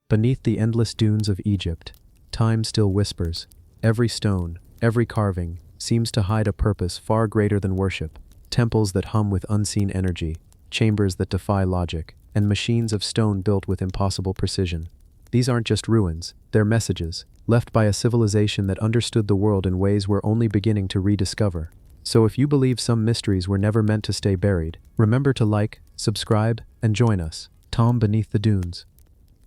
Beneath the endless dunes of Egypt, time still whispers. Every stone, every carving, seems to hide a purpose far greater than worship. Temples that hum with unseen energy, chambers that defy logic, and machines of stone built with impossible precision. These aren't just ruins, they're messages, left by a civilization that understood the world in ways we're only beginning to rediscover. So if you believe some mysteries were never meant to stay buried, remember to like, subscribe, and join us. Tom beneath the dunes.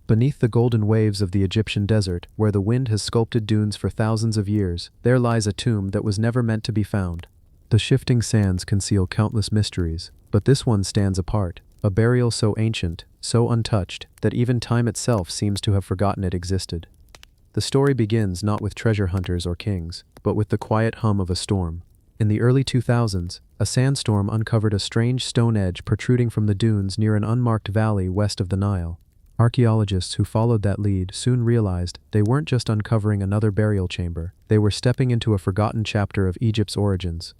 Beneath the golden waves of the Egyptian desert, where the wind has sculpted dunes for thousands of years, there lies a tomb that was never meant to be found. The shifting sands conceal countless mysteries, but this one stands apart, a burial so ancient, so untouched, that even time itself seems to have forgotten it existed. The story begins not with treasure hunters or kings, but with the quiet hum of a storm. In the early 2000s, a sandstorm uncovered a strange stone edge protruding from the dunes near an unmarked valley west of the Nile. Archaeologists who followed that lead soon realized they weren't just uncovering another burial chamber, they were stepping into a forgotten chapter of Egypt's origins.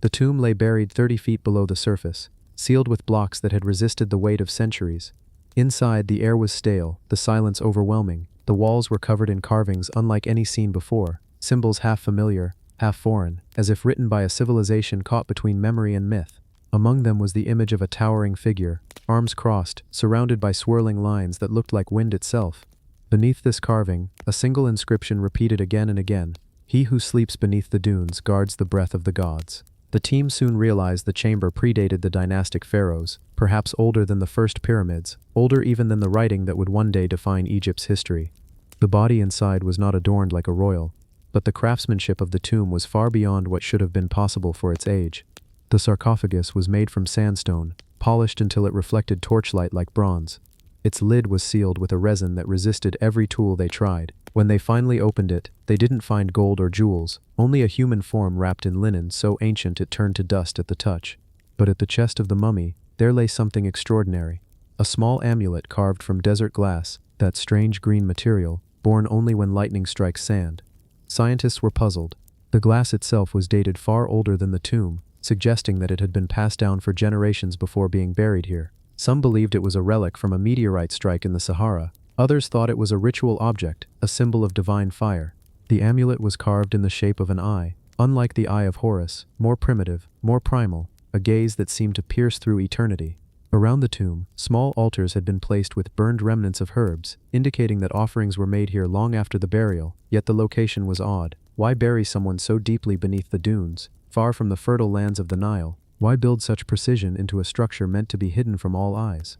The tomb lay buried 30 feet below the surface, sealed with blocks that had resisted the weight of centuries. Inside, the air was stale, the silence overwhelming. The walls were covered in carvings unlike any seen before, symbols half familiar, half foreign, as if written by a civilization caught between memory and myth. Among them was the image of a towering figure, arms crossed, surrounded by swirling lines that looked like wind itself. Beneath this carving, a single inscription repeated again and again: "He who sleeps beneath the dunes guards the breath of the gods." The team soon realized the chamber predated the dynastic pharaohs, perhaps older than the first pyramids, older even than the writing that would one day define Egypt's history. The body inside was not adorned like a royal, but the craftsmanship of the tomb was far beyond what should have been possible for its age. The sarcophagus was made from sandstone, polished until it reflected torchlight like bronze. Its lid was sealed with a resin that resisted every tool they tried. When they finally opened it, they didn't find gold or jewels, only a human form wrapped in linen so ancient it turned to dust at the touch. But at the chest of the mummy, there lay something extraordinary. A small amulet carved from desert glass, that strange green material, born only when lightning strikes sand. Scientists were puzzled. The glass itself was dated far older than the tomb, suggesting that it had been passed down for generations before being buried here. Some believed it was a relic from a meteorite strike in the Sahara. Others thought it was a ritual object, a symbol of divine fire. The amulet was carved in the shape of an eye, unlike the eye of Horus, more primitive, more primal, a gaze that seemed to pierce through eternity. Around the tomb, small altars had been placed with burned remnants of herbs, indicating that offerings were made here long after the burial, yet the location was odd. Why bury someone so deeply beneath the dunes, far from the fertile lands of the Nile? Why build such precision into a structure meant to be hidden from all eyes?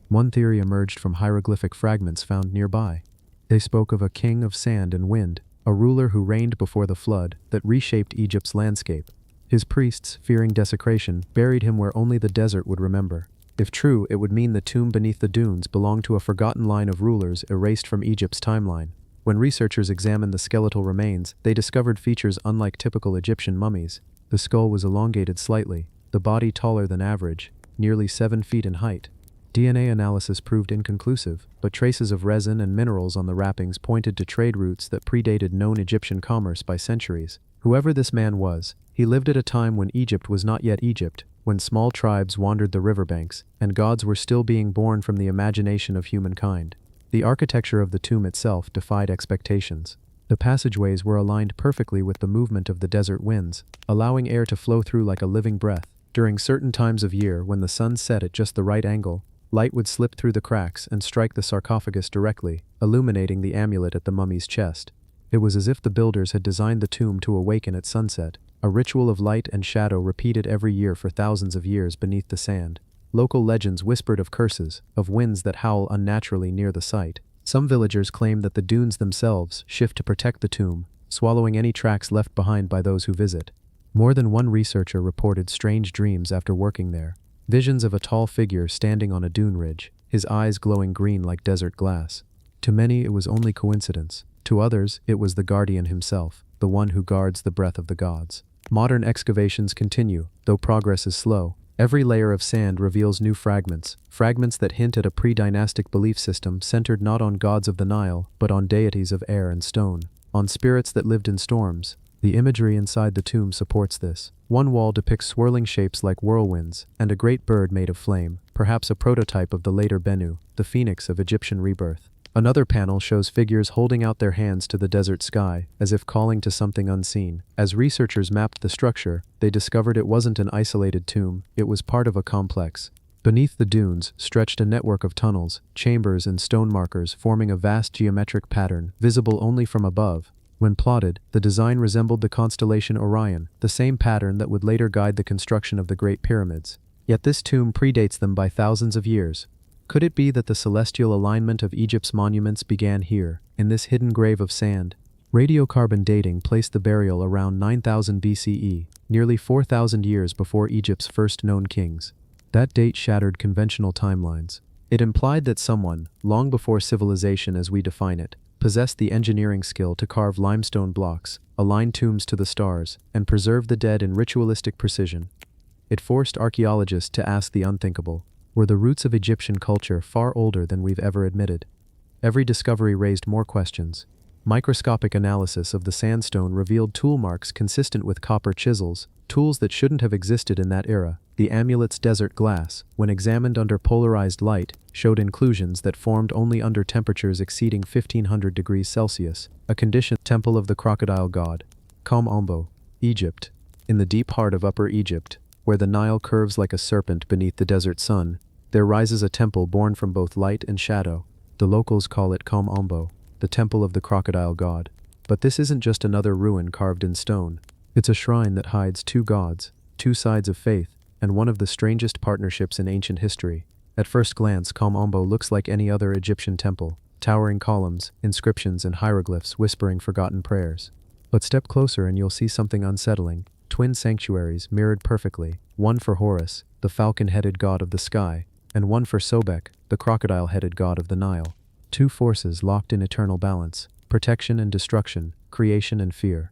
One theory emerged from hieroglyphic fragments found nearby. They spoke of a king of sand and wind, a ruler who reigned before the flood that reshaped Egypt's landscape. His priests, fearing desecration, buried him where only the desert would remember. If true, it would mean the tomb beneath the dunes belonged to a forgotten line of rulers erased from Egypt's timeline. When researchers examined the skeletal remains, they discovered features unlike typical Egyptian mummies. The skull was elongated slightly, the body taller than average, nearly 7 feet in height. DNA analysis proved inconclusive, but traces of resin and minerals on the wrappings pointed to trade routes that predated known Egyptian commerce by centuries. Whoever this man was, he lived at a time when Egypt was not yet Egypt, when small tribes wandered the riverbanks, and gods were still being born from the imagination of humankind. The architecture of the tomb itself defied expectations. The passageways were aligned perfectly with the movement of the desert winds, allowing air to flow through like a living breath. During certain times of year, when the sun set at just the right angle, light would slip through the cracks and strike the sarcophagus directly, illuminating the amulet at the mummy's chest. It was as if the builders had designed the tomb to awaken at sunset, a ritual of light and shadow repeated every year for thousands of years beneath the sand. Local legends whispered of curses, of winds that howl unnaturally near the site. Some villagers claimed that the dunes themselves shift to protect the tomb, swallowing any tracks left behind by those who visit. More than one researcher reported strange dreams after working there. Visions of a tall figure standing on a dune ridge, his eyes glowing green like desert glass. To many it was only coincidence. To others, it was the guardian himself, the one who guards the breath of the gods. Modern excavations continue, though progress is slow. Every layer of sand reveals new fragments that hint at a pre-dynastic belief system centered not on gods of the Nile, but on deities of air and stone, on spirits that lived in storms. The imagery inside the tomb supports this. One wall depicts swirling shapes like whirlwinds, and a great bird made of flame, perhaps a prototype of the later Bennu, the phoenix of Egyptian rebirth. Another panel shows figures holding out their hands to the desert sky, as if calling to something unseen. As researchers mapped the structure, they discovered it wasn't an isolated tomb, it was part of a complex. Beneath the dunes stretched a network of tunnels, chambers and stone markers forming a vast geometric pattern, visible only from above. When plotted, the design resembled the constellation Orion, the same pattern that would later guide the construction of the Great Pyramids. Yet this tomb predates them by thousands of years. Could it be that the celestial alignment of Egypt's monuments began here, in this hidden grave of sand? Radiocarbon dating placed the burial around 9000 BCE, nearly 4,000 years before Egypt's first known kings. That date shattered conventional timelines. It implied that someone, long before civilization as we define it, possessed the engineering skill to carve limestone blocks, align tombs to the stars, and preserve the dead in ritualistic precision. It forced archaeologists to ask the unthinkable. Were the roots of Egyptian culture far older than we've ever admitted? Every discovery raised more questions. Microscopic analysis of the sandstone revealed tool marks consistent with copper chisels, tools that shouldn't have existed in that era. The amulet's desert glass, when examined under polarized light, showed inclusions that formed only under temperatures exceeding 1500 degrees Celsius, a condition. Temple of the Crocodile God, Kom-Ombo, Egypt. In the deep heart of Upper Egypt, where the Nile curves like a serpent beneath the desert sun, there rises a temple born from both light and shadow. The locals call it Kom-Ombo, the Temple of the Crocodile God. But this isn't just another ruin carved in stone. It's a shrine that hides two gods, two sides of faith, and one of the strangest partnerships in ancient history. At first glance, Kom-Ombo looks like any other Egyptian temple, towering columns, inscriptions, and hieroglyphs whispering forgotten prayers. But step closer and you'll see something unsettling. Twin sanctuaries mirrored perfectly, one for Horus, the falcon-headed god of the sky, and one for Sobek, the crocodile-headed god of the Nile. Two forces locked in eternal balance, protection and destruction, creation and fear.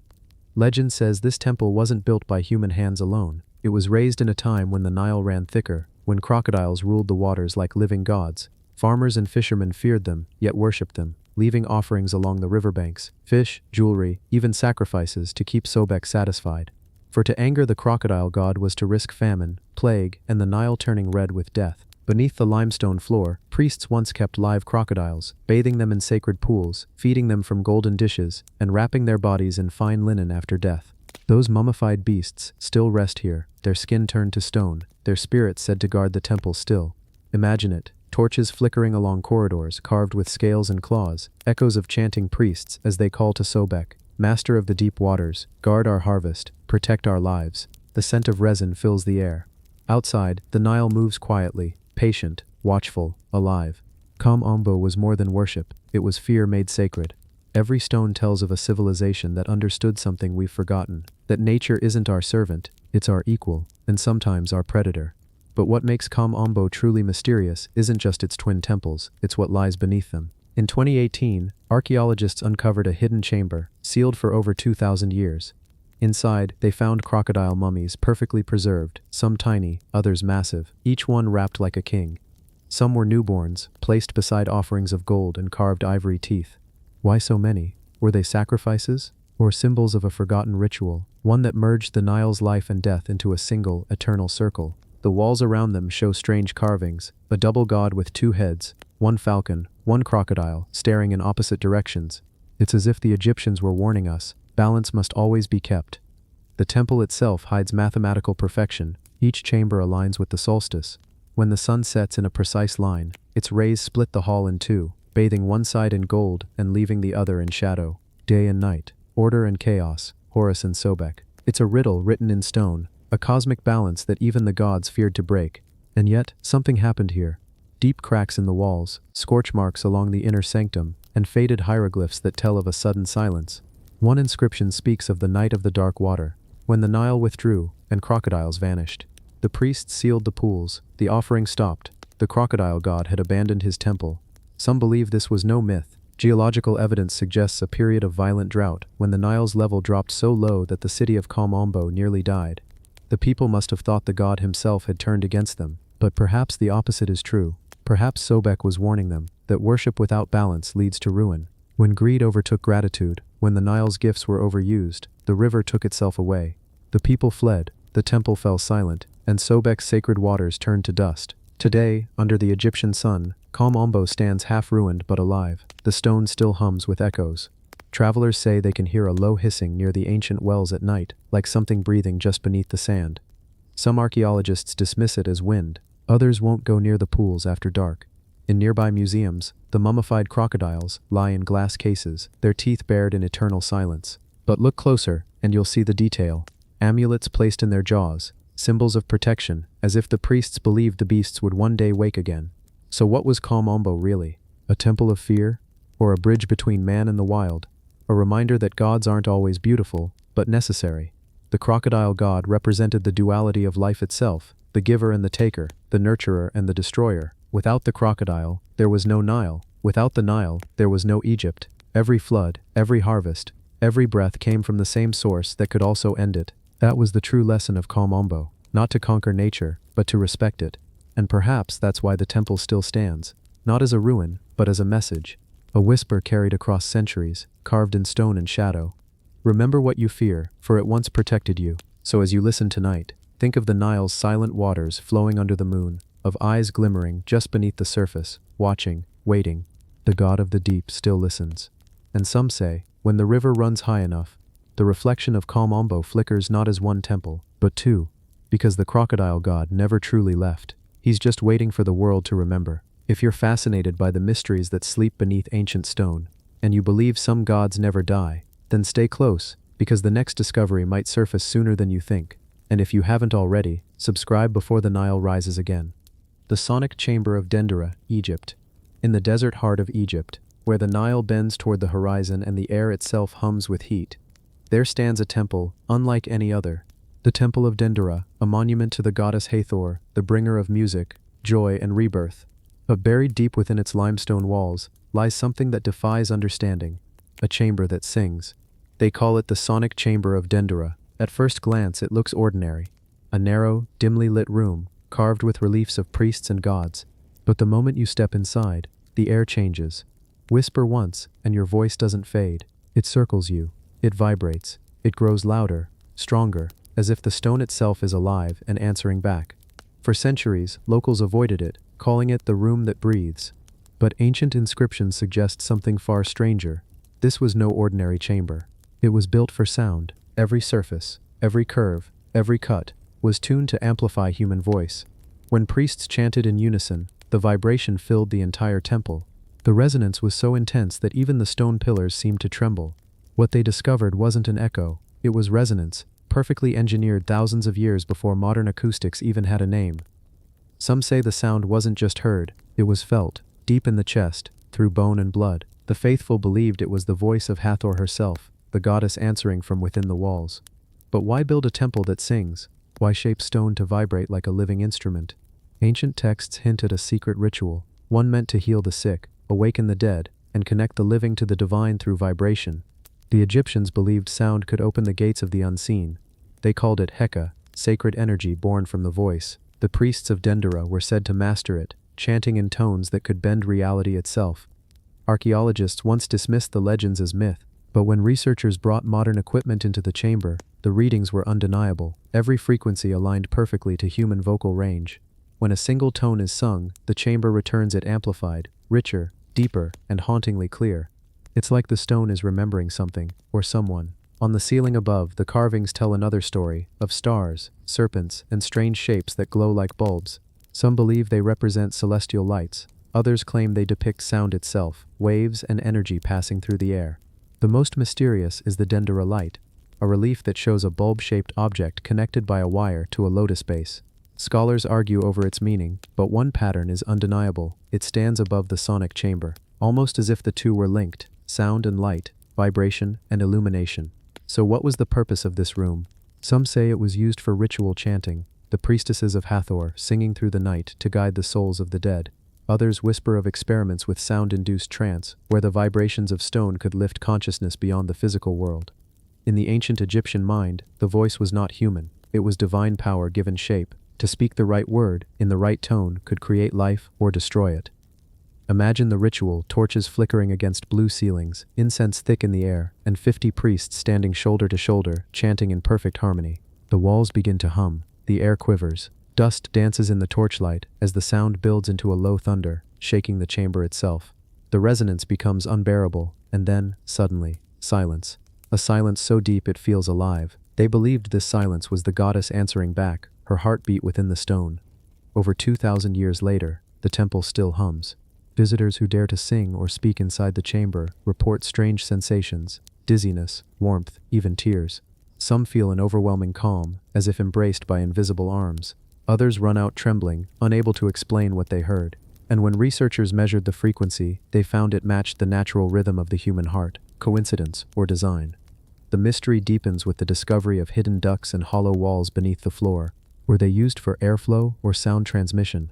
Legend says this temple wasn't built by human hands alone. It was raised in a time when the Nile ran thicker, when crocodiles ruled the waters like living gods. Farmers and fishermen feared them, yet worshipped them, leaving offerings along the riverbanks, fish, jewelry, even sacrifices to keep Sobek satisfied. For to anger the crocodile god was to risk famine, plague, and the Nile turning red with death. Beneath the limestone floor, priests once kept live crocodiles, bathing them in sacred pools, feeding them from golden dishes, and wrapping their bodies in fine linen after death. Those mummified beasts still rest here, their skin turned to stone, their spirits said to guard the temple still. Imagine it, torches flickering along corridors carved with scales and claws, echoes of chanting priests as they call to Sobek, Master of the deep waters, guard our harvest, protect our lives. The scent of resin fills the air. Outside, the Nile moves quietly, patient, watchful, alive. Kom-Ombo was more than worship, it was fear made sacred. Every stone tells of a civilization that understood something we've forgotten, that nature isn't our servant, it's our equal, and sometimes our predator. But what makes Kom-Ombo truly mysterious isn't just its twin temples, it's what lies beneath them. In 2018, archaeologists uncovered a hidden chamber, sealed for over 2,000 years. Inside, they found crocodile mummies perfectly preserved, some tiny, others massive, each one wrapped like a king. Some were newborns, placed beside offerings of gold and carved ivory teeth. Why so many? Were they sacrifices? Or symbols of a forgotten ritual, one that merged the Nile's life and death into a single, eternal circle? The walls around them show strange carvings, a double god with two heads, one falcon, one crocodile, staring in opposite directions. It's as if the Egyptians were warning us, balance must always be kept. The temple itself hides mathematical perfection. Each chamber aligns with the solstice. When the sun sets in a precise line, its rays split the hall in two, bathing one side in gold and leaving the other in shadow. Day and night, order and chaos, Horus and Sobek. It's a riddle written in stone, a cosmic balance that even the gods feared to break. And yet, something happened here. Deep cracks in the walls, scorch marks along the inner sanctum, and faded hieroglyphs that tell of a sudden silence. One inscription speaks of the night of the dark water, when the Nile withdrew and crocodiles vanished. The priests sealed the pools, the offering stopped, the crocodile god had abandoned his temple. Some believe this was no myth. Geological evidence suggests a period of violent drought when the Nile's level dropped so low that the city of Kom-Ombo nearly died. The people must have thought the god himself had turned against them, but perhaps the opposite is true. Perhaps Sobek was warning them that worship without balance leads to ruin. When greed overtook gratitude, when the Nile's gifts were overused, the river took itself away. The people fled, the temple fell silent, and Sobek's sacred waters turned to dust. Today, under the Egyptian sun, Kom Ombo stands half-ruined but alive. The stone still hums with echoes. Travelers say they can hear a low hissing near the ancient wells at night, like something breathing just beneath the sand. Some archaeologists dismiss it as wind. Others won't go near the pools after dark. In nearby museums, the mummified crocodiles lie in glass cases, their teeth bared in eternal silence. But look closer, and you'll see the detail. Amulets placed in their jaws, symbols of protection, as if the priests believed the beasts would one day wake again. So what was Kom Ombo really? A temple of fear? Or a bridge between man and the wild? A reminder that gods aren't always beautiful, but necessary. The crocodile god represented the duality of life itself, the giver and the taker, the nurturer and the destroyer. Without the crocodile, there was no Nile. Without the Nile, there was no Egypt. Every flood, every harvest, every breath came from the same source that could also end it. That was the true lesson of Kom Ombo, not to conquer nature, but to respect it. And perhaps that's why the temple still stands, not as a ruin, but as a message. A whisper carried across centuries, carved in stone and shadow. Remember what you fear, for it once protected you. So as you listen tonight, think of the Nile's silent waters flowing under the moon, of eyes glimmering just beneath the surface, watching, waiting. The god of the deep still listens. And some say, when the river runs high enough, the reflection of Kom Ombo flickers not as one temple, but two, because the crocodile god never truly left. He's just waiting for the world to remember. If you're fascinated by the mysteries that sleep beneath ancient stone, and you believe some gods never die, then stay close, because the next discovery might surface sooner than you think. And if you haven't already, subscribe before the Nile rises again. The Sonic Chamber of Dendera, Egypt. In the desert heart of Egypt, where the Nile bends toward the horizon and the air itself hums with heat, there stands a temple unlike any other. The Temple of Dendera, a monument to the goddess Hathor, the bringer of music, joy, and rebirth. But buried deep within its limestone walls lies something that defies understanding, a chamber that sings. They call it the Sonic Chamber of Dendera. At first glance it looks ordinary, a narrow, dimly lit room, carved with reliefs of priests and gods. But the moment you step inside, the air changes. Whisper once, and your voice doesn't fade. It circles you. It vibrates. It grows louder, stronger, as if the stone itself is alive and answering back. For centuries, locals avoided it, calling it the room that breathes. But ancient inscriptions suggest something far stranger. This was no ordinary chamber. It was built for sound. Every surface, every curve, every cut, was tuned to amplify human voice. When priests chanted in unison, the vibration filled the entire temple. The resonance was so intense that even the stone pillars seemed to tremble. What they discovered wasn't an echo, it was resonance, perfectly engineered thousands of years before modern acoustics even had a name. Some say the sound wasn't just heard, it was felt, deep in the chest, through bone and blood. The faithful believed it was the voice of Hathor herself, the goddess answering from within the walls. But why build a temple that sings? Why shape stone to vibrate like a living instrument? Ancient texts hint at a secret ritual, one meant to heal the sick, awaken the dead, and connect the living to the divine through vibration. The Egyptians believed sound could open the gates of the unseen. They called it Heka, sacred energy born from the voice. The priests of Dendera were said to master it, chanting in tones that could bend reality itself. Archaeologists once dismissed the legends as myth, but when researchers brought modern equipment into the chamber, the readings were undeniable. Every frequency aligned perfectly to human vocal range. When a single tone is sung, the chamber returns it amplified, richer, deeper, and hauntingly clear. It's like the stone is remembering something, or someone. On the ceiling above, the carvings tell another story, of stars, serpents, and strange shapes that glow like bulbs. Some believe they represent celestial lights. Others claim they depict sound itself, waves and energy passing through the air. The most mysterious is the Dendera light, a relief that shows a bulb-shaped object connected by a wire to a lotus base. Scholars argue over its meaning, but one pattern is undeniable. It stands above the sonic chamber, almost as if the two were linked, sound and light, vibration and illumination. So what was the purpose of this room? Some say it was used for ritual chanting, the priestesses of Hathor singing through the night to guide the souls of the dead. Others whisper of experiments with sound-induced trance, where the vibrations of stone could lift consciousness beyond the physical world. In the ancient Egyptian mind, the voice was not human. It was divine power given shape. To speak the right word, in the right tone, could create life or destroy it. Imagine the ritual, torches flickering against blue ceilings, incense thick in the air, and 50 priests standing shoulder to shoulder, chanting in perfect harmony. The walls begin to hum, the air quivers, Dust dances in the torchlight as the sound builds into a low thunder, shaking the chamber itself. The resonance becomes unbearable, and then, suddenly, silence. A silence so deep it feels alive. They believed this silence was the goddess answering back, her heartbeat within the stone. Over 2,000 years later, the temple still hums. Visitors who dare to sing or speak inside the chamber report strange sensations, dizziness, warmth, even tears. Some feel an overwhelming calm, as if embraced by invisible arms. Others run out trembling, unable to explain what they heard. And when researchers measured the frequency, they found it matched the natural rhythm of the human heart. Coincidence or design? The mystery deepens with the discovery of hidden ducts and hollow walls beneath the floor. Were they used for airflow or sound transmission?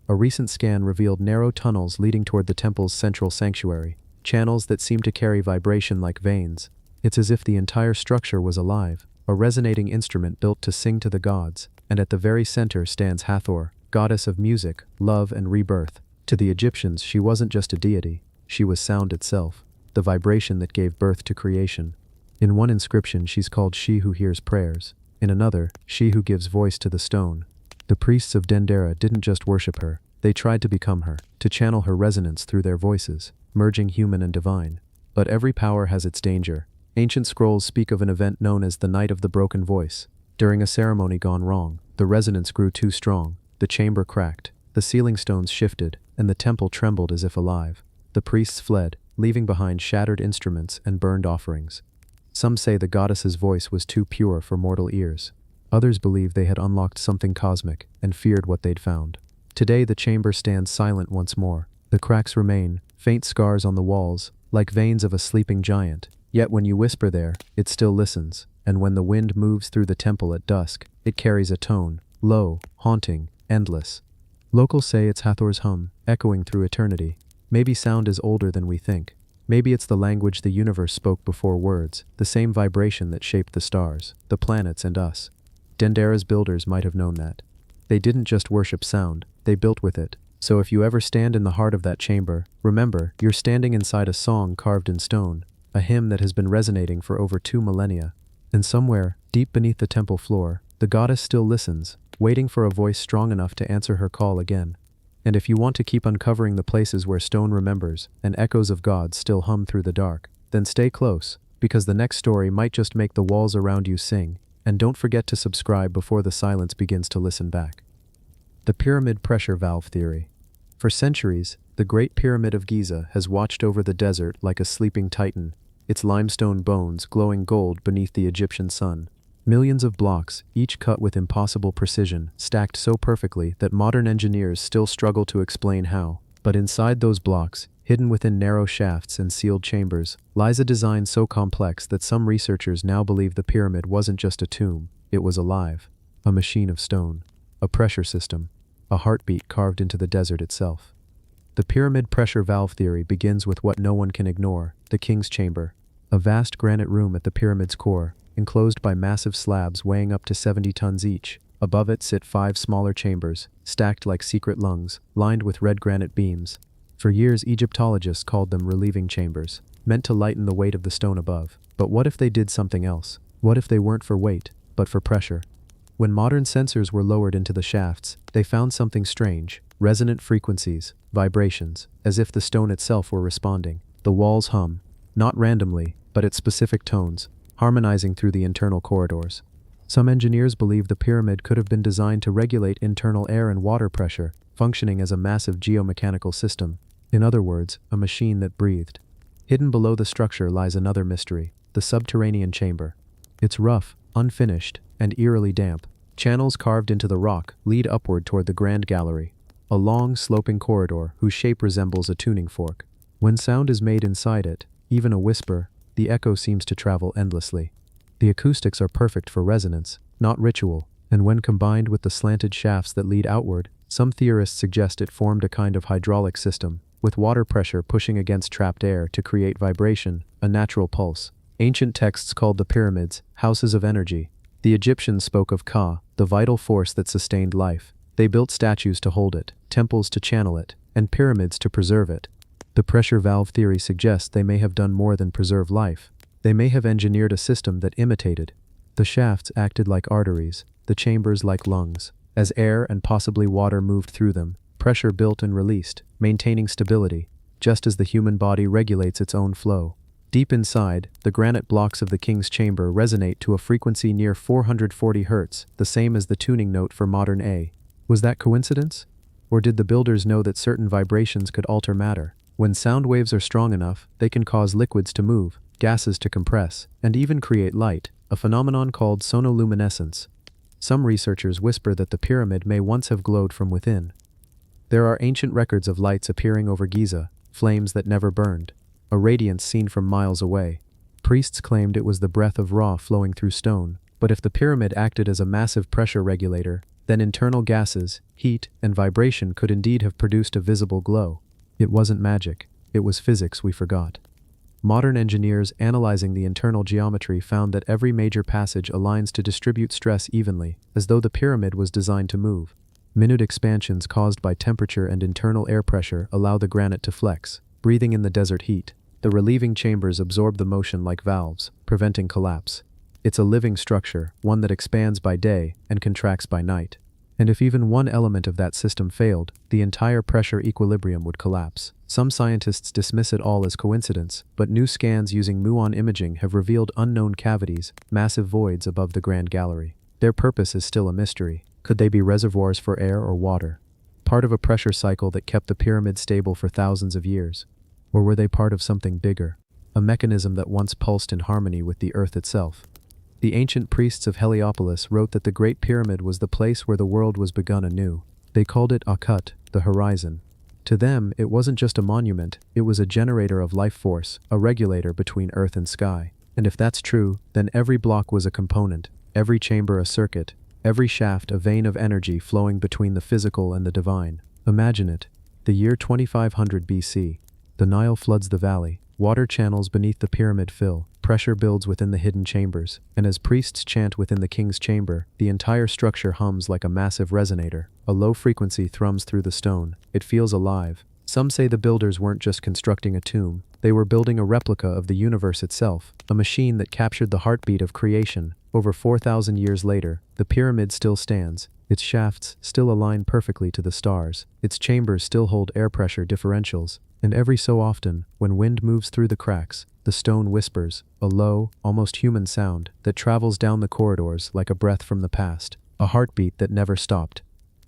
A recent scan revealed narrow tunnels leading toward the temple's central sanctuary, channels that seemed to carry vibration like veins. It's as if the entire structure was alive, a resonating instrument built to sing to the gods, and at the very center stands Hathor, goddess of music, love, and rebirth. To the Egyptians, she wasn't just a deity, she was sound itself, the vibration that gave birth to creation. In one inscription, she's called she who hears prayers. In another, she who gives voice to the stone. The priests of Dendera didn't just worship her, they tried to become her, to channel her resonance through their voices, merging human and divine. But every power has its danger. Ancient scrolls speak of an event known as the Night of the Broken Voice. During a ceremony gone wrong, the resonance grew too strong, the chamber cracked, the ceiling stones shifted, and the temple trembled as if alive. The priests fled, leaving behind shattered instruments and burned offerings. Some say the goddess's voice was too pure for mortal ears. Others believe they had unlocked something cosmic and feared what they'd found. Today the chamber stands silent once more. The cracks remain, faint scars on the walls, like veins of a sleeping giant. Yet when you whisper there, it still listens, and when the wind moves through the temple at dusk, it carries a tone, low, haunting, endless. Locals say it's Hathor's hum, echoing through eternity. Maybe sound is older than we think. Maybe it's the language the universe spoke before words, the same vibration that shaped the stars, the planets, and us. Dendera's builders might have known that. They didn't just worship sound, they built with it. So if you ever stand in the heart of that chamber, remember, you're standing inside a song carved in stone, a hymn that has been resonating for over 2 millennia. And somewhere, deep beneath the temple floor, the goddess still listens, waiting for a voice strong enough to answer her call again. And if you want to keep uncovering the places where stone remembers and echoes of gods still hum through the dark, then stay close, because the next story might just make the walls around you sing. And don't forget to subscribe before the silence begins to listen back. The Pyramid Pressure Valve Theory. For centuries, the Great Pyramid of Giza has watched over the desert like a sleeping titan, its limestone bones glowing gold beneath the Egyptian sun. Millions of blocks, each cut with impossible precision, stacked so perfectly that modern engineers still struggle to explain how. But inside those blocks, hidden within narrow shafts and sealed chambers, lies a design so complex that some researchers now believe the pyramid wasn't just a tomb, it was alive. A machine of stone. A pressure system. A heartbeat carved into the desert itself. The pyramid pressure valve theory begins with what no one can ignore, the king's chamber. A vast granite room at the pyramid's core, enclosed by massive slabs weighing up to 70 tons each. Above it sit 5 smaller chambers, stacked like secret lungs, lined with red granite beams. For years, Egyptologists called them relieving chambers, meant to lighten the weight of the stone above. But what if they did something else? What if they weren't for weight, but for pressure? When modern sensors were lowered into the shafts, they found something strange: resonant frequencies, vibrations, as if the stone itself were responding. The walls hum, not randomly, but at specific tones, harmonizing through the internal corridors. Some engineers believe the pyramid could have been designed to regulate internal air and water pressure, functioning as a massive geomechanical system. In other words, a machine that breathed. Hidden below the structure lies another mystery: the subterranean chamber. It's rough, unfinished, and eerily damp. Channels carved into the rock lead upward toward the grand gallery, a long, sloping corridor whose shape resembles a tuning fork. When sound is made inside it, even a whisper, the echo seems to travel endlessly. The acoustics are perfect for resonance, not ritual, and when combined with the slanted shafts that lead outward, some theorists suggest it formed a kind of hydraulic system, with water pressure pushing against trapped air to create vibration, a natural pulse. Ancient texts called the pyramids houses of energy. The Egyptians spoke of Ka, the vital force that sustained life. They built statues to hold it, temples to channel it, and pyramids to preserve it. The pressure valve theory suggests they may have done more than preserve life. They may have engineered a system that imitated. The shafts acted like arteries, the chambers like lungs, As air and possibly water moved through them, pressure built and released, maintaining stability, just as the human body regulates its own flow. Deep inside, the granite blocks of the king's chamber resonate to a frequency near 440 Hz, the same as the tuning note for modern A. Was that coincidence? Or did the builders know that certain vibrations could alter matter? When sound waves are strong enough, they can cause liquids to move, gases to compress, and even create light, a phenomenon called sonoluminescence. Some researchers whisper that the pyramid may once have glowed from within. There are ancient records of lights appearing over Giza, flames that never burned, a radiance seen from miles away. Priests claimed it was the breath of Ra flowing through stone, but if the pyramid acted as a massive pressure regulator, then internal gases, heat, and vibration could indeed have produced a visible glow. It wasn't magic, it was physics we forgot. Modern engineers analyzing the internal geometry found that every major passage aligns to distribute stress evenly, as though the pyramid was designed to move. Minute expansions caused by temperature and internal air pressure allow the granite to flex, breathing in the desert heat. The relieving chambers absorb the motion like valves, preventing collapse. It's a living structure, one that expands by day and contracts by night. And if even one element of that system failed, the entire pressure equilibrium would collapse. Some scientists dismiss it all as coincidence, but new scans using muon imaging have revealed unknown cavities, massive voids above the Grand Gallery. Their purpose is still a mystery. Could they be reservoirs for air or water? Part of a pressure cycle that kept the pyramid stable for thousands of years? Or were they part of something bigger? A mechanism that once pulsed in harmony with the earth itself? The ancient priests of Heliopolis wrote that the Great Pyramid was the place where the world was begun anew. They called it Akut, the horizon. To them, it wasn't just a monument, it was a generator of life force, a regulator between earth and sky. And if that's true, then every block was a component, every chamber a circuit, every shaft a vein of energy flowing between the physical and the divine. Imagine it. The year 2500 BC. The Nile floods the valley. Water channels beneath the pyramid fill, pressure builds within the hidden chambers, and as priests chant within the king's chamber, the entire structure hums like a massive resonator. A low frequency thrums through the stone. It feels alive. Some say the builders weren't just constructing a tomb, they were building a replica of the universe itself, a machine that captured the heartbeat of creation. Over 4,000 years later, the pyramid still stands. Its shafts still align perfectly to the stars. Its chambers still hold air pressure differentials. And every so often, when wind moves through the cracks, the stone whispers, a low, almost human sound that travels down the corridors like a breath from the past, a heartbeat that never stopped.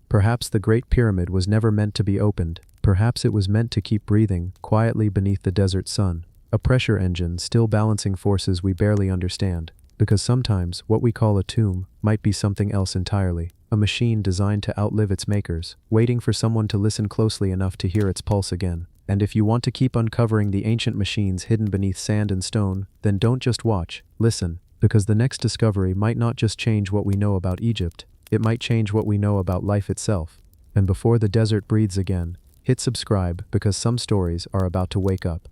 Perhaps the Great Pyramid was never meant to be opened. Perhaps it was meant to keep breathing quietly beneath the desert sun, a pressure engine still balancing forces we barely understand. Because sometimes what we call a tomb might be something else entirely, a machine designed to outlive its makers, waiting for someone to listen closely enough to hear its pulse again. And if you want to keep uncovering the ancient machines hidden beneath sand and stone, then don't just watch, listen, because the next discovery might not just change what we know about Egypt, it might change what we know about life itself. And before the desert breathes again, hit subscribe because some stories are about to wake up.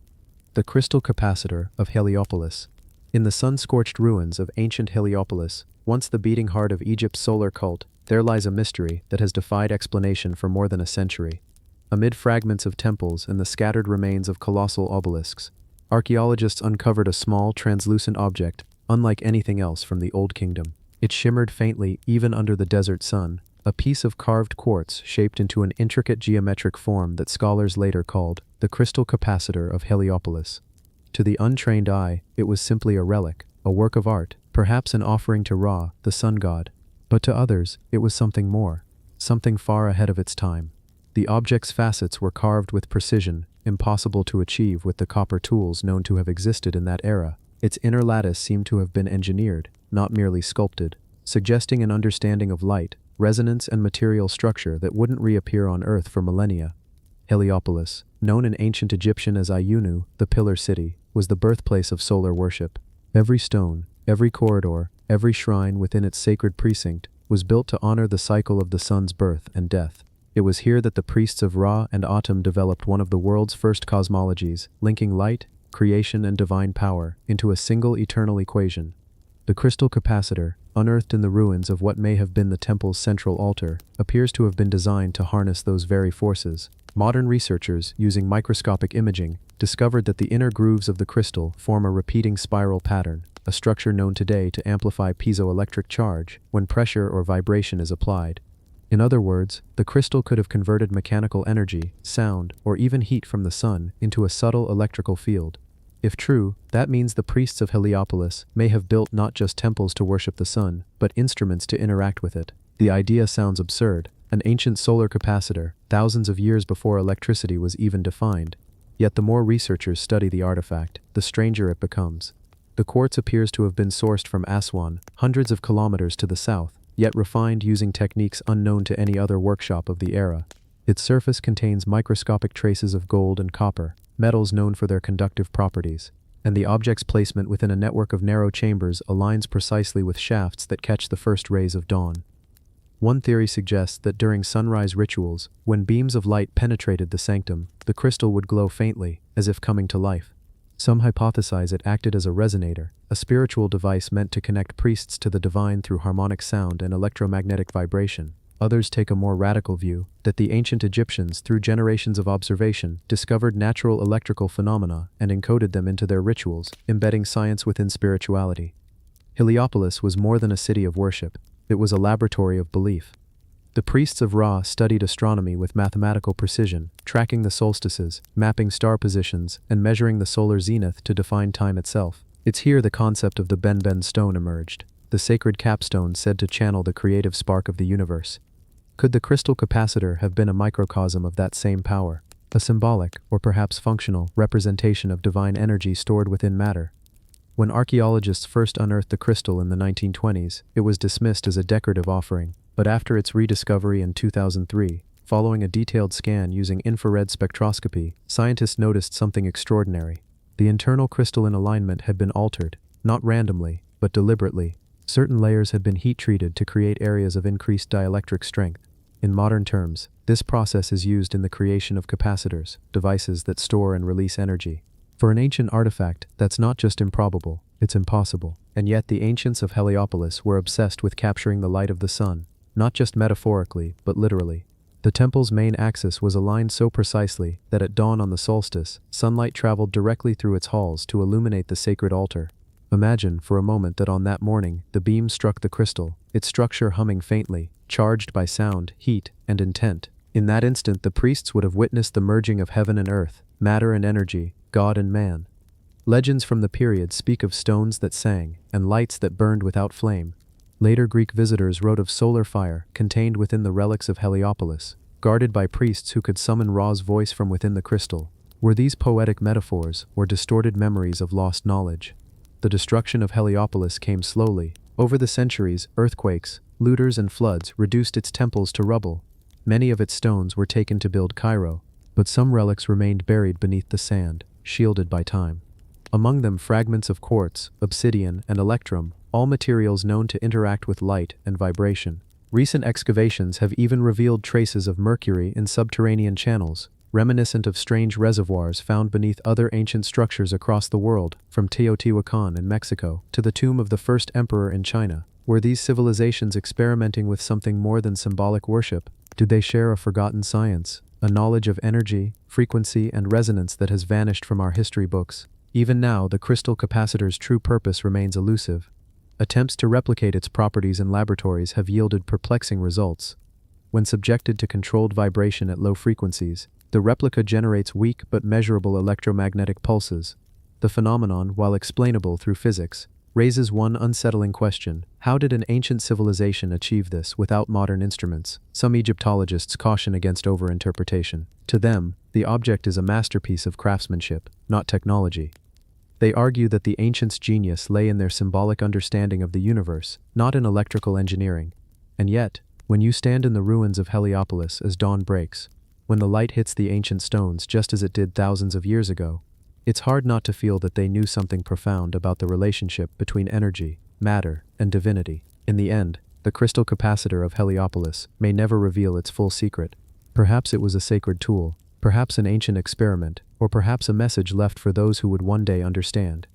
The crystal capacitor of Heliopolis. In the sun-scorched ruins of ancient Heliopolis, once the beating heart of Egypt's solar cult, there lies a mystery that has defied explanation for more than a century. Amid fragments of temples and the scattered remains of colossal obelisks, archaeologists uncovered a small, translucent object, unlike anything else from the Old Kingdom. It shimmered faintly even under the desert sun, a piece of carved quartz shaped into an intricate geometric form that scholars later called the crystal capacitor of Heliopolis. To the untrained eye, it was simply a relic, a work of art, perhaps an offering to Ra, the sun god. But to others, it was something more, something far ahead of its time. The object's facets were carved with precision, impossible to achieve with the copper tools known to have existed in that era. Its inner lattice seemed to have been engineered, not merely sculpted, suggesting an understanding of light, resonance, and material structure that wouldn't reappear on Earth for millennia. Heliopolis, known in ancient Egyptian as Ayunu, the Pillar City, was the birthplace of solar worship. Every stone, every corridor, every shrine within its sacred precinct was built to honor the cycle of the sun's birth and death. It was here that the priests of Ra and Atum developed one of the world's first cosmologies, linking light, creation, and divine power into a single eternal equation. The crystal capacitor, unearthed in the ruins of what may have been the temple's central altar, appears to have been designed to harness those very forces. Modern researchers, using microscopic imaging, discovered that the inner grooves of the crystal form a repeating spiral pattern, a structure known today to amplify piezoelectric charge when pressure or vibration is applied. In other words, the crystal could have converted mechanical energy, sound, or even heat from the sun into a subtle electrical field. If true, that means the priests of Heliopolis may have built not just temples to worship the sun, but instruments to interact with it. The idea sounds absurd, an ancient solar capacitor, thousands of years before electricity was even defined. Yet the more researchers study the artifact, the stranger it becomes. The quartz appears to have been sourced from Aswan, hundreds of kilometers to the south, yet refined using techniques unknown to any other workshop of the era. Its surface contains microscopic traces of gold and copper, metals known for their conductive properties, and the object's placement within a network of narrow chambers aligns precisely with shafts that catch the first rays of dawn. One theory suggests that during sunrise rituals, when beams of light penetrated the sanctum, the crystal would glow faintly, as if coming to life. Some hypothesize it acted as a resonator, a spiritual device meant to connect priests to the divine through harmonic sound and electromagnetic vibration. Others take a more radical view, that the ancient Egyptians, through generations of observation, discovered natural electrical phenomena and encoded them into their rituals, embedding science within spirituality. Heliopolis was more than a city of worship. It was a laboratory of belief. The priests of Ra studied astronomy with mathematical precision, tracking the solstices, mapping star positions, and measuring the solar zenith to define time itself. It's here the concept of the Benben stone emerged, the sacred capstone said to channel the creative spark of the universe. Could the crystal capacitor have been a microcosm of that same power, a symbolic, or perhaps functional, representation of divine energy stored within matter? When archaeologists first unearthed the crystal in the 1920s, it was dismissed as a decorative offering, but after its rediscovery in 2003, following a detailed scan using infrared spectroscopy, scientists noticed something extraordinary. The internal crystalline alignment had been altered, not randomly, but deliberately. Certain layers had been heat-treated to create areas of increased dielectric strength. In modern terms, this process is used in the creation of capacitors, devices that store and release energy. For an ancient artifact, that's not just improbable, it's impossible. And yet the ancients of Heliopolis were obsessed with capturing the light of the sun, not just metaphorically, but literally. The temple's main axis was aligned so precisely that at dawn on the solstice, sunlight traveled directly through its halls to illuminate the sacred altar. Imagine, for a moment, that on that morning, the beam struck the crystal, its structure humming faintly, charged by sound, heat, and intent. In that instant, the priests would have witnessed the merging of heaven and earth, matter and energy, God and man. Legends from the period speak of stones that sang, and lights that burned without flame. Later Greek visitors wrote of solar fire contained within the relics of Heliopolis, guarded by priests who could summon Ra's voice from within the crystal. Were these poetic metaphors, or distorted memories of lost knowledge? The destruction of Heliopolis came slowly. Over the centuries, earthquakes, looters and floods reduced its temples to rubble. Many of its stones were taken to build Cairo, but some relics remained buried beneath the sand, shielded by time. Among them fragments of quartz, obsidian, and electrum, all materials known to interact with light and vibration. Recent excavations have even revealed traces of mercury in subterranean channels, reminiscent of strange reservoirs found beneath other ancient structures across the world, from Teotihuacan in Mexico to the tomb of the first emperor in China. Were these civilizations experimenting with something more than symbolic worship? Did they share a forgotten science, a knowledge of energy, frequency, and resonance that has vanished from our history books? Even now, the crystal capacitor's true purpose remains elusive. Attempts to replicate its properties in laboratories have yielded perplexing results. When subjected to controlled vibration at low frequencies, the replica generates weak but measurable electromagnetic pulses. The phenomenon, while explainable through physics, raises one unsettling question: how did an ancient civilization achieve this without modern instruments? Some Egyptologists caution against overinterpretation. To them, the object is a masterpiece of craftsmanship, not technology. They argue that the ancients' genius lay in their symbolic understanding of the universe, not in electrical engineering. And yet, when you stand in the ruins of Heliopolis as dawn breaks, when the light hits the ancient stones just as it did thousands of years ago, it's hard not to feel that they knew something profound about the relationship between energy, matter, and divinity. In the end, the crystal capacitor of Heliopolis may never reveal its full secret. Perhaps it was a sacred tool, perhaps an ancient experiment, or perhaps a message left for those who would one day understand.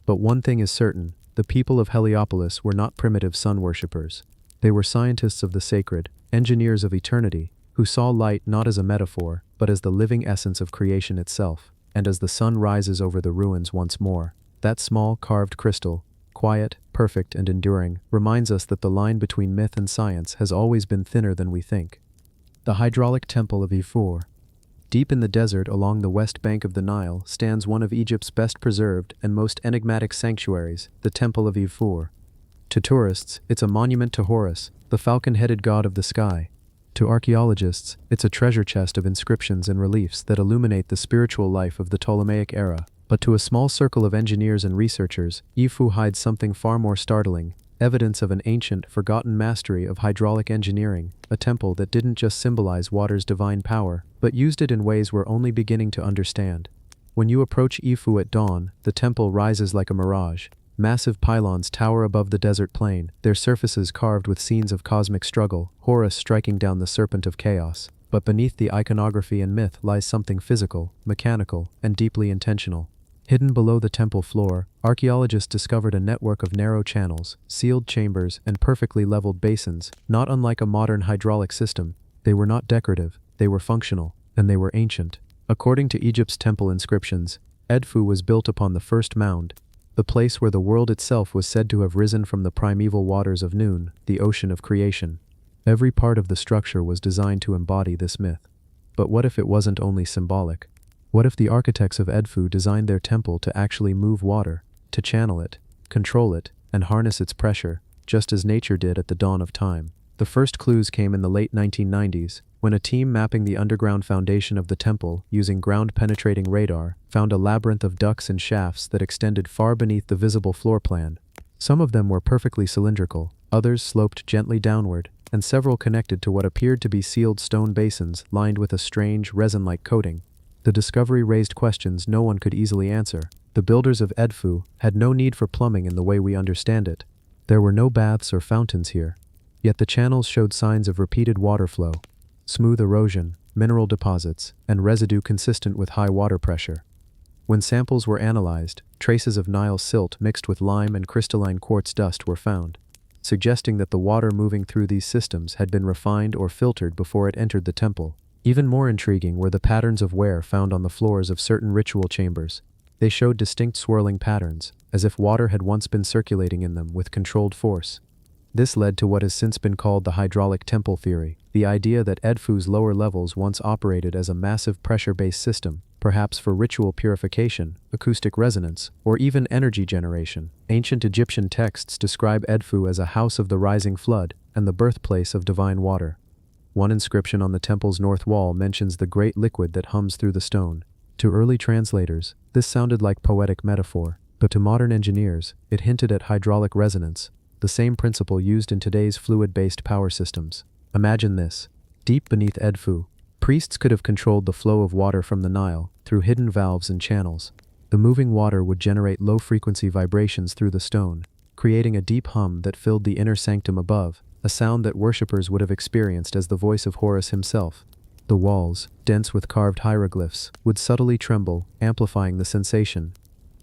But one thing is certain: the people of Heliopolis were not primitive sun worshippers. They were scientists of the sacred, engineers of eternity, who saw light not as a metaphor, but as the living essence of creation itself. And as the sun rises over the ruins once more, that small carved crystal, quiet, perfect and enduring, reminds us that the line between myth and science has always been thinner than we think. The hydraulic temple of Ifor. Deep in the desert along the west bank of the Nile stands one of Egypt's best preserved and most enigmatic sanctuaries, the Temple of Ifor. To tourists, it's a monument to Horus, the falcon-headed god of the sky. To archaeologists, it's a treasure chest of inscriptions and reliefs that illuminate the spiritual life of the Ptolemaic era. But to a small circle of engineers and researchers, Ifu hides something far more startling, evidence of an ancient, forgotten mastery of hydraulic engineering, a temple that didn't just symbolize water's divine power, but used it in ways we're only beginning to understand. When you approach Ifu at dawn, the temple rises like a mirage. Massive pylons tower above the desert plain, their surfaces carved with scenes of cosmic struggle, Horus striking down the serpent of chaos. But beneath the iconography and myth lies something physical, mechanical, and deeply intentional. Hidden below the temple floor, archaeologists discovered a network of narrow channels, sealed chambers, and perfectly leveled basins, not unlike a modern hydraulic system. They were not decorative, they were functional, and they were ancient. According to Egypt's temple inscriptions, Edfu was built upon the first mound, the place where the world itself was said to have risen from the primeval waters of Nun, the ocean of creation. Every part of the structure was designed to embody this myth. But what if it wasn't only symbolic? What if the architects of Edfu designed their temple to actually move water, to channel it, control it, and harness its pressure, just as nature did at the dawn of time? The first clues came in the late 1990s, when a team mapping the underground foundation of the temple using ground-penetrating radar found a labyrinth of ducts and shafts that extended far beneath the visible floor plan. Some of them were perfectly cylindrical, others sloped gently downward, and several connected to what appeared to be sealed stone basins lined with a strange, resin-like coating. The discovery raised questions no one could easily answer. The builders of Edfu had no need for plumbing in the way we understand it. There were no baths or fountains here. Yet the channels showed signs of repeated water flow, smooth erosion, mineral deposits, and residue consistent with high water pressure. When samples were analyzed, traces of Nile silt mixed with lime and crystalline quartz dust were found, suggesting that the water moving through these systems had been refined or filtered before it entered the temple. Even more intriguing were the patterns of wear found on the floors of certain ritual chambers. They showed distinct swirling patterns, as if water had once been circulating in them with controlled force. This led to what has since been called the hydraulic temple theory, the idea that Edfu's lower levels once operated as a massive pressure-based system, perhaps for ritual purification, acoustic resonance, or even energy generation. Ancient Egyptian texts describe Edfu as a house of the rising flood and the birthplace of divine water. One inscription on the temple's north wall mentions the great liquid that hums through the stone. To early translators, this sounded like poetic metaphor, but to modern engineers, it hinted at hydraulic resonance, the same principle used in today's fluid-based power systems. Imagine this. Deep beneath Edfu, priests could have controlled the flow of water from the Nile through hidden valves and channels. The moving water would generate low-frequency vibrations through the stone, creating a deep hum that filled the inner sanctum above, a sound that worshippers would have experienced as the voice of Horus himself. The walls, dense with carved hieroglyphs, would subtly tremble, amplifying the sensation.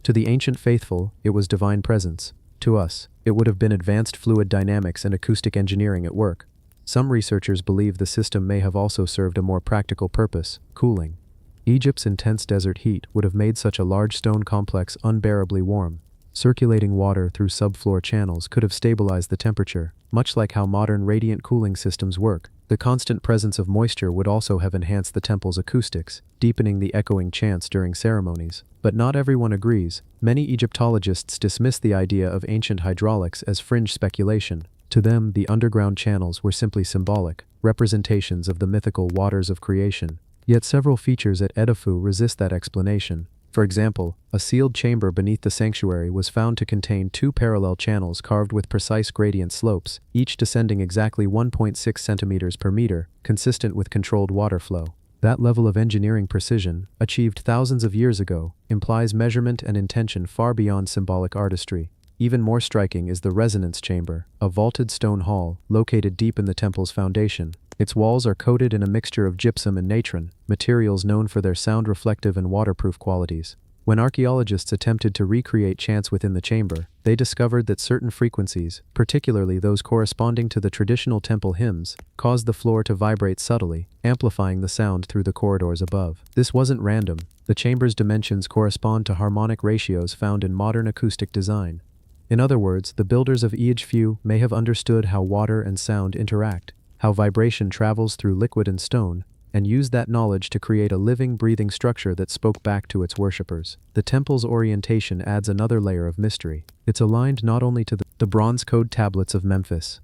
To the ancient faithful, it was divine presence. To us, it would have been advanced fluid dynamics and acoustic engineering at work. Some researchers believe the system may have also served a more practical purpose, cooling. Egypt's intense desert heat would have made such a large stone complex unbearably warm. Circulating water through subfloor channels could have stabilized the temperature, much like how modern radiant cooling systems work. The constant presence of moisture would also have enhanced the temple's acoustics, deepening the echoing chants during ceremonies. But not everyone agrees. Many Egyptologists dismiss the idea of ancient hydraulics as fringe speculation. To them, the underground channels were simply symbolic, representations of the mythical waters of creation. Yet several features at Edfu resist that explanation. For example, a sealed chamber beneath the sanctuary was found to contain two parallel channels carved with precise gradient slopes, each descending exactly 1.6 centimeters per meter, consistent with controlled water flow. That level of engineering precision, achieved thousands of years ago, implies measurement and intention far beyond symbolic artistry. Even more striking is the resonance chamber, a vaulted stone hall located deep in the temple's foundation. Its walls are coated in a mixture of gypsum and natron, materials known for their sound-reflective and waterproof qualities. When archaeologists attempted to recreate chants within the chamber, they discovered that certain frequencies, particularly those corresponding to the traditional temple hymns, caused the floor to vibrate subtly, amplifying the sound through the corridors above. This wasn't random. The chamber's dimensions correspond to harmonic ratios found in modern acoustic design. In other words, the builders of Egypt may have understood how water and sound interact, how vibration travels through liquid and stone, and used that knowledge to create a living, breathing structure that spoke back to its worshippers. The temple's orientation adds another layer of mystery. It's aligned not only to the bronze code tablets of Memphis.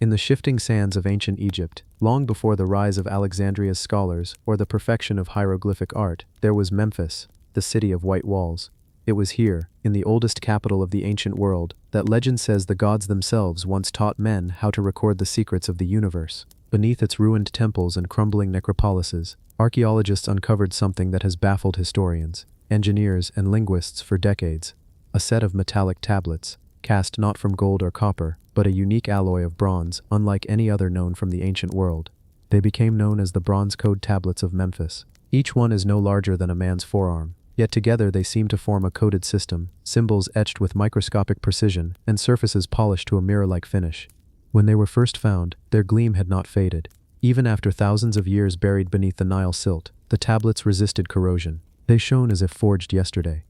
In the shifting sands of ancient Egypt, long before the rise of Alexandria's scholars or the perfection of hieroglyphic art, there was Memphis, the city of white walls. It was here, in the oldest capital of the ancient world, that legend says the gods themselves once taught men how to record the secrets of the universe. Beneath its ruined temples and crumbling necropolises, archaeologists uncovered something that has baffled historians, engineers, and linguists for decades: a set of metallic tablets, cast not from gold or copper, but a unique alloy of bronze, unlike any other known from the ancient world. They became known as the Bronze Code Tablets of Memphis. Each one is no larger than a man's forearm, yet together they seem to form a coded system, symbols etched with microscopic precision, and surfaces polished to a mirror-like finish. When they were first found, their gleam had not faded. Even after thousands of years buried beneath the Nile silt, the tablets resisted corrosion. They shone as if forged yesterday.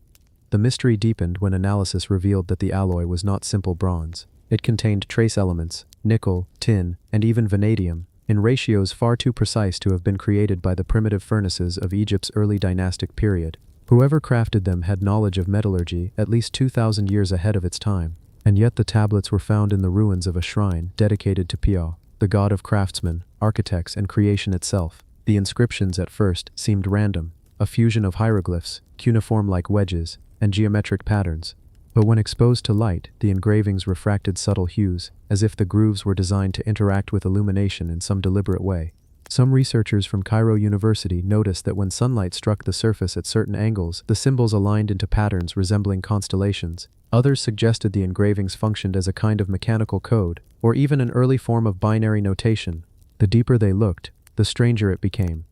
The mystery deepened when analysis revealed that the alloy was not simple bronze. It contained trace elements, nickel, tin, and even vanadium, in ratios far too precise to have been created by the primitive furnaces of Egypt's early dynastic period. Whoever crafted them had knowledge of metallurgy at least 2,000 years ahead of its time. And yet the tablets were found in the ruins of a shrine dedicated to Pia, the god of craftsmen, architects, and creation itself. The inscriptions at first seemed random, a fusion of hieroglyphs, cuneiform-like wedges, and geometric patterns. But when exposed to light, the engravings refracted subtle hues, as if the grooves were designed to interact with illumination in some deliberate way. Some researchers from Cairo University noticed that when sunlight struck the surface at certain angles, the symbols aligned into patterns resembling constellations. Others suggested the engravings functioned as a kind of mechanical code, or even an early form of binary notation. The deeper they looked, the stranger it became.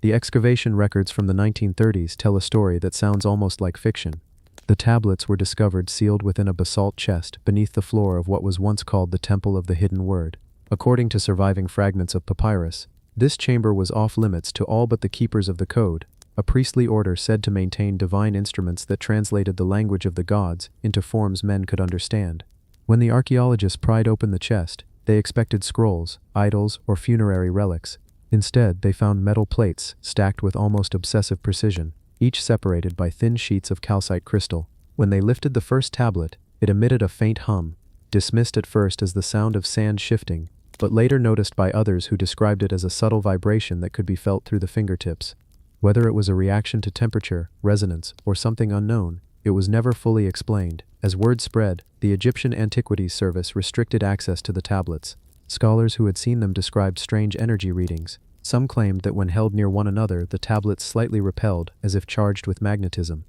The excavation records from the 1930s tell a story that sounds almost like fiction. The tablets were discovered sealed within a basalt chest beneath the floor of what was once called the Temple of the Hidden Word. According to surviving fragments of papyrus, this chamber was off-limits to all but the keepers of the code, a priestly order said to maintain divine instruments that translated the language of the gods into forms men could understand. When the archaeologists pried open the chest, they expected scrolls, idols, or funerary relics. Instead, they found metal plates stacked with almost obsessive precision, each separated by thin sheets of calcite crystal. When they lifted the first tablet, it emitted a faint hum, dismissed at first as the sound of sand shifting, but later noticed by others who described it as a subtle vibration that could be felt through the fingertips. Whether it was a reaction to temperature, resonance, or something unknown, it was never fully explained. As word spread, the Egyptian Antiquities Service restricted access to the tablets. Scholars who had seen them described strange energy readings. Some claimed that when held near one another, the tablets slightly repelled, as if charged with magnetism.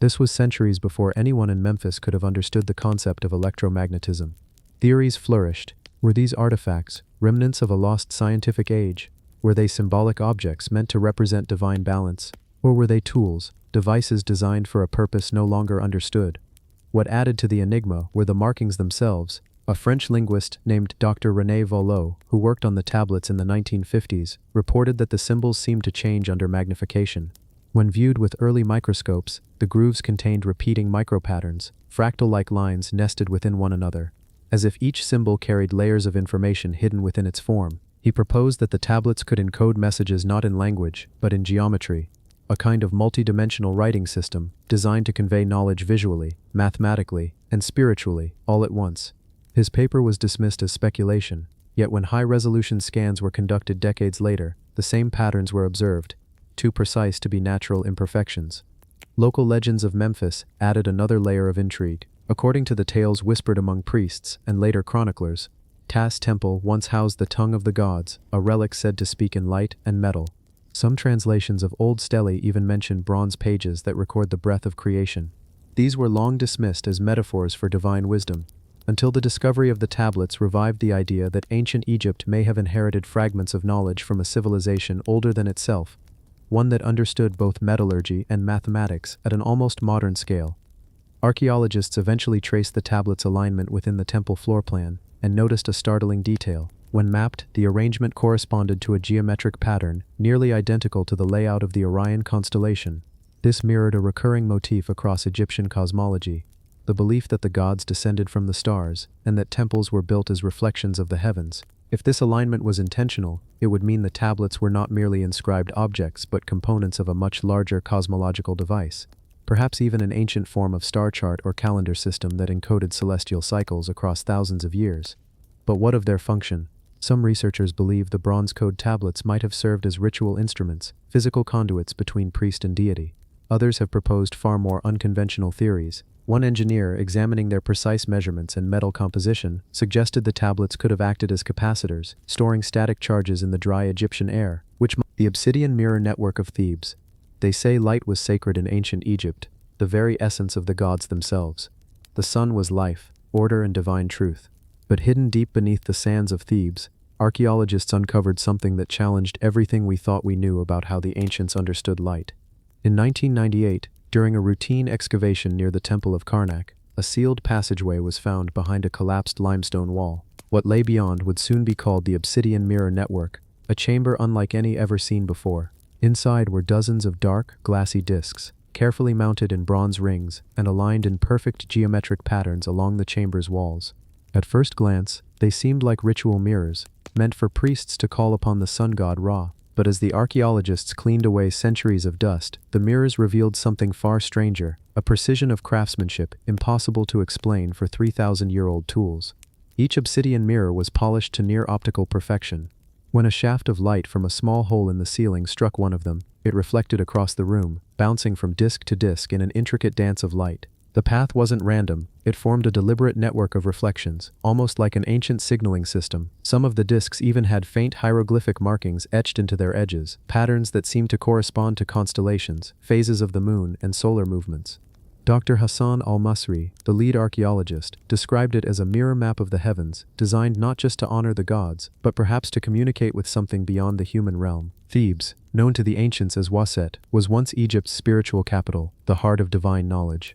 This was centuries before anyone in Memphis could have understood the concept of electromagnetism. Theories flourished. Were these artifacts remnants of a lost scientific age? Were they symbolic objects meant to represent divine balance? Or were they tools, devices designed for a purpose no longer understood? What added to the enigma were the markings themselves. A French linguist named Dr. René Vallot, who worked on the tablets in the 1950s, reported that the symbols seemed to change under magnification. When viewed with early microscopes, the grooves contained repeating micropatterns, fractal-like lines nested within one another, as if each symbol carried layers of information hidden within its form. He proposed that the tablets could encode messages not in language, but in geometry, a kind of multi-dimensional writing system designed to convey knowledge visually, mathematically, and spiritually, all at once. His paper was dismissed as speculation, yet when high-resolution scans were conducted decades later, the same patterns were observed, too precise to be natural imperfections. Local legends of Memphis added another layer of intrigue. According to the tales whispered among priests and later chroniclers, Tas Temple once housed the tongue of the gods, a relic said to speak in light and metal. Some translations of old stelae even mention bronze pages that record the breath of creation. These were long dismissed as metaphors for divine wisdom, until the discovery of the tablets revived the idea that ancient Egypt may have inherited fragments of knowledge from a civilization older than itself, one that understood both metallurgy and mathematics at an almost modern scale. Archaeologists eventually traced the tablets' alignment within the temple floor plan, and noticed a startling detail. When mapped, the arrangement corresponded to a geometric pattern nearly identical to the layout of the Orion constellation. This mirrored a recurring motif across Egyptian cosmology. the belief that the gods descended from the stars, and that temples were built as reflections of the heavens. If this alignment was intentional, it would mean the tablets were not merely inscribed objects but components of a much larger cosmological device, perhaps even an ancient form of star chart or calendar system that encoded celestial cycles across thousands of years. But what of their function? Some researchers believe the bronze code tablets might have served as ritual instruments, physical conduits between priest and deity. Others have proposed far more unconventional theories. One engineer, examining their precise measurements and metal composition, suggested the tablets could have acted as capacitors, storing static charges in the dry Egyptian air, the obsidian mirror network of Thebes. They say light was sacred in ancient Egypt, the very essence of the gods themselves. The sun was life, order, and divine truth. But hidden deep beneath the sands of Thebes, archaeologists uncovered something that challenged everything we thought we knew about how the ancients understood light. In 1998, during a routine excavation near the Temple of Karnak, a sealed passageway was found behind a collapsed limestone wall. What lay beyond would soon be called the obsidian mirror network, a chamber unlike any ever seen before. Inside were dozens of dark, glassy discs, carefully mounted in bronze rings and aligned in perfect geometric patterns along the chamber's walls. At first glance, they seemed like ritual mirrors, meant for priests to call upon the sun god Ra. But as the archaeologists cleaned away centuries of dust, the mirrors revealed something far stranger, a precision of craftsmanship impossible to explain for 3,000-year-old tools. Each obsidian mirror was polished to near optical perfection. When a shaft of light from a small hole in the ceiling struck one of them, it reflected across the room, bouncing from disc to disc in an intricate dance of light. The path wasn't random, it formed a deliberate network of reflections, almost like an ancient signaling system. Some of the discs even had faint hieroglyphic markings etched into their edges, patterns that seemed to correspond to constellations, phases of the moon, and solar movements. Dr. Hassan al-Masri, the lead archaeologist, described it as a mirror map of the heavens, designed not just to honor the gods, but perhaps to communicate with something beyond the human realm. Thebes, known to the ancients as Waset, was once Egypt's spiritual capital, the heart of divine knowledge.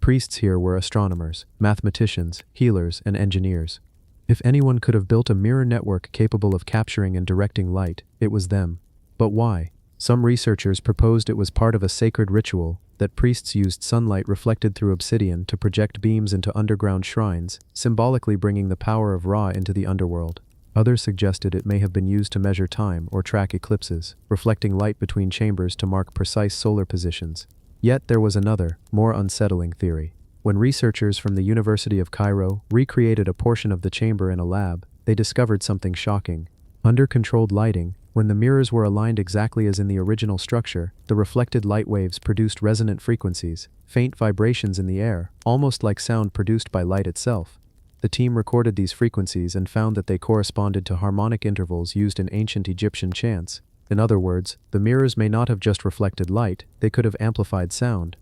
Priests here were astronomers, mathematicians, healers, and engineers. If anyone could have built a mirror network capable of capturing and directing light, it was them. But why? Some researchers proposed it was part of a sacred ritual, that priests used sunlight reflected through obsidian to project beams into underground shrines, symbolically bringing the power of Ra into the underworld. Others suggested it may have been used to measure time or track eclipses, reflecting light between chambers to mark precise solar positions. Yet there was another, more unsettling theory. When researchers from the University of Cairo recreated a portion of the chamber in a lab, they discovered something shocking. Under controlled lighting, when the mirrors were aligned exactly as in the original structure, the reflected light waves produced resonant frequencies, faint vibrations in the air, almost like sound produced by light itself. The team recorded these frequencies and found that they corresponded to harmonic intervals used in ancient Egyptian chants. In other words, the mirrors may not have just reflected light, they could have amplified sound.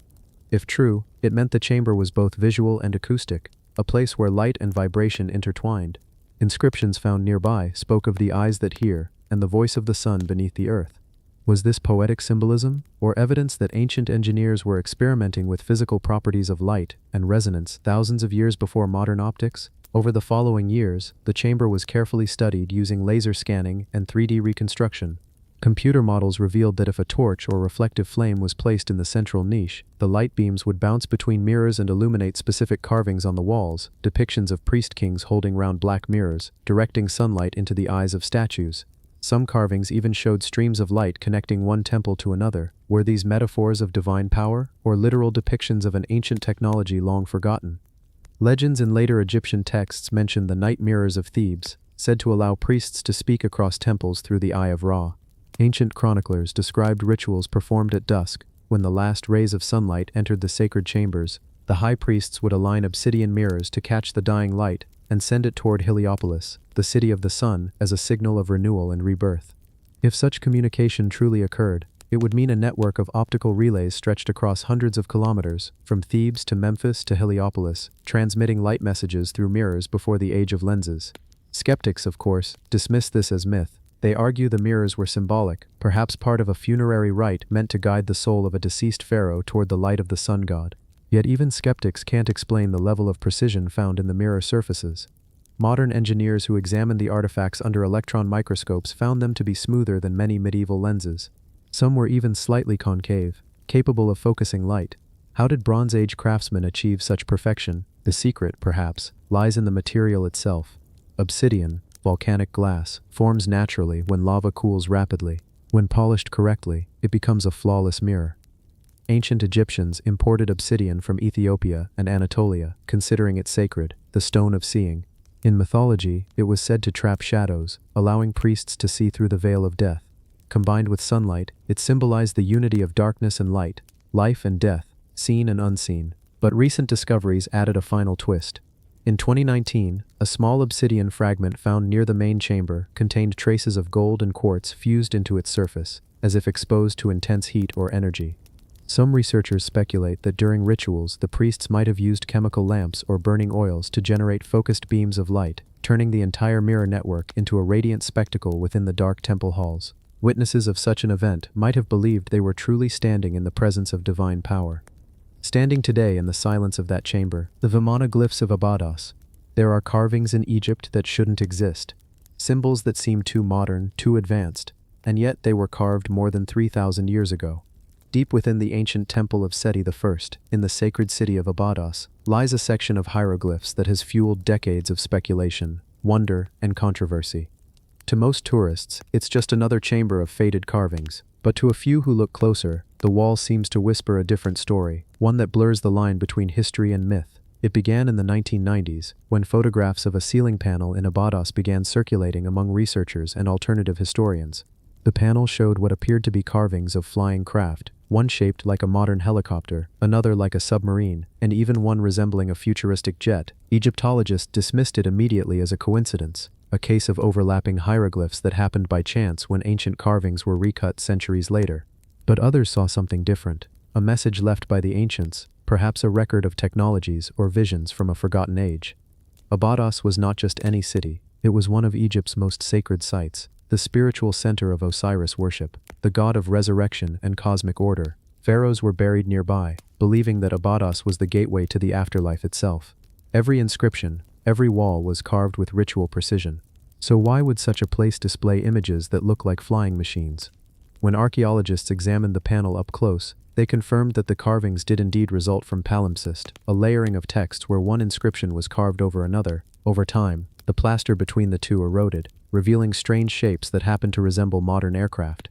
If true, it meant the chamber was both visual and acoustic, a place where light and vibration intertwined. Inscriptions found nearby spoke of the eyes that hear, and the voice of the sun beneath the earth. Was this poetic symbolism, or evidence that ancient engineers were experimenting with physical properties of light and resonance thousands of years before modern optics? Over the following years, the chamber was carefully studied using laser scanning and 3D reconstruction. Computer models revealed that if a torch or reflective flame was placed in the central niche, the light beams would bounce between mirrors and illuminate specific carvings on the walls, depictions of priest-kings holding round black mirrors, directing sunlight into the eyes of statues. Some carvings even showed streams of light connecting one temple to another. Were these metaphors of divine power, or literal depictions of an ancient technology long forgotten? Legends in later Egyptian texts mention the night mirrors of Thebes, said to allow priests to speak across temples through the eye of Ra. Ancient chroniclers described rituals performed at dusk, when the last rays of sunlight entered the sacred chambers. The high priests would align obsidian mirrors to catch the dying light and send it toward Heliopolis, the city of the sun, as a signal of renewal and rebirth. If such communication truly occurred, it would mean a network of optical relays stretched across hundreds of kilometers, from Thebes to Memphis to Heliopolis, transmitting light messages through mirrors before the age of lenses. Skeptics, of course, dismiss this as myth. They argue the mirrors were symbolic, perhaps part of a funerary rite meant to guide the soul of a deceased pharaoh toward the light of the sun god. Yet even skeptics can't explain the level of precision found in the mirror surfaces. Modern engineers who examined the artifacts under electron microscopes found them to be smoother than many medieval lenses. Some were even slightly concave, capable of focusing light. How did Bronze Age craftsmen achieve such perfection? The secret, perhaps, lies in the material itself. Obsidian, volcanic glass, forms naturally when lava cools rapidly. When polished correctly, it becomes a flawless mirror. Ancient Egyptians imported obsidian from Ethiopia and Anatolia, considering it sacred, the stone of seeing. In mythology, it was said to trap shadows, allowing priests to see through the veil of death. Combined with sunlight, it symbolized the unity of darkness and light, life and death, seen and unseen. But recent discoveries added a final twist. In 2019, a small obsidian fragment found near the main chamber contained traces of gold and quartz fused into its surface, as if exposed to intense heat or energy. Some researchers speculate that during rituals the priests might have used chemical lamps or burning oils to generate focused beams of light, turning the entire mirror network into a radiant spectacle within the dark temple halls. Witnesses of such an event might have believed they were truly standing in the presence of divine power. Standing today in the silence of that chamber, the Vimana glyphs of Abydos. There are carvings in Egypt that shouldn't exist, symbols that seem too modern, too advanced, and yet they were carved more than 3,000 years ago. Deep within the ancient temple of Seti I, in the sacred city of Abydos, lies a section of hieroglyphs that has fueled decades of speculation, wonder, and controversy. To most tourists, it's just another chamber of faded carvings, but to a few who look closer, the wall seems to whisper a different story, one that blurs the line between history and myth. It began in the 1990s, when photographs of a ceiling panel in Abydos began circulating among researchers and alternative historians. The panel showed what appeared to be carvings of flying craft, one shaped like a modern helicopter, another like a submarine, and even one resembling a futuristic jet. Egyptologists dismissed it immediately as a coincidence, a case of overlapping hieroglyphs that happened by chance when ancient carvings were recut centuries later. But others saw something different, a message left by the ancients, perhaps a record of technologies or visions from a forgotten age. Abydos was not just any city, it was one of Egypt's most sacred sites, the spiritual center of Osiris worship, the god of resurrection and cosmic order. Pharaohs were buried nearby, believing that Abydos was the gateway to the afterlife itself. Every inscription, every wall was carved with ritual precision. So why would such a place display images that look like flying machines? When archaeologists examined the panel up close, they confirmed that the carvings did indeed result from palimpsest, a layering of text where one inscription was carved over another. Over time, the plaster between the two eroded, revealing strange shapes that happened to resemble modern aircraft.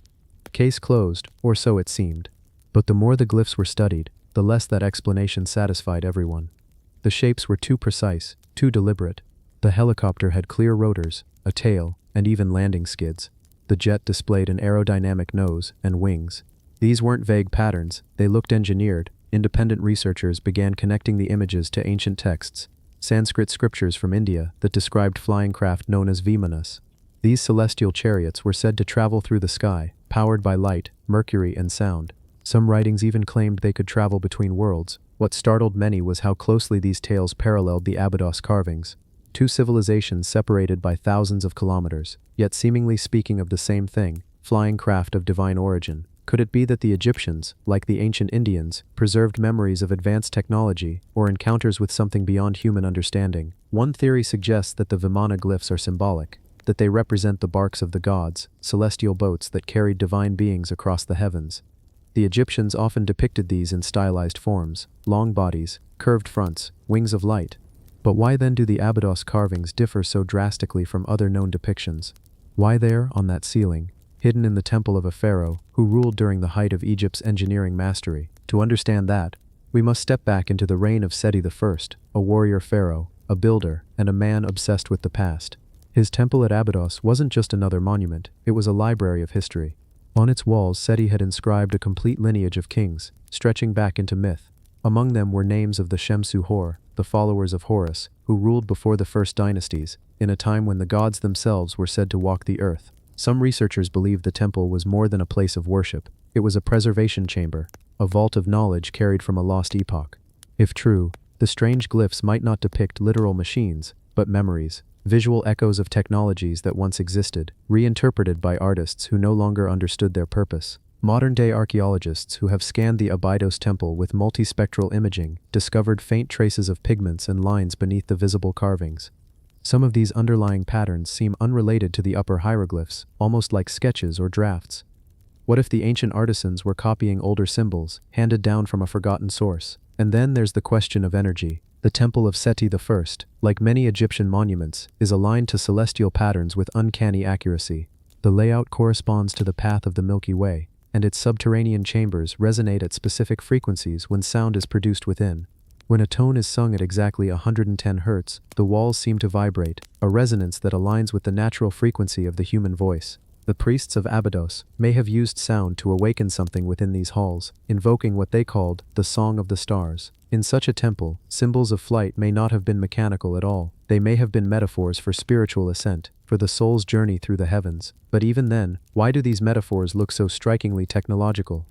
Case closed, or so it seemed. But the more the glyphs were studied, the less that explanation satisfied everyone. The shapes were too precise, too deliberate. The helicopter had clear rotors, a tail, and even landing skids. The jet displayed an aerodynamic nose and wings. These weren't vague patterns, they looked engineered. Independent researchers began connecting the images to ancient texts, Sanskrit scriptures from India that described flying craft known as vimanas. These celestial chariots were said to travel through the sky, powered by light, mercury, and sound. Some writings even claimed they could travel between worlds. What startled many was how closely these tales paralleled the Abydos carvings. Two civilizations separated by thousands of kilometers, yet seemingly speaking of the same thing, flying craft of divine origin. Could it be that the Egyptians, like the ancient Indians, preserved memories of advanced technology or encounters with something beyond human understanding? One theory suggests that the Vimana glyphs are symbolic, that they represent the barks of the gods, celestial boats that carried divine beings across the heavens. The Egyptians often depicted these in stylized forms, long bodies, curved fronts, wings of light. But why then do the Abydos carvings differ so drastically from other known depictions? Why there, on that ceiling, hidden in the temple of a pharaoh who ruled during the height of Egypt's engineering mastery? To understand that, we must step back into the reign of Seti I, a warrior pharaoh, a builder, and a man obsessed with the past. His temple at Abydos wasn't just another monument, it was a library of history. On its walls, Seti had inscribed a complete lineage of kings, stretching back into myth. Among them were names of the Shemsu-Hor, the followers of Horus, who ruled before the first dynasties, in a time when the gods themselves were said to walk the earth. Some researchers believe the temple was more than a place of worship. It was a preservation chamber, a vault of knowledge carried from a lost epoch. If true, the strange glyphs might not depict literal machines, but memories, visual echoes of technologies that once existed, reinterpreted by artists who no longer understood their purpose. Modern-day archaeologists who have scanned the Abydos temple with multispectral imaging discovered faint traces of pigments and lines beneath the visible carvings. Some of these underlying patterns seem unrelated to the upper hieroglyphs, almost like sketches or drafts. What if the ancient artisans were copying older symbols, handed down from a forgotten source? And then there's the question of energy. The Temple of Seti I, like many Egyptian monuments, is aligned to celestial patterns with uncanny accuracy. The layout corresponds to the path of the Milky Way, and its subterranean chambers resonate at specific frequencies when sound is produced within. When a tone is sung at exactly 110 Hz, the walls seem to vibrate, a resonance that aligns with the natural frequency of the human voice. The priests of Abydos may have used sound to awaken something within these halls, invoking what they called the Song of the Stars. In such a temple, symbols of flight may not have been mechanical at all. They may have been metaphors for spiritual ascent, for the soul's journey through the heavens. But even then, why do these metaphors look so strikingly technological?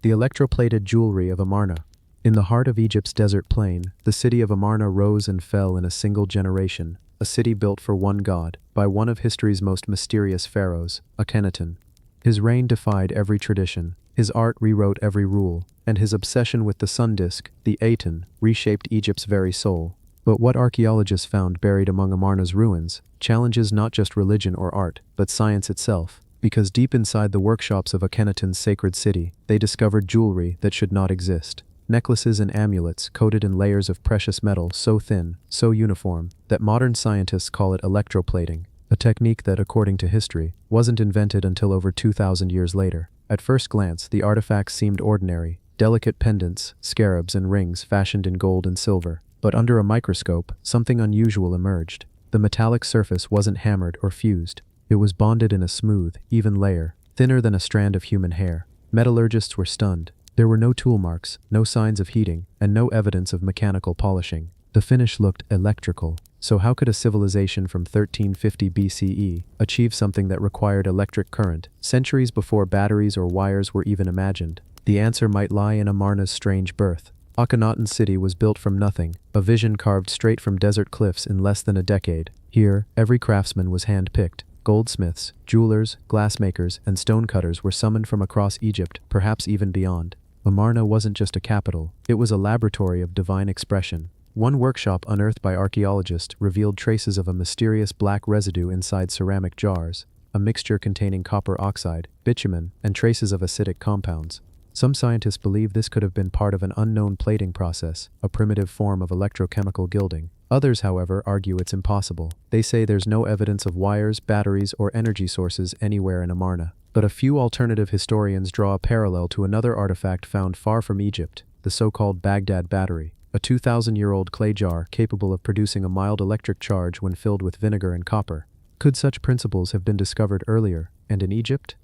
The electroplated jewelry of Amarna. In the heart of Egypt's desert plain, the city of Amarna rose and fell in a single generation, a city built for one god, by one of history's most mysterious pharaohs, Akhenaten. His reign defied every tradition, his art rewrote every rule, and his obsession with the sun disk, the Aten, reshaped Egypt's very soul. But what archaeologists found buried among Amarna's ruins challenges not just religion or art, but science itself, because deep inside the workshops of Akhenaten's sacred city, they discovered jewelry that should not exist. Necklaces and amulets coated in layers of precious metal so thin, so uniform, that modern scientists call it electroplating, a technique that, according to history, wasn't invented until over 2,000 years later. At first glance, the artifacts seemed ordinary, delicate pendants, scarabs, and rings fashioned in gold and silver. But under a microscope, something unusual emerged. The metallic surface wasn't hammered or fused. It was bonded in a smooth, even layer, thinner than a strand of human hair. Metallurgists were stunned. There were no tool marks, no signs of heating, and no evidence of mechanical polishing. The finish looked electrical. So how could a civilization from 1350 BCE achieve something that required electric current, centuries before batteries or wires were even imagined? The answer might lie in Amarna's strange birth. Akhenaten's city was built from nothing, a vision carved straight from desert cliffs in less than a decade. Here, every craftsman was hand-picked. Goldsmiths, jewelers, glassmakers, and stonecutters were summoned from across Egypt, perhaps even beyond. Amarna wasn't just a capital, it was a laboratory of divine expression. One workshop unearthed by archaeologists revealed traces of a mysterious black residue inside ceramic jars, a mixture containing copper oxide, bitumen, and traces of acidic compounds. Some scientists believe this could have been part of an unknown plating process, a primitive form of electrochemical gilding. Others, however, argue it's impossible. They say there's no evidence of wires, batteries, or energy sources anywhere in Amarna. But a few alternative historians draw a parallel to another artifact found far from Egypt, the so-called Baghdad battery, a 2,000-year-old clay jar capable of producing a mild electric charge when filled with vinegar and copper. Could such principles have been discovered earlier, and in Egypt?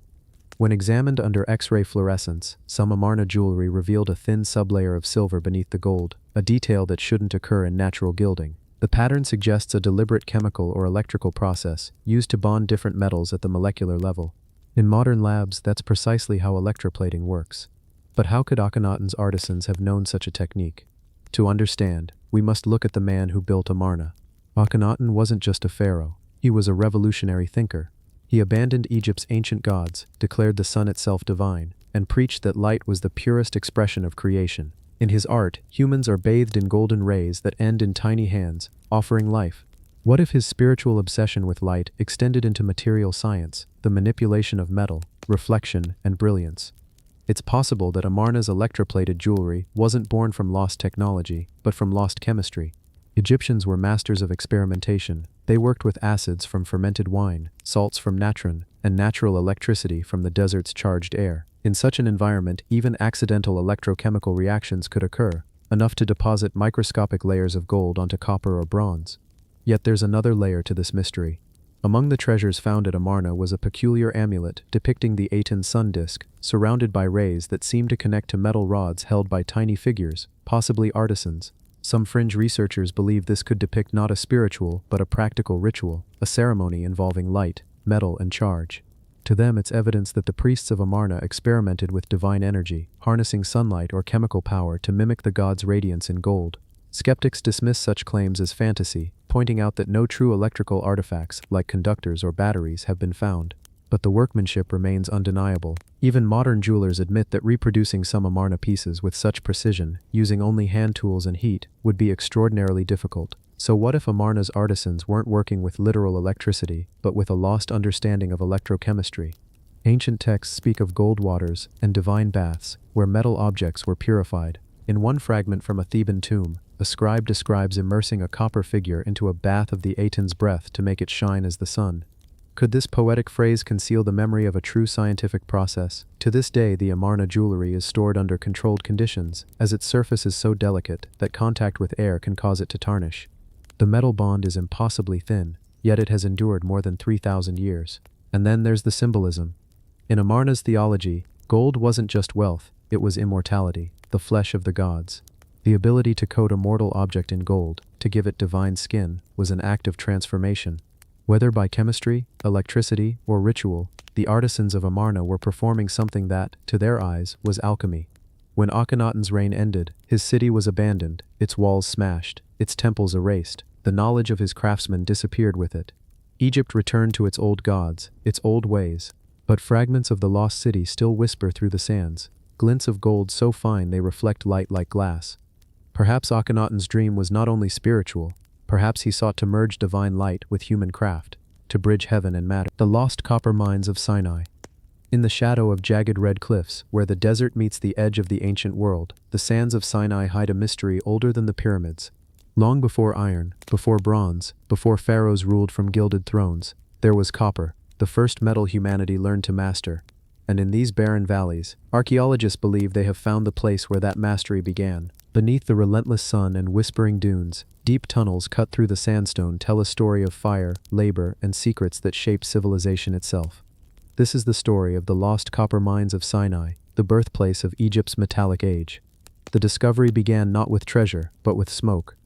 When examined under X-ray fluorescence, some Amarna jewelry revealed a thin sublayer of silver beneath the gold, a detail that shouldn't occur in natural gilding. The pattern suggests a deliberate chemical or electrical process, used to bond different metals at the molecular level. In modern labs, that's precisely how electroplating works. But how could Akhenaten's artisans have known such a technique? To understand, we must look at the man who built Amarna. Akhenaten wasn't just a pharaoh, he was a revolutionary thinker. He abandoned Egypt's ancient gods, declared the sun itself divine, and preached that light was the purest expression of creation. In his art, humans are bathed in golden rays that end in tiny hands, offering life. What if his spiritual obsession with light extended into material science, the manipulation of metal, reflection, and brilliance? It's possible that Amarna's electroplated jewelry wasn't born from lost technology, but from lost chemistry. Egyptians were masters of experimentation. They worked with acids from fermented wine, salts from natron, and natural electricity from the desert's charged air. In such an environment, even accidental electrochemical reactions could occur, enough to deposit microscopic layers of gold onto copper or bronze. Yet there's another layer to this mystery. Among the treasures found at Amarna was a peculiar amulet depicting the Aten sun disk, surrounded by rays that seemed to connect to metal rods held by tiny figures, possibly artisans. Some fringe researchers believe this could depict not a spiritual, but a practical ritual, a ceremony involving light, metal, and charge. To them, it's evidence that the priests of Amarna experimented with divine energy, harnessing sunlight or chemical power to mimic the god's radiance in gold. Skeptics dismiss such claims as fantasy, pointing out that no true electrical artifacts, like conductors or batteries, have been found. But the workmanship remains undeniable. Even modern jewelers admit that reproducing some Amarna pieces with such precision, using only hand tools and heat, would be extraordinarily difficult. So what if Amarna's artisans weren't working with literal electricity, but with a lost understanding of electrochemistry? Ancient texts speak of gold waters and divine baths, where metal objects were purified. In one fragment from a Theban tomb, a scribe describes immersing a copper figure into a bath of the Aten's breath to make it shine as the sun. Could this poetic phrase conceal the memory of a true scientific process? To this day, the Amarna jewelry is stored under controlled conditions, as its surface is so delicate that contact with air can cause it to tarnish. The metal bond is impossibly thin, yet it has endured more than 3,000 years. And then there's the symbolism. In Amarna's theology, gold wasn't just wealth, it was immortality, the flesh of the gods. The ability to coat a mortal object in gold, to give it divine skin, was an act of transformation. Whether by chemistry, electricity, or ritual, the artisans of Amarna were performing something that, to their eyes, was alchemy. When Akhenaten's reign ended, his city was abandoned, its walls smashed, its temples erased. The knowledge of his craftsmen disappeared with it. Egypt returned to its old gods, its old ways. But fragments of the lost city still whisper through the sands, glints of gold so fine they reflect light like glass. Perhaps Akhenaten's dream was not only spiritual, perhaps he sought to merge divine light with human craft, to bridge heaven and matter. The lost copper mines of Sinai. In the shadow of jagged red cliffs, where the desert meets the edge of the ancient world, the sands of Sinai hide a mystery older than the pyramids. Long before iron, before bronze, before pharaohs ruled from gilded thrones, there was copper, the first metal humanity learned to master. And in these barren valleys, archaeologists believe they have found the place where that mastery began. Beneath the relentless sun and whispering dunes, deep tunnels cut through the sandstone tell a story of fire, labor, and secrets that shape civilization itself. This is the story of the lost copper mines of Sinai, the birthplace of Egypt's metallic age. The discovery began not with treasure, but with smoke.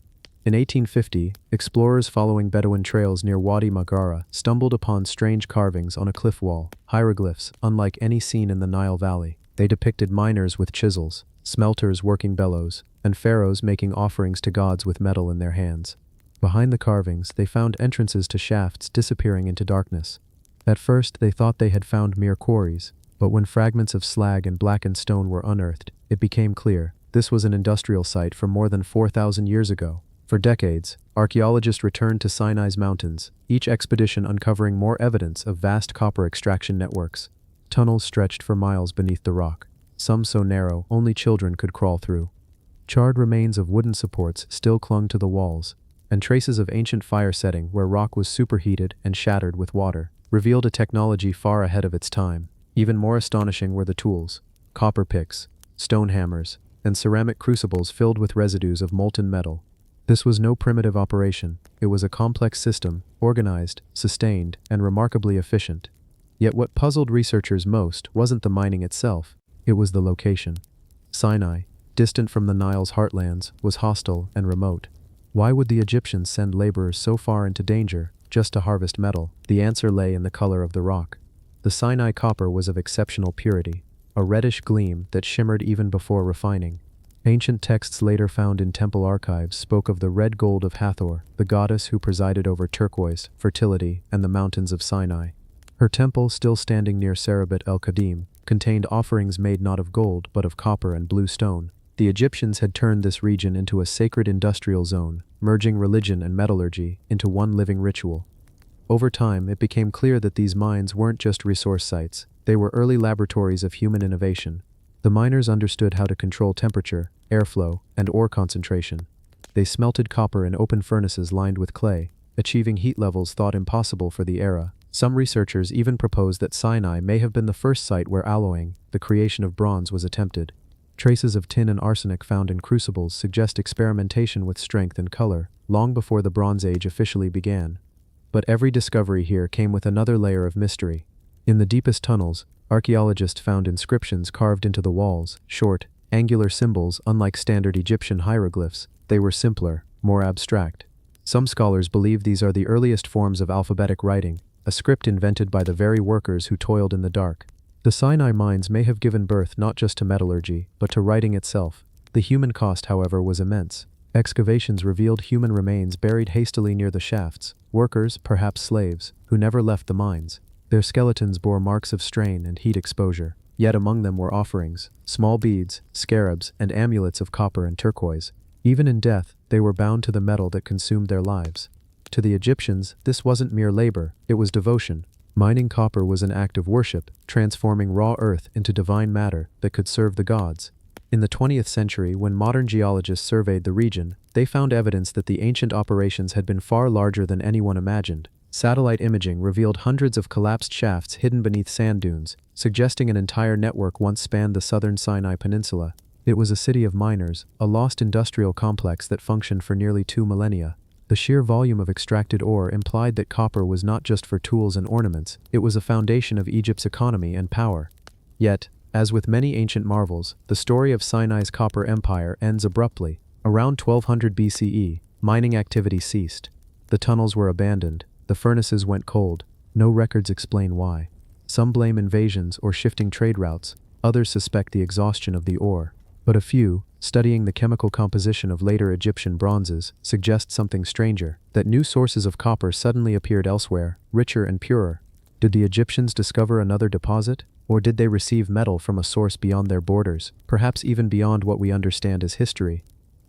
In 1850, explorers following Bedouin trails near Wadi Magara stumbled upon strange carvings on a cliff wall, hieroglyphs unlike any seen in the Nile Valley. They depicted miners with chisels, smelters working bellows, and pharaohs making offerings to gods with metal in their hands. Behind the carvings, they found entrances to shafts disappearing into darkness. At first, they thought they had found mere quarries, but when fragments of slag and blackened stone were unearthed, it became clear this was an industrial site from more than 4,000 years ago. For decades, archaeologists returned to Sinai's mountains, each expedition uncovering more evidence of vast copper extraction networks. Tunnels stretched for miles beneath the rock, some so narrow only children could crawl through. Charred remains of wooden supports still clung to the walls, and traces of ancient fire setting where rock was superheated and shattered with water revealed a technology far ahead of its time. Even more astonishing were the tools: copper picks, stone hammers, and ceramic crucibles filled with residues of molten metal. This was no primitive operation, it was a complex system, organized, sustained, and remarkably efficient. Yet what puzzled researchers most wasn't the mining itself, it was the location. Sinai, distant from the Nile's heartlands, was hostile and remote. Why would the Egyptians send laborers so far into danger, just to harvest metal? The answer lay in the color of the rock. The Sinai copper was of exceptional purity, a reddish gleam that shimmered even before refining. Ancient texts later found in temple archives spoke of the red gold of Hathor, the goddess who presided over turquoise, fertility, and the mountains of Sinai. Her temple, still standing near Serabit el-Qadim, contained offerings made not of gold but of copper and blue stone. The Egyptians had turned this region into a sacred industrial zone, merging religion and metallurgy into one living ritual. Over time, it became clear that these mines weren't just resource sites, they were early laboratories of human innovation. The miners understood how to control temperature, airflow, and ore concentration. They smelted copper in open furnaces lined with clay, achieving heat levels thought impossible for the era. Some researchers even proposed that Sinai may have been the first site where alloying, the creation of bronze, was attempted. Traces of tin and arsenic found in crucibles suggest experimentation with strength and color, long before the Bronze Age officially began. But every discovery here came with another layer of mystery. In the deepest tunnels, archaeologists found inscriptions carved into the walls, short, angular symbols unlike standard Egyptian hieroglyphs. They were simpler, more abstract. Some scholars believe these are the earliest forms of alphabetic writing, a script invented by the very workers who toiled in the dark. The Sinai mines may have given birth not just to metallurgy, but to writing itself. The human cost, however, was immense. Excavations revealed human remains buried hastily near the shafts, workers, perhaps slaves, who never left the mines. Their skeletons bore marks of strain and heat exposure, yet among them were offerings, small beads, scarabs, and amulets of copper and turquoise. Even in death, they were bound to the metal that consumed their lives. To the Egyptians, this wasn't mere labor, it was devotion. Mining copper was an act of worship, transforming raw earth into divine matter that could serve the gods. In the 20th century, when modern geologists surveyed the region, they found evidence that the ancient operations had been far larger than anyone imagined. Satellite imaging revealed hundreds of collapsed shafts hidden beneath sand dunes, suggesting an entire network once spanned the southern Sinai Peninsula. It was a city of miners, a lost industrial complex that functioned for nearly 2 millennia. The sheer volume of extracted ore implied that copper was not just for tools and ornaments, it was a foundation of Egypt's economy and power. Yet, as with many ancient marvels, the story of Sinai's copper empire ends abruptly. Around 1200 BCE, mining activity ceased. The tunnels were abandoned, the furnaces went cold. No records explain why. Some blame invasions or shifting trade routes, others suspect the exhaustion of the ore. But a few, studying the chemical composition of later Egyptian bronzes, suggest something stranger, that new sources of copper suddenly appeared elsewhere, richer and purer. Did the Egyptians discover another deposit? Or did they receive metal from a source beyond their borders, perhaps even beyond what we understand as history?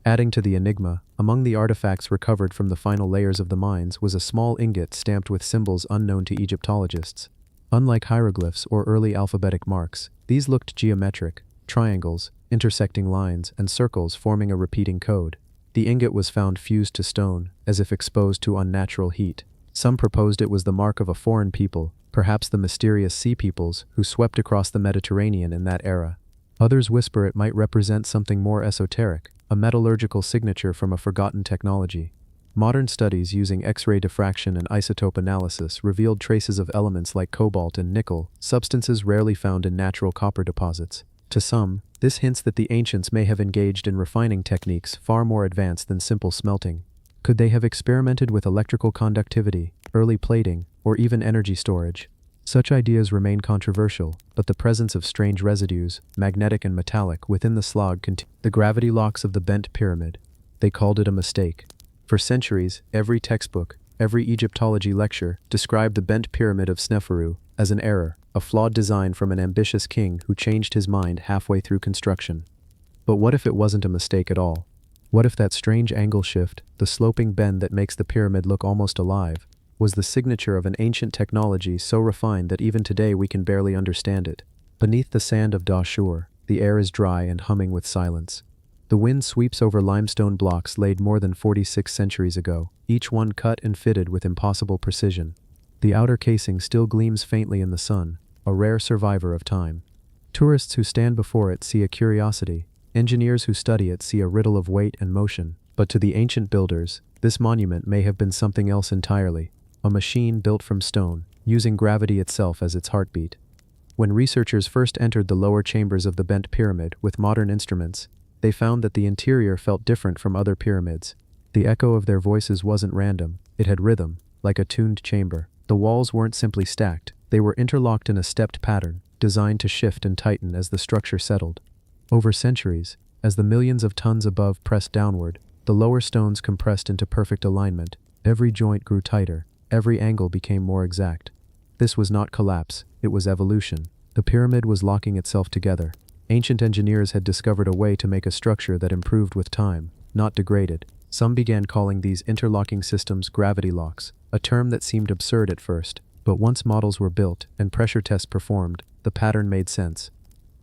Adding to the enigma, among the artifacts recovered from the final layers of the mines was a small ingot stamped with symbols unknown to Egyptologists. Unlike hieroglyphs or early alphabetic marks, these looked geometric, triangles, intersecting lines, and circles forming a repeating code. The ingot was found fused to stone, as if exposed to unnatural heat. Some proposed it was the mark of a foreign people, perhaps the mysterious sea peoples who swept across the Mediterranean in that era. Others whisper it might represent something more esoteric, a metallurgical signature from a forgotten technology. Modern studies using X-ray diffraction and isotope analysis revealed traces of elements like cobalt and nickel, substances rarely found in natural copper deposits. To some, this hints that the ancients may have engaged in refining techniques far more advanced than simple smelting. Could they have experimented with electrical conductivity, early plating, or even energy storage? Such ideas remain controversial, but the presence of strange residues, magnetic and metallic, within the slag the gravity locks of the bent pyramid. They called it a mistake. For centuries, every textbook, every Egyptology lecture, described the bent pyramid of Sneferu as an error, a flawed design from an ambitious king who changed his mind halfway through construction. But what if it wasn't a mistake at all? What if that strange angle shift, the sloping bend that makes the pyramid look almost alive, was the signature of an ancient technology so refined that even today we can barely understand it? Beneath the sand of Dashur, the air is dry and humming with silence. The wind sweeps over limestone blocks laid more than 46 centuries ago, each one cut and fitted with impossible precision. The outer casing still gleams faintly in the sun, a rare survivor of time. Tourists who stand before it see a curiosity. Engineers who study it see a riddle of weight and motion. But to the ancient builders, this monument may have been something else entirely. A machine built from stone, using gravity itself as its heartbeat. When researchers first entered the lower chambers of the bent pyramid with modern instruments, they found that the interior felt different from other pyramids. The echo of their voices wasn't random, it had rhythm, like a tuned chamber. The walls weren't simply stacked, they were interlocked in a stepped pattern, designed to shift and tighten as the structure settled. Over centuries, as the millions of tons above pressed downward, the lower stones compressed into perfect alignment. Every joint grew tighter, every angle became more exact. This was not collapse, it was evolution. The pyramid was locking itself together. Ancient engineers had discovered a way to make a structure that improved with time, not degraded. Some began calling these interlocking systems gravity locks, a term that seemed absurd at first. But once models were built and pressure tests performed, the pattern made sense.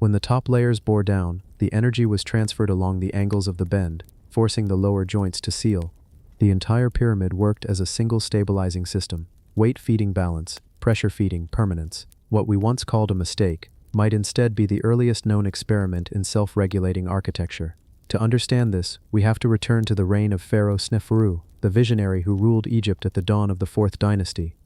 When the top layers bore down, the energy was transferred along the angles of the bend, forcing the lower joints to seal. The entire pyramid worked as a single stabilizing system, weight feeding balance, pressure feeding permanence. What we once called a mistake might instead be the earliest known experiment in self-regulating architecture. To understand this, we have to return to the reign of Pharaoh Sneferu, the visionary who ruled Egypt at the dawn of the 4th dynasty.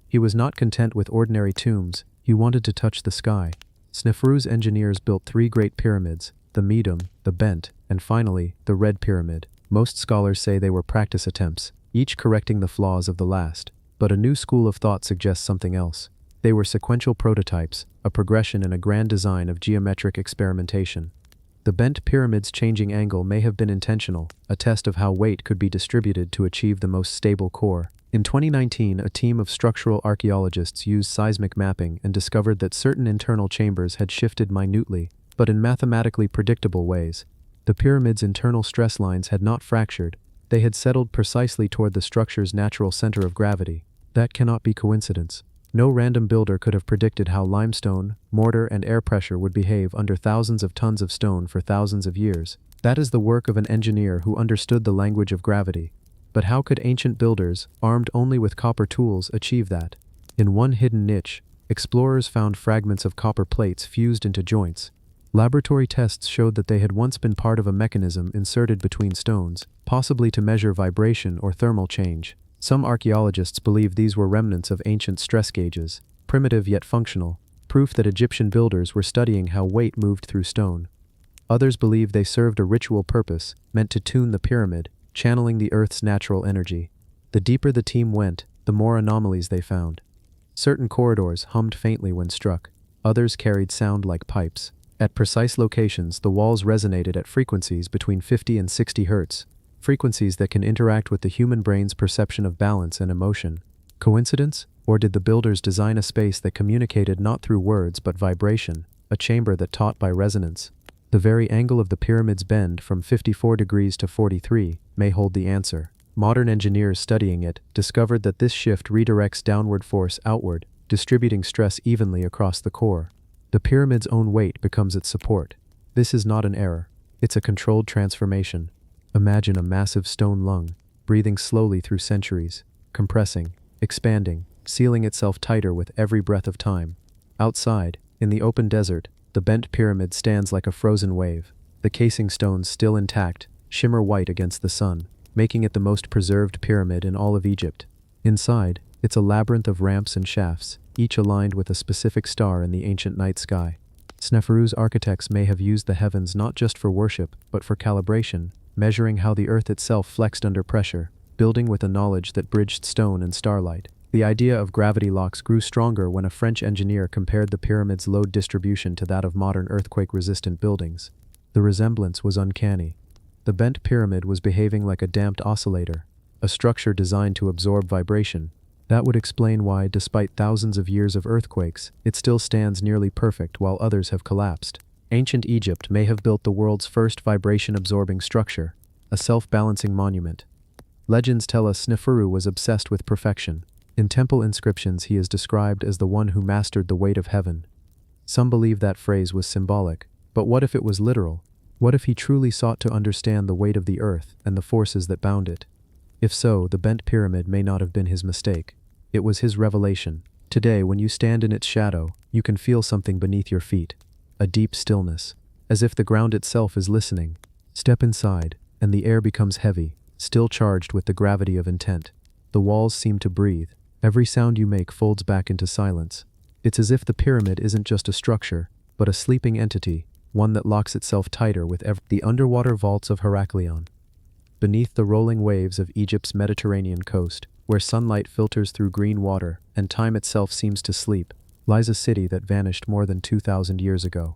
He was not content with ordinary tombs, he wanted to touch the sky. Sneferu's engineers built 3 great pyramids, the Medum, the Bent, and finally, the Red Pyramid. Most scholars say they were practice attempts, each correcting the flaws of the last. But a new school of thought suggests something else. They were sequential prototypes, a progression in a grand design of geometric experimentation. The bent pyramid's changing angle may have been intentional, a test of how weight could be distributed to achieve the most stable core. In 2019, a team of structural archaeologists used seismic mapping and discovered that certain internal chambers had shifted minutely, but in mathematically predictable ways. The pyramid's internal stress lines had not fractured, they had settled precisely toward the structure's natural center of gravity. That cannot be coincidence. No random builder could have predicted how limestone, mortar, and air pressure would behave under thousands of tons of stone for thousands of years. That is the work of an engineer who understood the language of gravity. But how could ancient builders, armed only with copper tools, achieve that? In one hidden niche, explorers found fragments of copper plates fused into joints. Laboratory tests showed that they had once been part of a mechanism inserted between stones, possibly to measure vibration or thermal change. Some archaeologists believe these were remnants of ancient stress gauges, primitive yet functional, proof that Egyptian builders were studying how weight moved through stone. Others believe they served a ritual purpose, meant to tune the pyramid, channeling the Earth's natural energy. The deeper the team went, the more anomalies they found. Certain corridors hummed faintly when struck, others carried sound like pipes. At precise locations, the walls resonated at frequencies between 50 and 60 Hz, frequencies that can interact with the human brain's perception of balance and emotion. Coincidence? Or did the builders design a space that communicated not through words but vibration, a chamber that taught by resonance? The very angle of the pyramid's bend from 54 degrees to 43 may hold the answer. Modern engineers studying it discovered that this shift redirects downward force outward, distributing stress evenly across the core. The pyramid's own weight becomes its support. This is not an error. It's a controlled transformation. Imagine a massive stone lung, breathing slowly through centuries, compressing, expanding, sealing itself tighter with every breath of time. Outside, in the open desert, the bent pyramid stands like a frozen wave. The casing stones still intact, shimmer white against the sun, making it the most preserved pyramid in all of Egypt. Inside, it's a labyrinth of ramps and shafts, each aligned with a specific star in the ancient night sky. Sneferu's architects may have used the heavens not just for worship, but for calibration, measuring how the earth itself flexed under pressure, building with a knowledge that bridged stone and starlight. The idea of gravity locks grew stronger when a French engineer compared the pyramid's load distribution to that of modern earthquake-resistant buildings. The resemblance was uncanny. The bent pyramid was behaving like a damped oscillator, a structure designed to absorb vibration. That would explain why, despite thousands of years of earthquakes, it still stands nearly perfect while others have collapsed. Ancient Egypt may have built the world's first vibration-absorbing structure, a self-balancing monument. Legends tell us Sneferu was obsessed with perfection. In temple inscriptions he is described as the one who mastered the weight of heaven. Some believe that phrase was symbolic, but what if it was literal? What if he truly sought to understand the weight of the earth and the forces that bound it? If so, the bent pyramid may not have been his mistake. It was his revelation. Today, when you stand in its shadow, you can feel something beneath your feet. A deep stillness, as if the ground itself is listening. Step inside, and the air becomes heavy, still charged with the gravity of intent. The walls seem to breathe. Every sound you make folds back into silence. It's as if the pyramid isn't just a structure, but a sleeping entity, one that locks itself tighter with the underwater vaults of Heracleion. Beneath the rolling waves of Egypt's Mediterranean coast, where sunlight filters through green water and time itself seems to sleep, lies a city that vanished more than 2,000 years ago.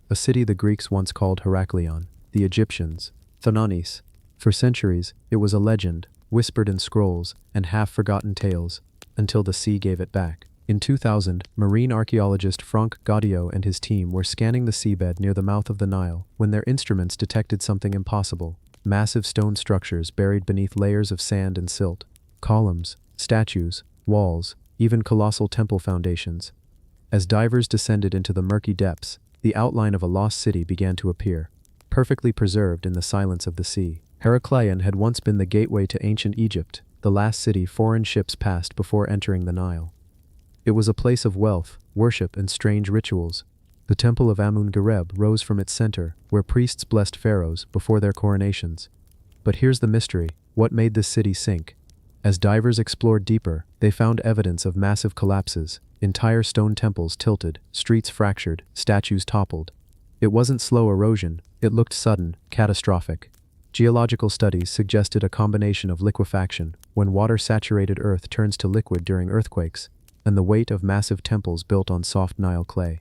A city the Greeks once called Heracleion, the Egyptians, Thananis. For centuries, it was a legend, whispered in scrolls and half-forgotten tales, until the sea gave it back. In 2000, marine archaeologist Franck Gaudio and his team were scanning the seabed near the mouth of the Nile when their instruments detected something impossible: massive stone structures buried beneath layers of sand and silt. Columns, statues, walls, even colossal temple foundations. As divers descended into the murky depths, the outline of a lost city began to appear, perfectly preserved in the silence of the sea. Heracleion had once been the gateway to ancient Egypt, the last city foreign ships passed before entering the Nile. It was a place of wealth, worship, and strange rituals. The temple of Amun-Gareb rose from its center, where priests blessed pharaohs before their coronations. But here's the mystery: what made this city sink? As divers explored deeper, they found evidence of massive collapses. Entire stone temples tilted, streets fractured, statues toppled. It wasn't slow erosion, it looked sudden, catastrophic. Geological studies suggested a combination of liquefaction, when water-saturated earth turns to liquid during earthquakes, and the weight of massive temples built on soft Nile clay.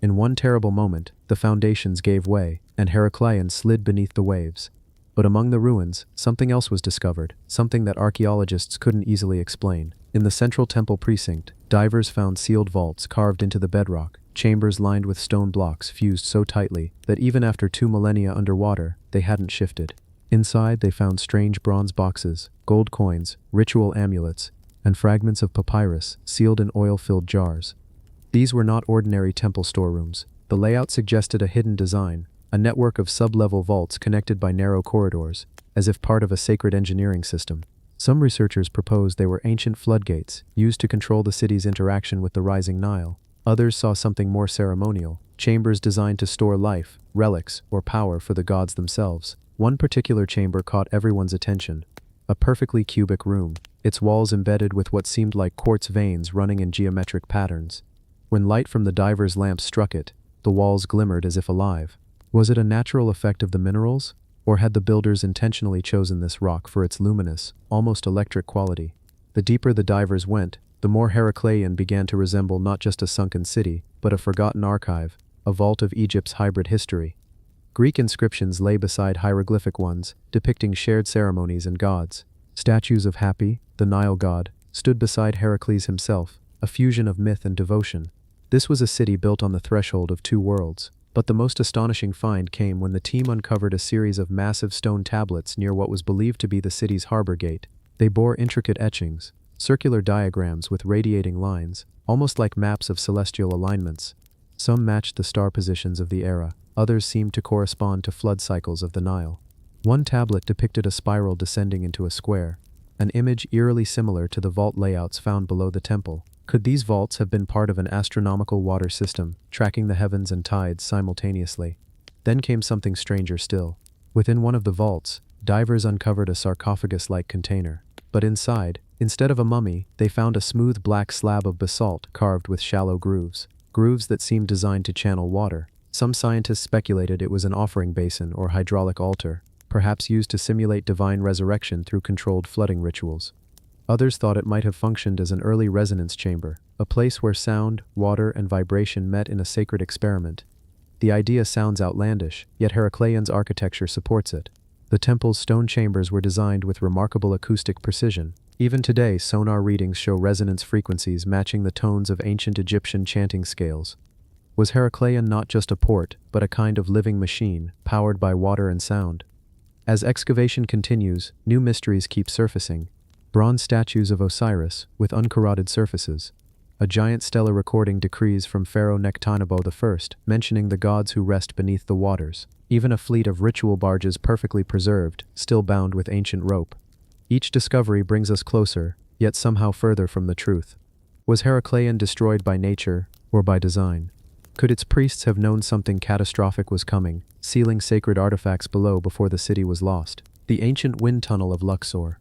In one terrible moment, the foundations gave way, and Heracleion slid beneath the waves. But among the ruins, something else was discovered, something that archaeologists couldn't easily explain. In the central temple precinct, divers found sealed vaults carved into the bedrock, chambers lined with stone blocks fused so tightly that even after 2 millennia underwater, they hadn't shifted. Inside, they found strange bronze boxes, gold coins, ritual amulets, and fragments of papyrus sealed in oil-filled jars. These were not ordinary temple storerooms. The layout suggested a hidden design, a network of sub-level vaults connected by narrow corridors, as if part of a sacred engineering system. Some researchers proposed they were ancient floodgates, used to control the city's interaction with the rising Nile. Others saw something more ceremonial, chambers designed to store life, relics, or power for the gods themselves. One particular chamber caught everyone's attention. A perfectly cubic room, its walls embedded with what seemed like quartz veins running in geometric patterns. When light from the diver's lamps struck it, the walls glimmered as if alive. Was it a natural effect of the minerals? Or had the builders intentionally chosen this rock for its luminous, almost electric quality? The deeper the divers went, the more Heracleion began to resemble not just a sunken city, but a forgotten archive, a vault of Egypt's hybrid history. Greek inscriptions lay beside hieroglyphic ones, depicting shared ceremonies and gods. Statues of Hapi, the Nile god, stood beside Heracles himself, a fusion of myth and devotion. This was a city built on the threshold of two worlds. But the most astonishing find came when the team uncovered a series of massive stone tablets near what was believed to be the city's harbor gate. They bore intricate etchings, circular diagrams with radiating lines, almost like maps of celestial alignments. Some matched the star positions of the era, others seemed to correspond to flood cycles of the Nile. One tablet depicted a spiral descending into a square, an image eerily similar to the vault layouts found below the temple. Could these vaults have been part of an astronomical water system, tracking the heavens and tides simultaneously? Then came something stranger still. Within one of the vaults, divers uncovered a sarcophagus-like container. But inside, instead of a mummy, they found a smooth black slab of basalt carved with shallow grooves that seemed designed to channel water. Some scientists speculated it was an offering basin or hydraulic altar, perhaps used to simulate divine resurrection through controlled flooding rituals. Others thought it might have functioned as an early resonance chamber, a place where sound, water, and vibration met in a sacred experiment. The idea sounds outlandish, yet Heracleion's architecture supports it. The temple's stone chambers were designed with remarkable acoustic precision. Even today, sonar readings show resonance frequencies matching the tones of ancient Egyptian chanting scales. Was Heracleion not just a port, but a kind of living machine, powered by water and sound? As excavation continues, new mysteries keep surfacing. Bronze statues of Osiris, with uncorroded surfaces. A giant stela recording decrees from Pharaoh Nectanebo I, mentioning the gods who rest beneath the waters. Even a fleet of ritual barges perfectly preserved, still bound with ancient rope. Each discovery brings us closer, yet somehow further from the truth. Was Heracleion destroyed by nature, or by design? Could its priests have known something catastrophic was coming, sealing sacred artifacts below before the city was lost? The ancient wind tunnel of Luxor.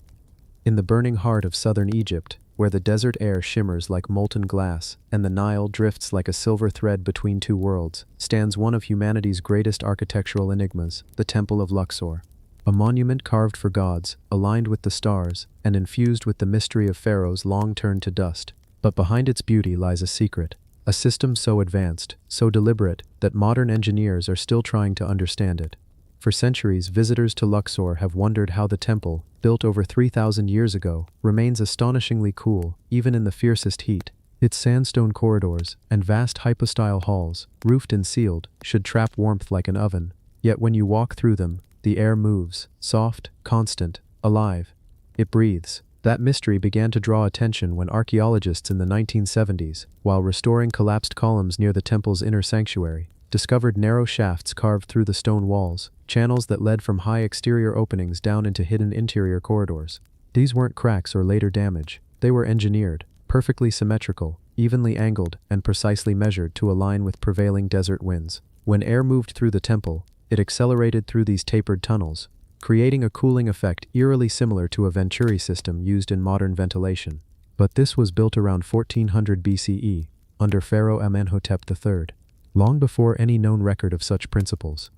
In the burning heart of southern Egypt, where the desert air shimmers like molten glass and the Nile drifts like a silver thread between two worlds, stands one of humanity's greatest architectural enigmas, the Temple of Luxor. A monument carved for gods, aligned with the stars, and infused with the mystery of pharaohs long turned to dust. But behind its beauty lies a secret, a system so advanced, so deliberate, that modern engineers are still trying to understand it. For centuries, visitors to Luxor have wondered how the temple, built over 3,000 years ago, remains astonishingly cool, even in the fiercest heat. Its sandstone corridors and vast hypostyle halls, roofed and sealed, should trap warmth like an oven. Yet when you walk through them, the air moves, soft, constant, alive. It breathes. That mystery began to draw attention when archaeologists in the 1970s, while restoring collapsed columns near the temple's inner sanctuary, discovered narrow shafts carved through the stone walls, channels that led from high exterior openings down into hidden interior corridors. These weren't cracks or later damage. They were engineered, perfectly symmetrical, evenly angled, and precisely measured to align with prevailing desert winds. When air moved through the temple, it accelerated through these tapered tunnels, creating a cooling effect eerily similar to a Venturi system used in modern ventilation. But this was built around 1400 BCE, under Pharaoh Amenhotep III, long before any known record of such principles.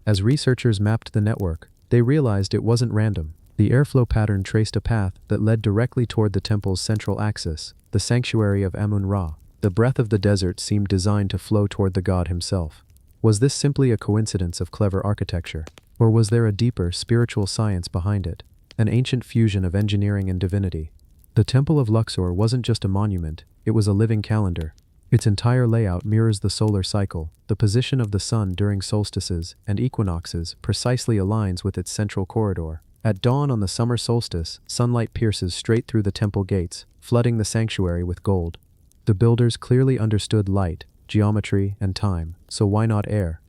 As researchers mapped the network, they realized it wasn't random. The airflow pattern traced a path that led directly toward the temple's central axis, the sanctuary of Amun-Ra. The breath of the desert seemed designed to flow toward the god himself. Was this simply a coincidence of clever architecture? Or was there a deeper, spiritual science behind it? An ancient fusion of engineering and divinity? The Temple of Luxor wasn't just a monument, it was a living calendar. Its entire layout mirrors the solar cycle. The position of the sun during solstices and equinoxes precisely aligns with its central corridor. At dawn on the summer solstice, sunlight pierces straight through the temple gates, flooding the sanctuary with gold. The builders clearly understood light, geometry, and time, so why not air?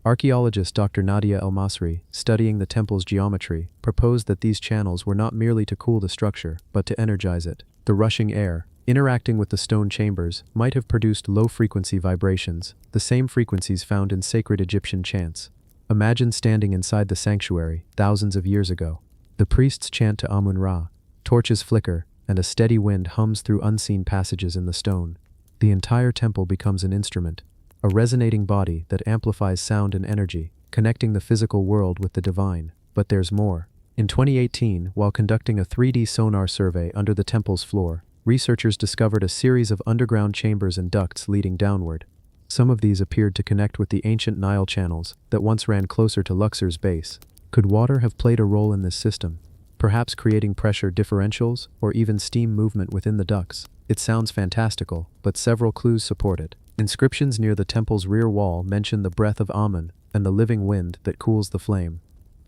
Archaeologist Dr. Nadia El-Masri, studying the temple's geometry, proposed that these channels were not merely to cool the structure, but to energize it. The rushing air, interacting with the stone chambers, might have produced low-frequency vibrations, the same frequencies found in sacred Egyptian chants. Imagine standing inside the sanctuary, thousands of years ago. The priests chant to Amun-Ra, torches flicker, and a steady wind hums through unseen passages in the stone. The entire temple becomes an instrument, a resonating body that amplifies sound and energy, connecting the physical world with the divine. But there's more. In 2018, while conducting a 3D sonar survey under the temple's floor, researchers discovered a series of underground chambers and ducts leading downward. Some of these appeared to connect with the ancient Nile channels that once ran closer to Luxor's base. Could water have played a role in this system? Perhaps creating pressure differentials or even steam movement within the ducts? It sounds fantastical, but several clues support it. Inscriptions near the temple's rear wall mention the breath of Amun and the living wind that cools the flame.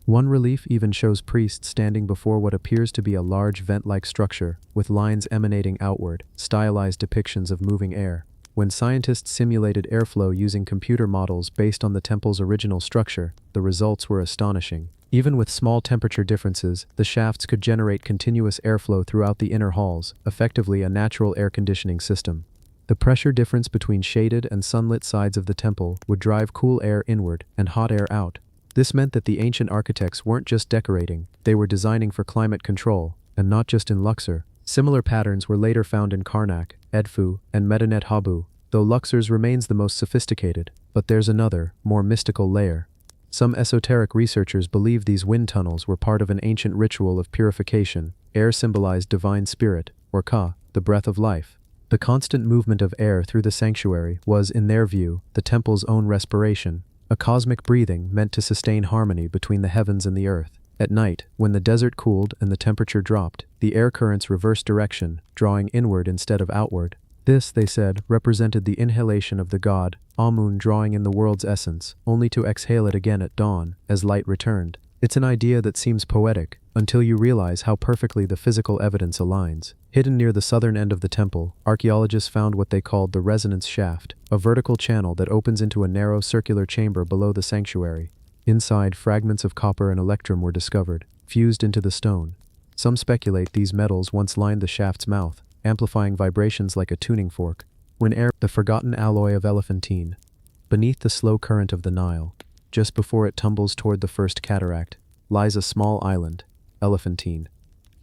One relief even shows priests standing before what appears to be a large vent-like structure, with lines emanating outward, stylized depictions of moving air. When scientists simulated airflow using computer models based on the temple's original structure, the results were astonishing. Even with small temperature differences, the shafts could generate continuous airflow throughout the inner halls, effectively a natural air conditioning system. The pressure difference between shaded and sunlit sides of the temple would drive cool air inward and hot air out. This meant that the ancient architects weren't just decorating, they were designing for climate control, and not just in Luxor. Similar patterns were later found in Karnak, Edfu, and Medinet Habu, though Luxor's remains the most sophisticated. But there's another, more mystical layer. Some esoteric researchers believe these wind tunnels were part of an ancient ritual of purification. Air symbolized divine spirit, or Ka, the breath of life. The constant movement of air through the sanctuary was, in their view, the temple's own respiration, a cosmic breathing meant to sustain harmony between the heavens and the earth. At night, when the desert cooled and the temperature dropped, the air currents reversed direction, drawing inward instead of outward. This, they said, represented the inhalation of the god, Amun drawing in the world's essence, only to exhale it again at dawn, as light returned. It's an idea that seems poetic, until you realize how perfectly the physical evidence aligns. Hidden near the southern end of the temple, archaeologists found what they called the resonance shaft, a vertical channel that opens into a narrow circular chamber below the sanctuary. Inside, fragments of copper and electrum were discovered, fused into the stone. Some speculate these metals once lined the shaft's mouth, amplifying vibrations like a tuning fork. When air, the forgotten alloy of elephantine. Beneath the slow current of the Nile, just before it tumbles toward the first cataract, lies a small island, Elephantine.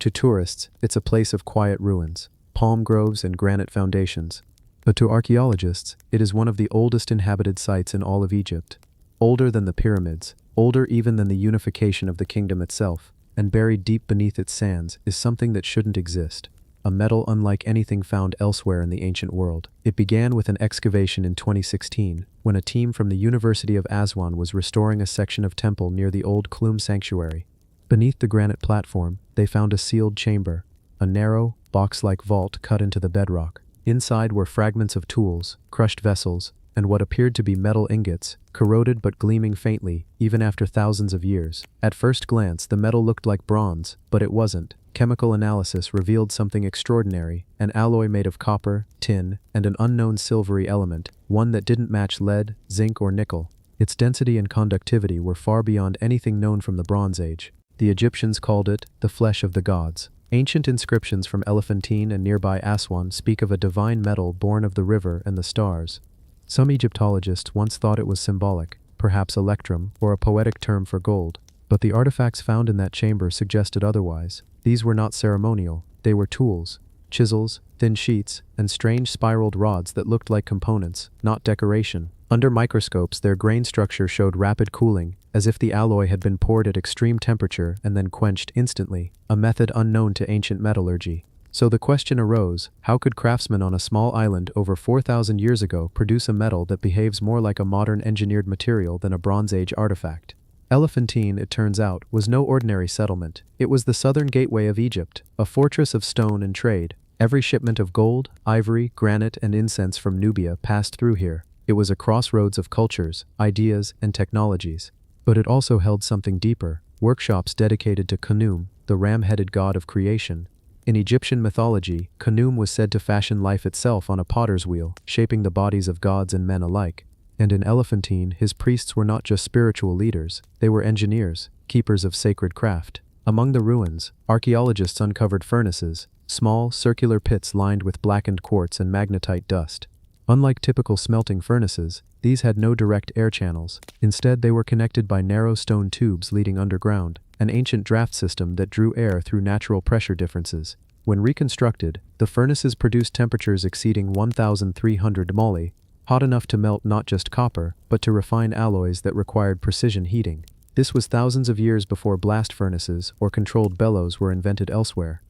To tourists, it's a place of quiet ruins, palm groves and granite foundations. But to archaeologists, it is one of the oldest inhabited sites in all of Egypt. Older than the pyramids, older even than the unification of the kingdom itself, and buried deep beneath its sands is something that shouldn't exist. A metal unlike anything found elsewhere in the ancient world. It began with an excavation in 2016, when a team from the University of Aswan was restoring a section of temple near the old Klum sanctuary. Beneath the granite platform, they found a sealed chamber, a narrow, box-like vault cut into the bedrock. Inside were fragments of tools, crushed vessels, and what appeared to be metal ingots, corroded but gleaming faintly, even after thousands of years. At first glance, the metal looked like bronze, but it wasn't. Chemical analysis revealed something extraordinary, an alloy made of copper, tin, and an unknown silvery element, one that didn't match lead, zinc, or nickel. Its density and conductivity were far beyond anything known from the Bronze Age. The Egyptians called it the flesh of the gods. Ancient inscriptions from Elephantine and nearby Aswan speak of a divine metal born of the river and the stars. Some Egyptologists once thought it was symbolic, perhaps electrum, or a poetic term for gold. But the artifacts found in that chamber suggested otherwise. These were not ceremonial, they were tools, chisels, thin sheets, and strange spiraled rods that looked like components, not decoration. Under microscopes, their grain structure showed rapid cooling, as if the alloy had been poured at extreme temperature and then quenched instantly, a method unknown to ancient metallurgy. So the question arose, how could craftsmen on a small island over 4,000 years ago produce a metal that behaves more like a modern engineered material than a Bronze Age artifact? Elephantine, it turns out, was no ordinary settlement. It was the southern gateway of Egypt, a fortress of stone and trade. Every shipment of gold, ivory, granite, and incense from Nubia passed through here. It was a crossroads of cultures, ideas, and technologies. But it also held something deeper, workshops dedicated to Khnum, the ram-headed god of creation. In Egyptian mythology, Khnum was said to fashion life itself on a potter's wheel, shaping the bodies of gods and men alike. And in Elephantine, his priests were not just spiritual leaders, they were engineers, keepers of sacred craft. Among the ruins, archaeologists uncovered furnaces, small, circular pits lined with blackened quartz and magnetite dust. Unlike typical smelting furnaces, these had no direct air channels. Instead, they were connected by narrow stone tubes leading underground, an ancient draft system that drew air through natural pressure differences. When reconstructed, the furnaces produced temperatures exceeding 1,300 molly, hot enough to melt not just copper, but to refine alloys that required precision heating. This was thousands of years before blast furnaces or controlled bellows were invented elsewhere.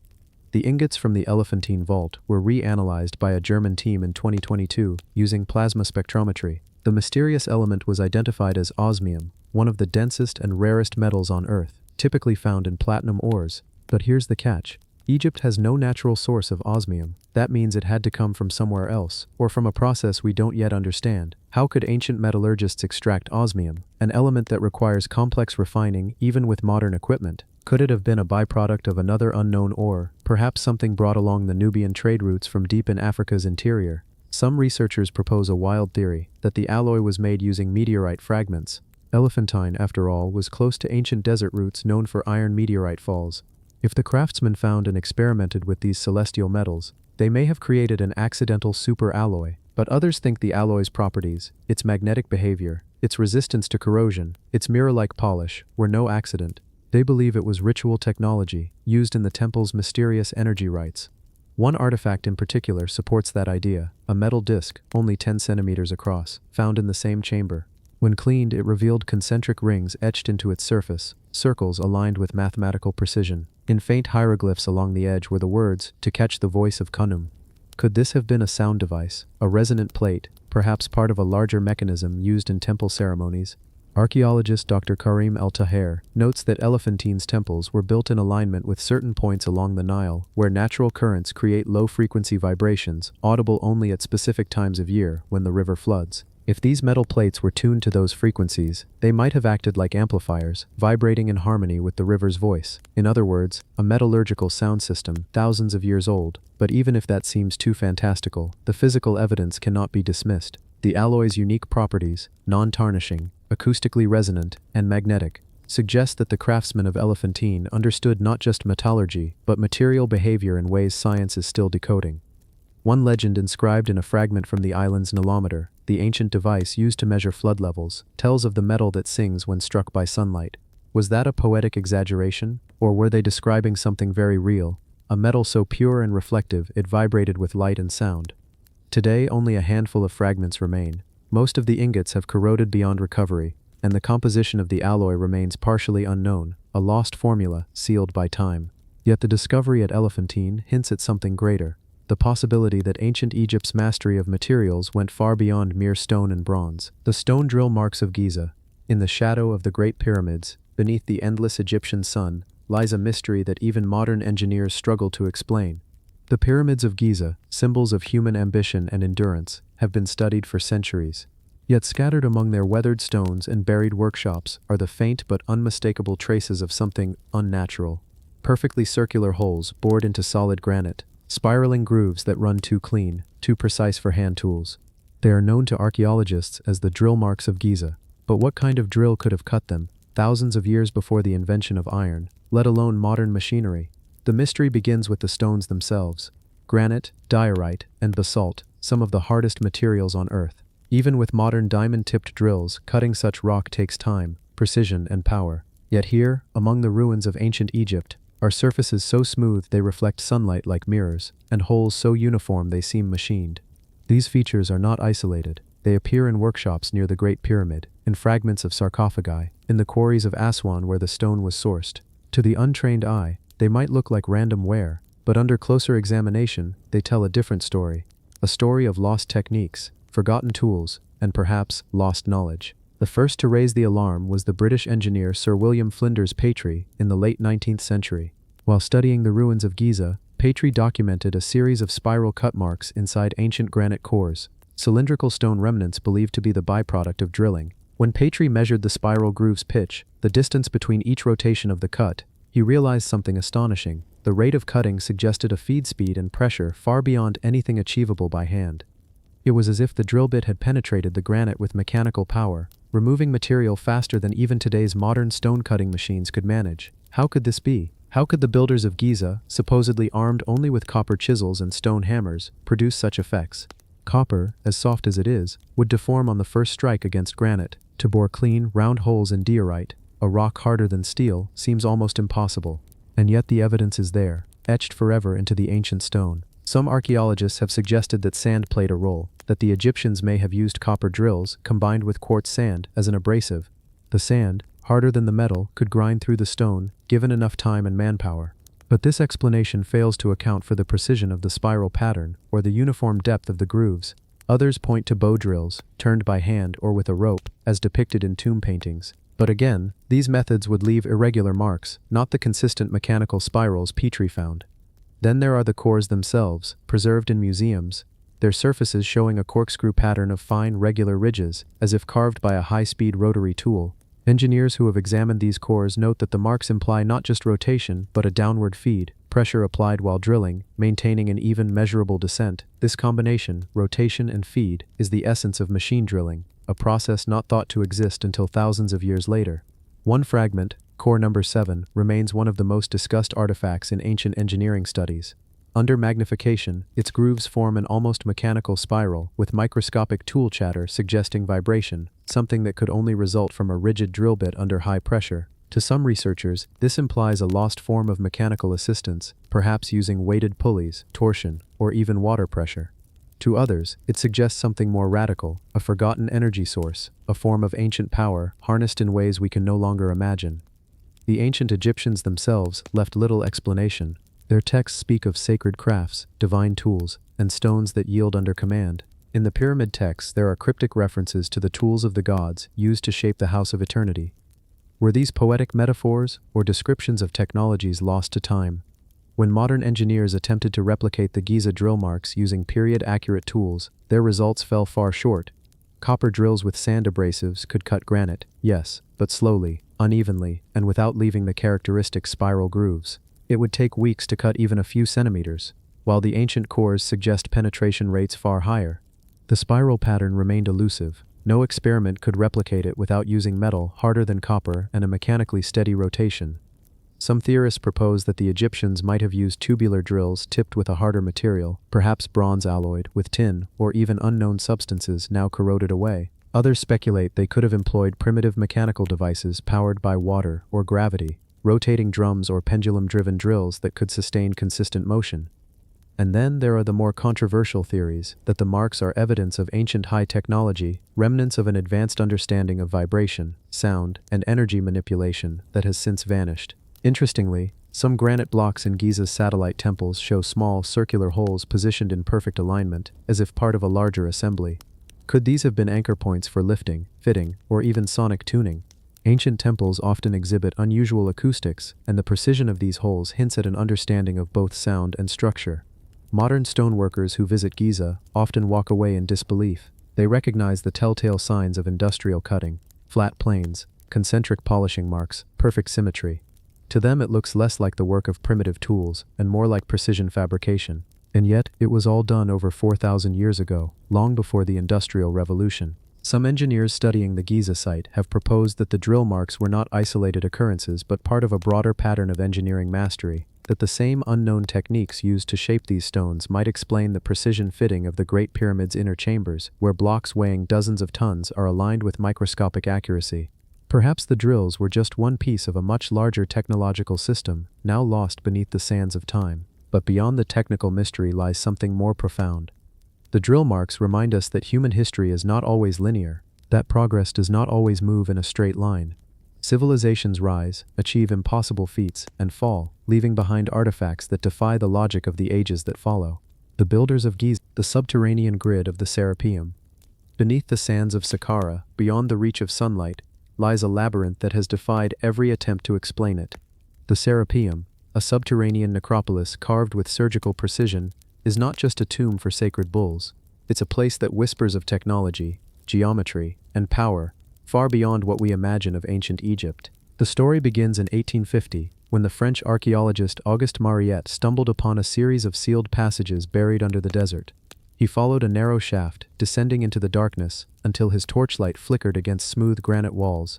The ingots from the Elephantine vault were reanalyzed by a German team in 2022 using plasma spectrometry. The mysterious element was identified as osmium, one of the densest and rarest metals on Earth, typically found in platinum ores. But here's the catch. Egypt has no natural source of osmium. That means it had to come from somewhere else, or from a process we don't yet understand. How could ancient metallurgists extract osmium, an element that requires complex refining even with modern equipment? Could it have been a byproduct of another unknown ore, perhaps something brought along the Nubian trade routes from deep in Africa's interior? Some researchers propose a wild theory, that the alloy was made using meteorite fragments. Elephantine, after all, was close to ancient desert routes known for iron meteorite falls. If the craftsmen found and experimented with these celestial metals, they may have created an accidental superalloy, but others think the alloy's properties, its magnetic behavior, its resistance to corrosion, its mirror-like polish, were no accident. They believe it was ritual technology, used in the temple's mysterious energy rites. One artifact in particular supports that idea, a metal disc, only 10 centimeters across, found in the same chamber. When cleaned, it revealed concentric rings etched into its surface, circles aligned with mathematical precision. In faint hieroglyphs along the edge were the words, "To catch the voice of Khnum." Could this have been a sound device, a resonant plate, perhaps part of a larger mechanism used in temple ceremonies? Archaeologist Dr. Karim El-Taher notes that Elephantine's temples were built in alignment with certain points along the Nile, where natural currents create low-frequency vibrations, audible only at specific times of year, when the river floods. If these metal plates were tuned to those frequencies, they might have acted like amplifiers, vibrating in harmony with the river's voice. In other words, a metallurgical sound system, thousands of years old. But even if that seems too fantastical, the physical evidence cannot be dismissed. The alloy's unique properties, non-tarnishing, acoustically resonant, and magnetic, suggest that the craftsmen of Elephantine understood not just metallurgy, but material behavior in ways science is still decoding. One legend inscribed in a fragment from the island's nilometer, the ancient device used to measure flood levels, tells of the metal that sings when struck by sunlight. Was that a poetic exaggeration, or were they describing something very real, a metal so pure and reflective it vibrated with light and sound? Today, only a handful of fragments remain. Most of the ingots have corroded beyond recovery, and the composition of the alloy remains partially unknown, a lost formula sealed by time. Yet the discovery at Elephantine hints at something greater. The possibility that ancient Egypt's mastery of materials went far beyond mere stone and bronze. The stone drill marks of Giza. In the shadow of the Great Pyramids, beneath the endless Egyptian sun, lies a mystery that even modern engineers struggle to explain. The pyramids of Giza, symbols of human ambition and endurance, have been studied for centuries. Yet scattered among their weathered stones and buried workshops are the faint but unmistakable traces of something unnatural. Perfectly circular holes bored into solid granite, spiraling grooves that run too clean, too precise for hand tools. They are known to archaeologists as the drill marks of Giza. But what kind of drill could have cut them, thousands of years before the invention of iron, let alone modern machinery? The mystery begins with the stones themselves. Granite, diorite, and basalt, some of the hardest materials on Earth. Even with modern diamond-tipped drills, cutting such rock takes time, precision, and power. Yet here, among the ruins of ancient Egypt, are surfaces so smooth they reflect sunlight like mirrors, and holes so uniform they seem machined. These features are not isolated. They appear in workshops near the Great Pyramid, in fragments of sarcophagi, in the quarries of Aswan where the stone was sourced. To the untrained eye, they might look like random wear, but under closer examination, they tell a different story. A story of lost techniques, forgotten tools, and perhaps lost knowledge. The first to raise the alarm was the British engineer Sir William Flinders Petrie in the late 19th century. While studying the ruins of Giza, Petrie documented a series of spiral cut marks inside ancient granite cores, cylindrical stone remnants believed to be the byproduct of drilling. When Patry measured the spiral groove's pitch, the distance between each rotation of the cut, he realized something astonishing. The rate of cutting suggested a feed speed and pressure far beyond anything achievable by hand. It was as if the drill bit had penetrated the granite with mechanical power, removing material faster than even today's modern stone-cutting machines could manage. How could this be? How could the builders of Giza, supposedly armed only with copper chisels and stone hammers, produce such effects? Copper, as soft as it is, would deform on the first strike against granite. To bore clean, round holes in diorite, a rock harder than steel, seems almost impossible. And yet the evidence is there, etched forever into the ancient stone. Some archaeologists have suggested that sand played a role, that the Egyptians may have used copper drills combined with quartz sand as an abrasive. The sand, harder than the metal, could grind through the stone, given enough time and manpower. But this explanation fails to account for the precision of the spiral pattern or the uniform depth of the grooves. Others point to bow drills, turned by hand or with a rope, as depicted in tomb paintings. But again, these methods would leave irregular marks, not the consistent mechanical spirals Petrie found. Then there are the cores themselves, preserved in museums, their surfaces showing a corkscrew pattern of fine, regular ridges, as if carved by a high-speed rotary tool. Engineers who have examined these cores note that the marks imply not just rotation, but a downward feed, pressure applied while drilling, maintaining an even measurable descent. This combination, rotation and feed, is the essence of machine drilling, a process not thought to exist until thousands of years later. One fragment, core number 7, remains one of the most discussed artifacts in ancient engineering studies. Under magnification, its grooves form an almost mechanical spiral, with microscopic tool chatter suggesting vibration, something that could only result from a rigid drill bit under high pressure. To some researchers, this implies a lost form of mechanical assistance, perhaps using weighted pulleys, torsion, or even water pressure. To others, it suggests something more radical, a forgotten energy source, a form of ancient power harnessed in ways we can no longer imagine. The ancient Egyptians themselves left little explanation. Their texts speak of sacred crafts, divine tools, and stones that yield under command. In the pyramid texts, there are cryptic references to the tools of the gods used to shape the house of eternity. Were these poetic metaphors or descriptions of technologies lost to time? When modern engineers attempted to replicate the Giza drill marks using period-accurate tools, their results fell far short. Copper drills with sand abrasives could cut granite, yes, but slowly, unevenly, and without leaving the characteristic spiral grooves. It would take weeks to cut even a few centimeters, while the ancient cores suggest penetration rates far higher. The spiral pattern remained elusive. No experiment could replicate it without using metal harder than copper and a mechanically steady rotation. Some theorists propose that the Egyptians might have used tubular drills tipped with a harder material, perhaps bronze alloyed with tin or even unknown substances now corroded away. Others speculate they could have employed primitive mechanical devices powered by water or gravity, rotating drums or pendulum-driven drills that could sustain consistent motion. And then there are the more controversial theories that the marks are evidence of ancient high technology, remnants of an advanced understanding of vibration, sound, and energy manipulation that has since vanished. Interestingly, some granite blocks in Giza's satellite temples show small, circular holes positioned in perfect alignment, as if part of a larger assembly. Could these have been anchor points for lifting, fitting, or even sonic tuning? Ancient temples often exhibit unusual acoustics, and the precision of these holes hints at an understanding of both sound and structure. Modern stoneworkers who visit Giza often walk away in disbelief. They recognize the telltale signs of industrial cutting: flat planes, concentric polishing marks, perfect symmetry. To them it looks less like the work of primitive tools and more like precision fabrication. And yet, it was all done over 4,000 years ago, long before the Industrial Revolution. Some engineers studying the Giza site have proposed that the drill marks were not isolated occurrences but part of a broader pattern of engineering mastery, that the same unknown techniques used to shape these stones might explain the precision fitting of the Great Pyramid's inner chambers, where blocks weighing dozens of tons are aligned with microscopic accuracy. Perhaps the drills were just one piece of a much larger technological system, now lost beneath the sands of time. But beyond the technical mystery lies something more profound. The drill marks remind us that human history is not always linear, that progress does not always move in a straight line. Civilizations rise, achieve impossible feats, and fall, leaving behind artifacts that defy the logic of the ages that follow. The builders of Giza, the subterranean grid of the Serapeum. Beneath the sands of Saqqara, beyond the reach of sunlight, lies a labyrinth that has defied every attempt to explain it. The Serapeum, a subterranean necropolis carved with surgical precision, is not just a tomb for sacred bulls. It's a place that whispers of technology, geometry, and power, far beyond what we imagine of ancient Egypt. The story begins in 1850, when the French archaeologist Auguste Mariette stumbled upon a series of sealed passages buried under the desert. He followed a narrow shaft, descending into the darkness, until his torchlight flickered against smooth granite walls.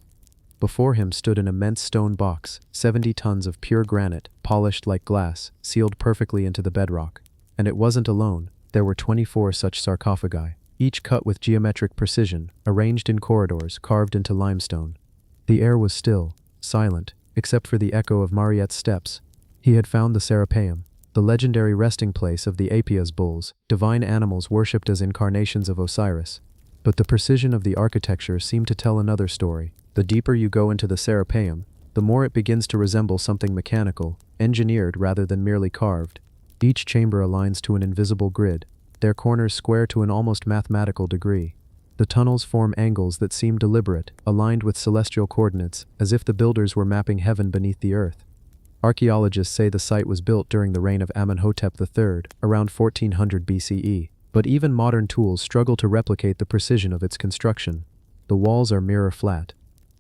Before him stood an immense stone box, 70 tons of pure granite, polished like glass, sealed perfectly into the bedrock. And it wasn't alone. There were 24 such sarcophagi, each cut with geometric precision, arranged in corridors carved into limestone. The air was still, silent, except for the echo of Mariette's steps. He had found the Serapeum, the legendary resting place of the Apias bulls, divine animals worshipped as incarnations of Osiris. But the precision of the architecture seemed to tell another story. The deeper you go into the Serapeum, the more it begins to resemble something mechanical, engineered rather than merely carved. Each chamber aligns to an invisible grid, their corners square to an almost mathematical degree. The tunnels form angles that seem deliberate, aligned with celestial coordinates, as if the builders were mapping heaven beneath the earth. Archaeologists say the site was built during the reign of Amenhotep III, around 1400 BCE, but even modern tools struggle to replicate the precision of its construction. The walls are mirror flat.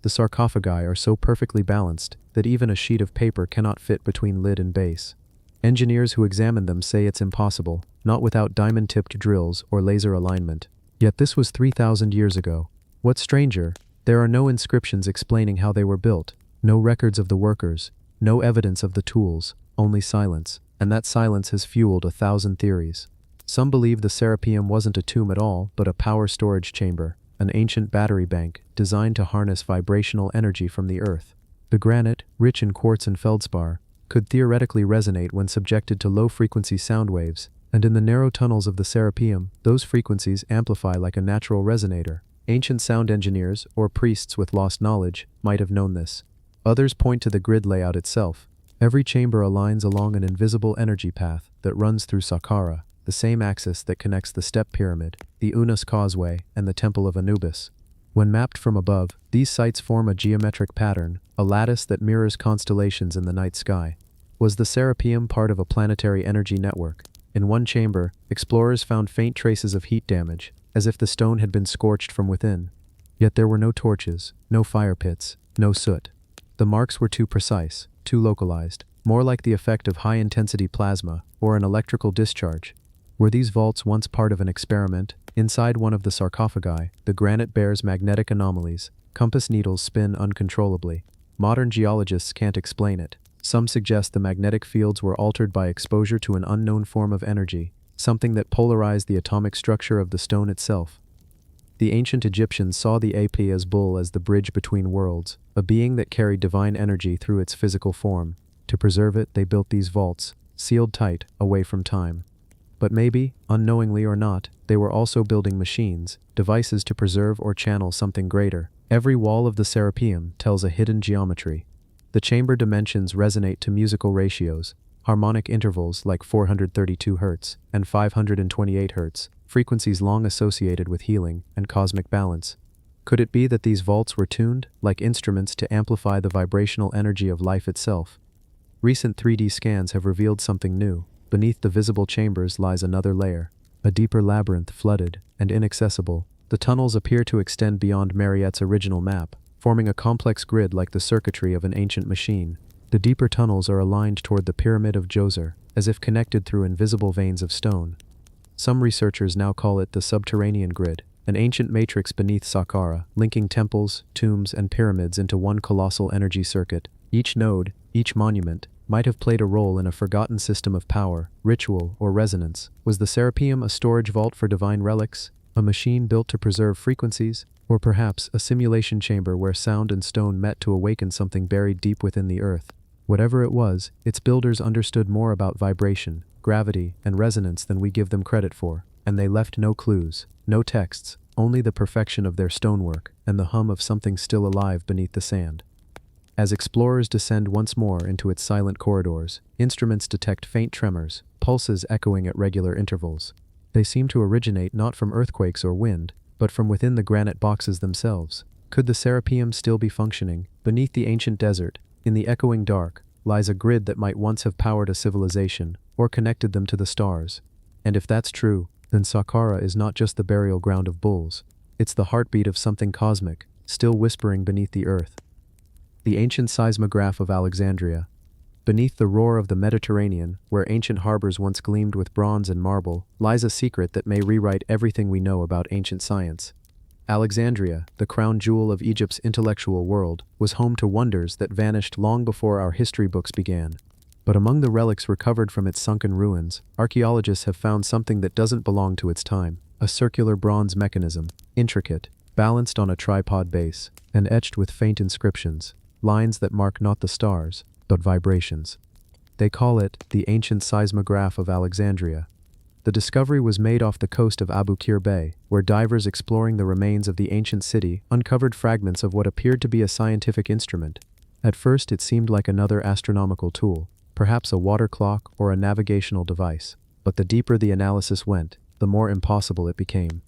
The sarcophagi are so perfectly balanced that even a sheet of paper cannot fit between lid and base. Engineers who examine them say it's impossible, not without diamond-tipped drills or laser alignment. Yet this was 3,000 years ago. What's stranger, there are no inscriptions explaining how they were built, no records of the workers, no evidence of the tools, only silence, and that silence has fueled 1,000 theories. Some believe the Serapeum wasn't a tomb at all, but a power storage chamber, an ancient battery bank designed to harness vibrational energy from the earth. The granite, rich in quartz and feldspar, could theoretically resonate when subjected to low-frequency sound waves, and in the narrow tunnels of the Serapeum, those frequencies amplify like a natural resonator. Ancient sound engineers, or priests with lost knowledge, might have known this. Others point to the grid layout itself. Every chamber aligns along an invisible energy path that runs through Saqqara, the same axis that connects the Step Pyramid, the Unas Causeway, and the Temple of Anubis. When mapped from above, these sites form a geometric pattern, a lattice that mirrors constellations in the night sky. Was the Serapeum part of a planetary energy network? In one chamber, explorers found faint traces of heat damage, as if the stone had been scorched from within. Yet there were no torches, no fire pits, no soot. The marks were too precise, too localized, more like the effect of high-intensity plasma or an electrical discharge. Were these vaults once part of an experiment? Inside one of the sarcophagi, the granite bears magnetic anomalies. Compass needles spin uncontrollably. Modern geologists can't explain it. Some suggest the magnetic fields were altered by exposure to an unknown form of energy, something that polarized the atomic structure of the stone itself. The ancient Egyptians saw the Apias bull as the bridge between worlds, a being that carried divine energy through its physical form. To preserve it, they built these vaults, sealed tight, away from time. But maybe, unknowingly or not, they were also building machines, devices to preserve or channel something greater. Every wall of the Serapeum tells a hidden geometry. The chamber dimensions resonate to musical ratios, harmonic intervals like 432 Hz and 528 Hz, frequencies long associated with healing and cosmic balance. Could it be that these vaults were tuned, like instruments, to amplify the vibrational energy of life itself? Recent 3D scans have revealed something new. Beneath the visible chambers lies another layer, a deeper labyrinth flooded and inaccessible. The tunnels appear to extend beyond Mariette's original map, forming a complex grid like the circuitry of an ancient machine. The deeper tunnels are aligned toward the Pyramid of Djoser, as if connected through invisible veins of stone. Some researchers now call it the subterranean grid, an ancient matrix beneath Saqqara, linking temples, tombs, and pyramids into one colossal energy circuit. Each node, each monument, might have played a role in a forgotten system of power, ritual, or resonance. Was the Serapeum a storage vault for divine relics, a machine built to preserve frequencies, or perhaps a simulation chamber where sound and stone met to awaken something buried deep within the earth? Whatever it was, its builders understood more about vibration, gravity, and resonance than we give them credit for, and they left no clues, no texts, only the perfection of their stonework and the hum of something still alive beneath the sand. As explorers descend once more into its silent corridors, instruments detect faint tremors, pulses echoing at regular intervals. They seem to originate not from earthquakes or wind, but from within the granite boxes themselves. Could the Serapeum still be functioning? Beneath the ancient desert, in the echoing dark, lies a grid that might once have powered a civilization, or connected them to the stars. And if that's true, then Saqqara is not just the burial ground of bulls. It's the heartbeat of something cosmic, still whispering beneath the earth. The ancient seismograph of Alexandria. Beneath the roar of the Mediterranean, where ancient harbors once gleamed with bronze and marble, lies a secret that may rewrite everything we know about ancient science. Alexandria, the crown jewel of Egypt's intellectual world, was home to wonders that vanished long before our history books began. But among the relics recovered from its sunken ruins, archaeologists have found something that doesn't belong to its time: a circular bronze mechanism, intricate, balanced on a tripod base, and etched with faint inscriptions, lines that mark not the stars, but vibrations. They call it the ancient seismograph of Alexandria. The discovery was made off the coast of Abu Qir Bay, where divers exploring the remains of the ancient city uncovered fragments of what appeared to be a scientific instrument. At first it seemed like another astronomical tool, perhaps a water clock or a navigational device, but the deeper the analysis went, the more impossible it became.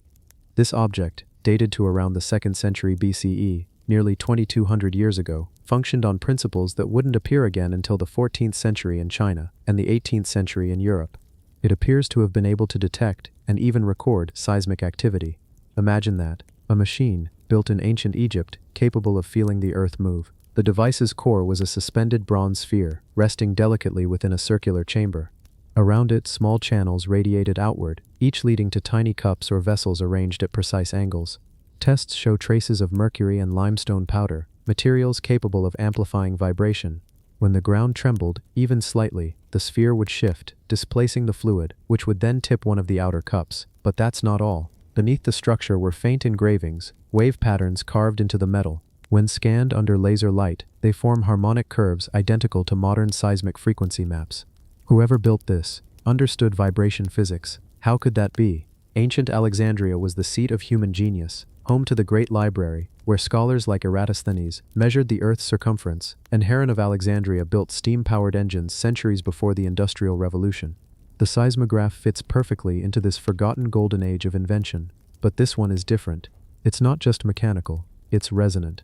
This object, dated to around the 2nd century BCE, nearly 2,200 years ago, functioned on principles that wouldn't appear again until the 14th century in China and the 18th century in Europe. It appears to have been able to detect and even record seismic activity. Imagine that, a machine, built in ancient Egypt, capable of feeling the earth move. The device's core was a suspended bronze sphere, resting delicately within a circular chamber. Around it, small channels radiated outward, each leading to tiny cups or vessels arranged at precise angles. Tests show traces of mercury and limestone powder, materials capable of amplifying vibration. When the ground trembled, even slightly, the sphere would shift, displacing the fluid, which would then tip one of the outer cups. But that's not all. Beneath the structure were faint engravings, wave patterns carved into the metal. When scanned under laser light, they form harmonic curves identical to modern seismic frequency maps. Whoever built this understood vibration physics. How could that be? Ancient Alexandria was the seat of human genius, home to the Great Library, where scholars like Eratosthenes measured the Earth's circumference, and Heron of Alexandria built steam-powered engines centuries before the Industrial Revolution. The seismograph fits perfectly into this forgotten golden age of invention. But this one is different. It's not just mechanical, it's resonant.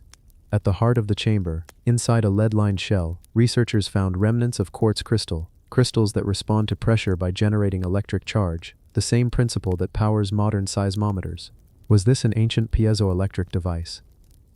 At the heart of the chamber, inside a lead-lined shell, researchers found remnants of quartz crystal, crystals that respond to pressure by generating electric charge, the same principle that powers modern seismometers. Was this an ancient piezoelectric device?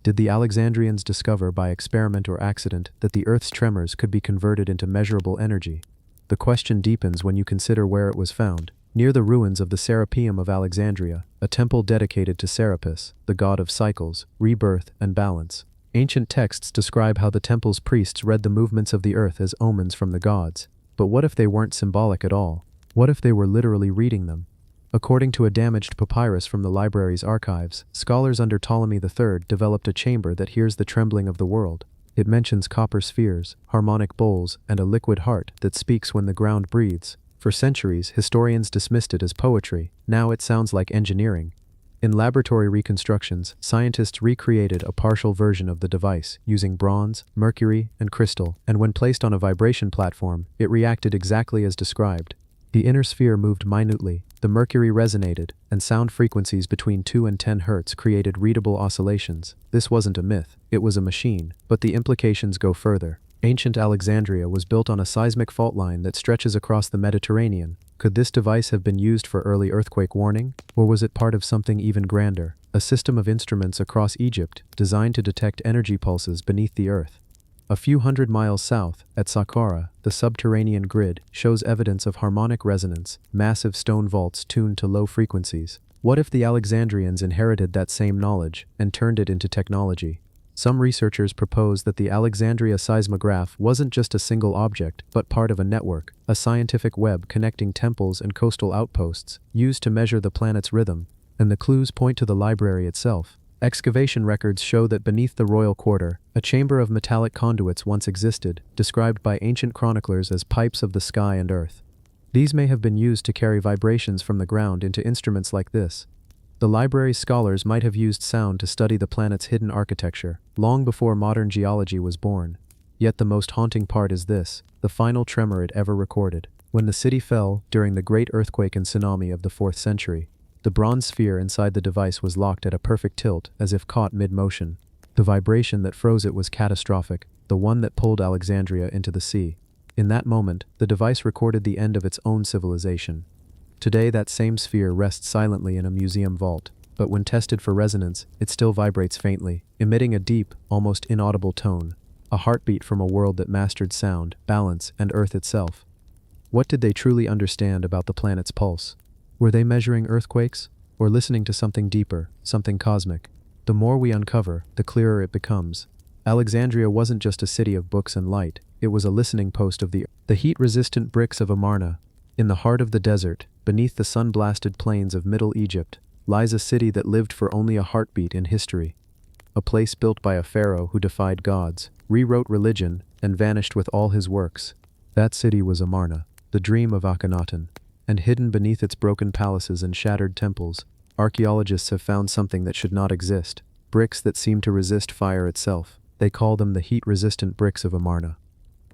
Did the Alexandrians discover by experiment or accident that the Earth's tremors could be converted into measurable energy? The question deepens when you consider where it was found, near the ruins of the Serapeum of Alexandria, a temple dedicated to Serapis, the god of cycles, rebirth, and balance. Ancient texts describe how the temple's priests read the movements of the earth as omens from the gods. But what if they weren't symbolic at all? What if they were literally reading them? According to a damaged papyrus from the library's archives, scholars under Ptolemy III developed a chamber that hears the trembling of the world. It mentions copper spheres, harmonic bowls, and a liquid heart that speaks when the ground breathes. For centuries, historians dismissed it as poetry. Now it sounds like engineering. In laboratory reconstructions, scientists recreated a partial version of the device using bronze, mercury, and crystal, and when placed on a vibration platform, it reacted exactly as described. The inner sphere moved minutely, the mercury resonated, and sound frequencies between 2 and 10 Hz created readable oscillations. This wasn't a myth, it was a machine, but the implications go further. Ancient Alexandria was built on a seismic fault line that stretches across the Mediterranean. Could this device have been used for early earthquake warning, or was it part of something even grander, a system of instruments across Egypt designed to detect energy pulses beneath the earth? A few hundred miles south, at Saqqara, the subterranean grid shows evidence of harmonic resonance, massive stone vaults tuned to low frequencies. What if the Alexandrians inherited that same knowledge and turned it into technology? Some researchers propose that the Alexandria seismograph wasn't just a single object, but part of a network, a scientific web connecting temples and coastal outposts, used to measure the planet's rhythm. And the clues point to the library itself. Excavation records show that beneath the royal quarter, a chamber of metallic conduits once existed, described by ancient chroniclers as pipes of the sky and earth. These may have been used to carry vibrations from the ground into instruments like this. The library's scholars might have used sound to study the planet's hidden architecture, long before modern geology was born. Yet the most haunting part is this: the final tremor it ever recorded. When the city fell, during the great earthquake and tsunami of the 4th century, the bronze sphere inside the device was locked at a perfect tilt, as if caught mid-motion. The vibration that froze it was catastrophic, the one that pulled Alexandria into the sea. In that moment, the device recorded the end of its own civilization. Today that same sphere rests silently in a museum vault. but when tested for resonance, it still vibrates faintly, emitting a deep, almost inaudible tone, a heartbeat from a world that mastered sound, balance, and Earth itself. What did they truly understand about the planet's pulse? Were they measuring earthquakes, or listening to something deeper, something cosmic? The more we uncover, the clearer it becomes. Alexandria wasn't just a city of books and light, it was a listening post of the heat-resistant bricks of Amarna. In the heart of the desert, beneath the sun-blasted plains of Middle Egypt, lies a city that lived for only a heartbeat in history. A place built by a pharaoh who defied gods, rewrote religion, and vanished with all his works. That city was Amarna, the dream of Akhenaten. And hidden beneath its broken palaces and shattered temples, archaeologists have found something that should not exist, bricks that seem to resist fire itself. They call them the heat-resistant bricks of Amarna.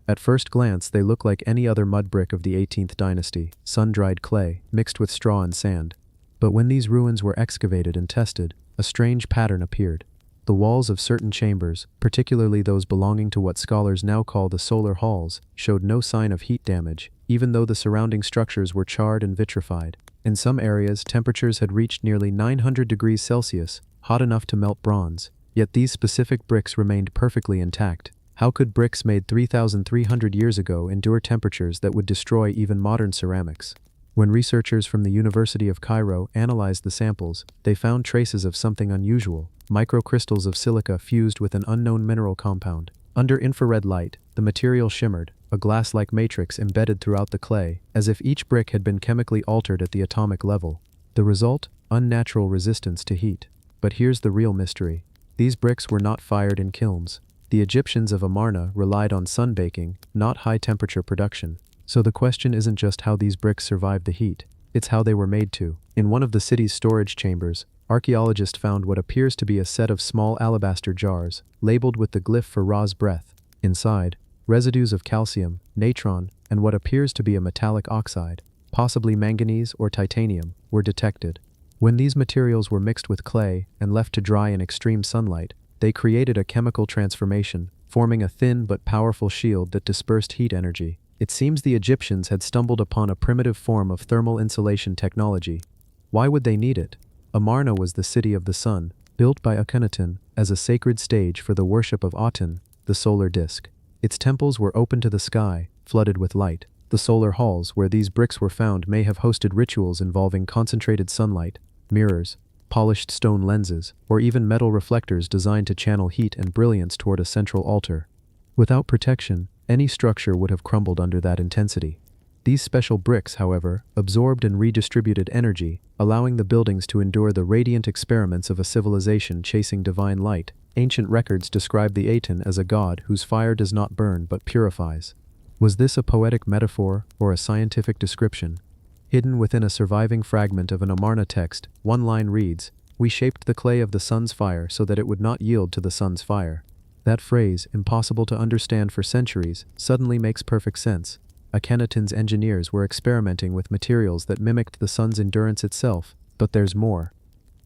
At first glance, they look like any other mud brick of the 18th dynasty, sun-dried clay, mixed with straw and sand. But when these ruins were excavated and tested, a strange pattern appeared. The walls of certain chambers, particularly those belonging to what scholars now call the solar halls, showed no sign of heat damage, even though the surrounding structures were charred and vitrified. In some areas, temperatures had reached nearly 900 degrees Celsius, hot enough to melt bronze. Yet these specific bricks remained perfectly intact. How could bricks made 3,300 years ago endure temperatures that would destroy even modern ceramics? When researchers from the University of Cairo analyzed the samples, they found traces of something unusual: microcrystals of silica fused with an unknown mineral compound. Under infrared light, the material shimmered, a glass-like matrix embedded throughout the clay, as if each brick had been chemically altered at the atomic level. The result? Unnatural resistance to heat. But here's the real mystery. These bricks were not fired in kilns. The Egyptians of Amarna relied on sunbaking, not high-temperature production. So the question isn't just how these bricks survived the heat, it's how they were made to. In one of the city's storage chambers, archaeologists found what appears to be a set of small alabaster jars, labeled with the glyph for Ra's breath. Inside, residues of calcium, natron, and what appears to be a metallic oxide, possibly manganese or titanium, were detected. When these materials were mixed with clay and left to dry in extreme sunlight, they created a chemical transformation, forming a thin but powerful shield that dispersed heat energy. It seems the Egyptians had stumbled upon a primitive form of thermal insulation technology. Why would they need it? Amarna was the city of the sun, built by Akhenaten as a sacred stage for the worship of Aten, the solar disk. Its temples were open to the sky, flooded with light. The solar halls where these bricks were found may have hosted rituals involving concentrated sunlight, mirrors, polished stone lenses, or even metal reflectors designed to channel heat and brilliance toward a central altar. Without protection, any structure would have crumbled under that intensity. These special bricks, however, absorbed and redistributed energy, allowing the buildings to endure the radiant experiments of a civilization chasing divine light. Ancient records describe the Aten as a god whose fire does not burn but purifies. Was this a poetic metaphor or a scientific description? Hidden within a surviving fragment of an Amarna text, one line reads, "We shaped the clay of the sun's fire so that it would not yield to the sun's fire." That phrase, impossible to understand for centuries, suddenly makes perfect sense. Akhenaten's engineers were experimenting with materials that mimicked the sun's endurance itself, but there's more.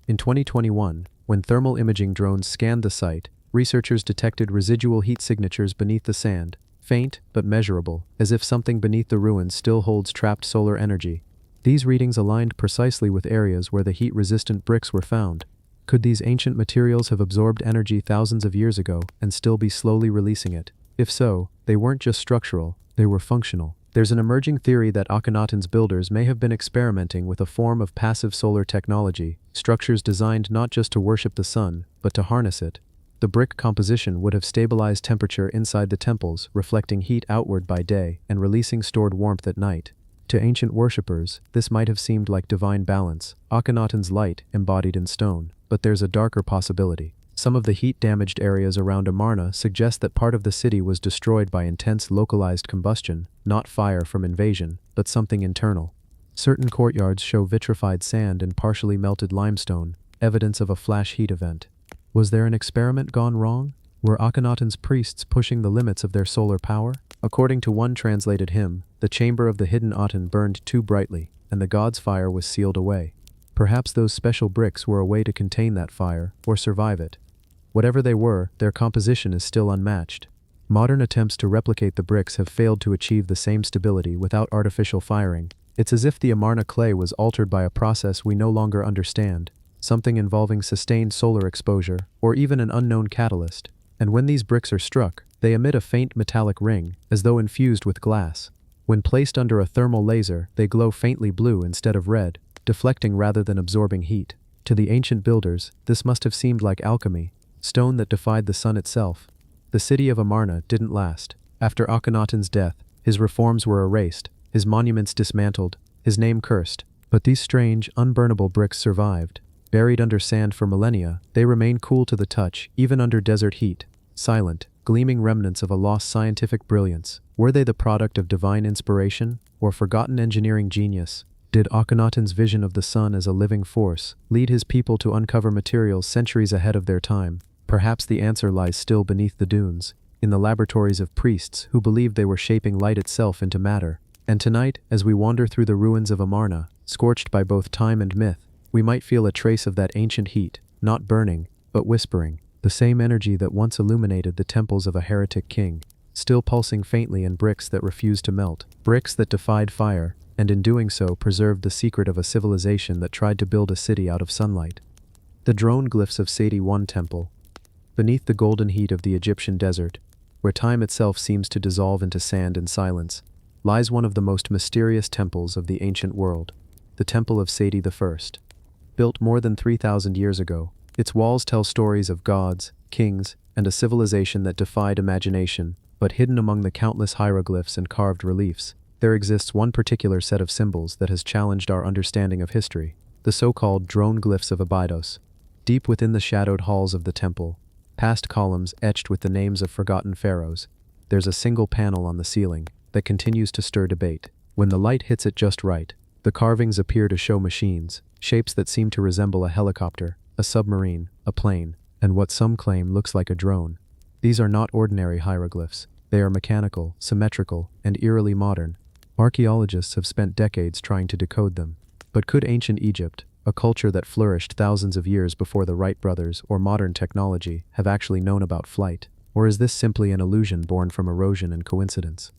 In 2021, when thermal imaging drones scanned the site, researchers detected residual heat signatures beneath the sand, faint but measurable, as if something beneath the ruins still holds trapped solar energy. These readings aligned precisely with areas where the heat-resistant bricks were found. Could these ancient materials have absorbed energy thousands of years ago and still be slowly releasing it? If so, they weren't just structural, they were functional. There's an emerging theory that Akhenaten's builders may have been experimenting with a form of passive solar technology, structures designed not just to worship the sun, but to harness it. The brick composition would have stabilized temperature inside the temples, reflecting heat outward by day and releasing stored warmth at night. To ancient worshippers, this might have seemed like divine balance, Akhenaten's light embodied in stone. But there's a darker possibility. Some of the heat-damaged areas around Amarna suggest that part of the city was destroyed by intense localized combustion, not fire from invasion, but something internal. Certain courtyards show vitrified sand and partially melted limestone, evidence of a flash heat event. Was there an experiment gone wrong? Were Akhenaten's priests pushing the limits of their solar power? According to one translated hymn, the chamber of the hidden Aten burned too brightly, and the god's fire was sealed away. Perhaps those special bricks were a way to contain that fire, or survive it. Whatever they were, their composition is still unmatched. Modern attempts to replicate the bricks have failed to achieve the same stability without artificial firing. It's as if the Amarna clay was altered by a process we no longer understand. something involving sustained solar exposure, or even an unknown catalyst. And when these bricks are struck, they emit a faint metallic ring, as though infused with glass. When placed under a thermal laser, they glow faintly blue instead of red, deflecting rather than absorbing heat. To the ancient builders, this must have seemed like alchemy, stone that defied the sun itself. The city of Amarna didn't last. After Akhenaten's death, his reforms were erased, his monuments dismantled, his name cursed. But these strange, unburnable bricks survived. Buried under sand for millennia, they remain cool to the touch, even under desert heat. Silent, gleaming remnants of a lost scientific brilliance. Were they the product of divine inspiration, or forgotten engineering genius? Did Akhenaten's vision of the sun as a living force lead his people to uncover materials centuries ahead of their time? Perhaps the answer lies still beneath the dunes, in the laboratories of priests who believed they were shaping light itself into matter. And tonight, as we wander through the ruins of Amarna, scorched by both time and myth, we might feel a trace of that ancient heat, not burning, but whispering, the same energy that once illuminated the temples of a heretic king, still pulsing faintly in bricks that refused to melt, bricks that defied fire, and in doing so preserved the secret of a civilization that tried to build a city out of sunlight. The drone glyphs of Seti I Temple. Beneath the golden heat of the Egyptian desert, where time itself seems to dissolve into sand and silence, lies one of the most mysterious temples of the ancient world, the Temple of Seti I. Built more than 3,000 years ago, its walls tell stories of gods, kings, and a civilization that defied imagination, but hidden among the countless hieroglyphs and carved reliefs, there exists one particular set of symbols that has challenged our understanding of history, the so-called drone glyphs of Abydos. Deep within the shadowed halls of the temple, past columns etched with the names of forgotten pharaohs, there's a single panel on the ceiling that continues to stir debate. When the light hits it just right, the carvings appear to show machines, shapes that seem to resemble a helicopter, a submarine, a plane, and what some claim looks like a drone. These are not ordinary hieroglyphs. They are mechanical, symmetrical, and eerily modern. Archaeologists have spent decades trying to decode them. But could ancient Egypt, a culture that flourished thousands of years before the Wright brothers or modern technology, have actually known about flight? Or is this simply an illusion born from erosion and coincidence?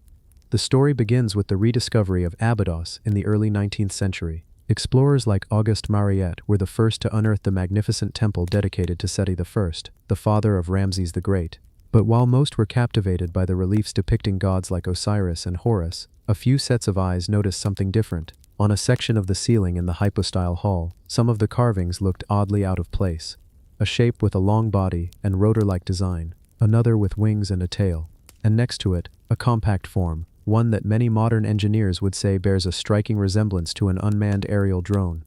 The story begins with the rediscovery of Abydos in the early 19th century. Explorers like Auguste Mariette were the first to unearth the magnificent temple dedicated to Seti I, the father of Ramses the Great. But while most were captivated by the reliefs depicting gods like Osiris and Horus, a few sets of eyes noticed something different. On a section of the ceiling in the hypostyle hall, some of the carvings looked oddly out of place. A shape with a long body and rotor-like design, another with wings and a tail, and next to it, a compact form, one that many modern engineers would say bears a striking resemblance to an unmanned aerial drone.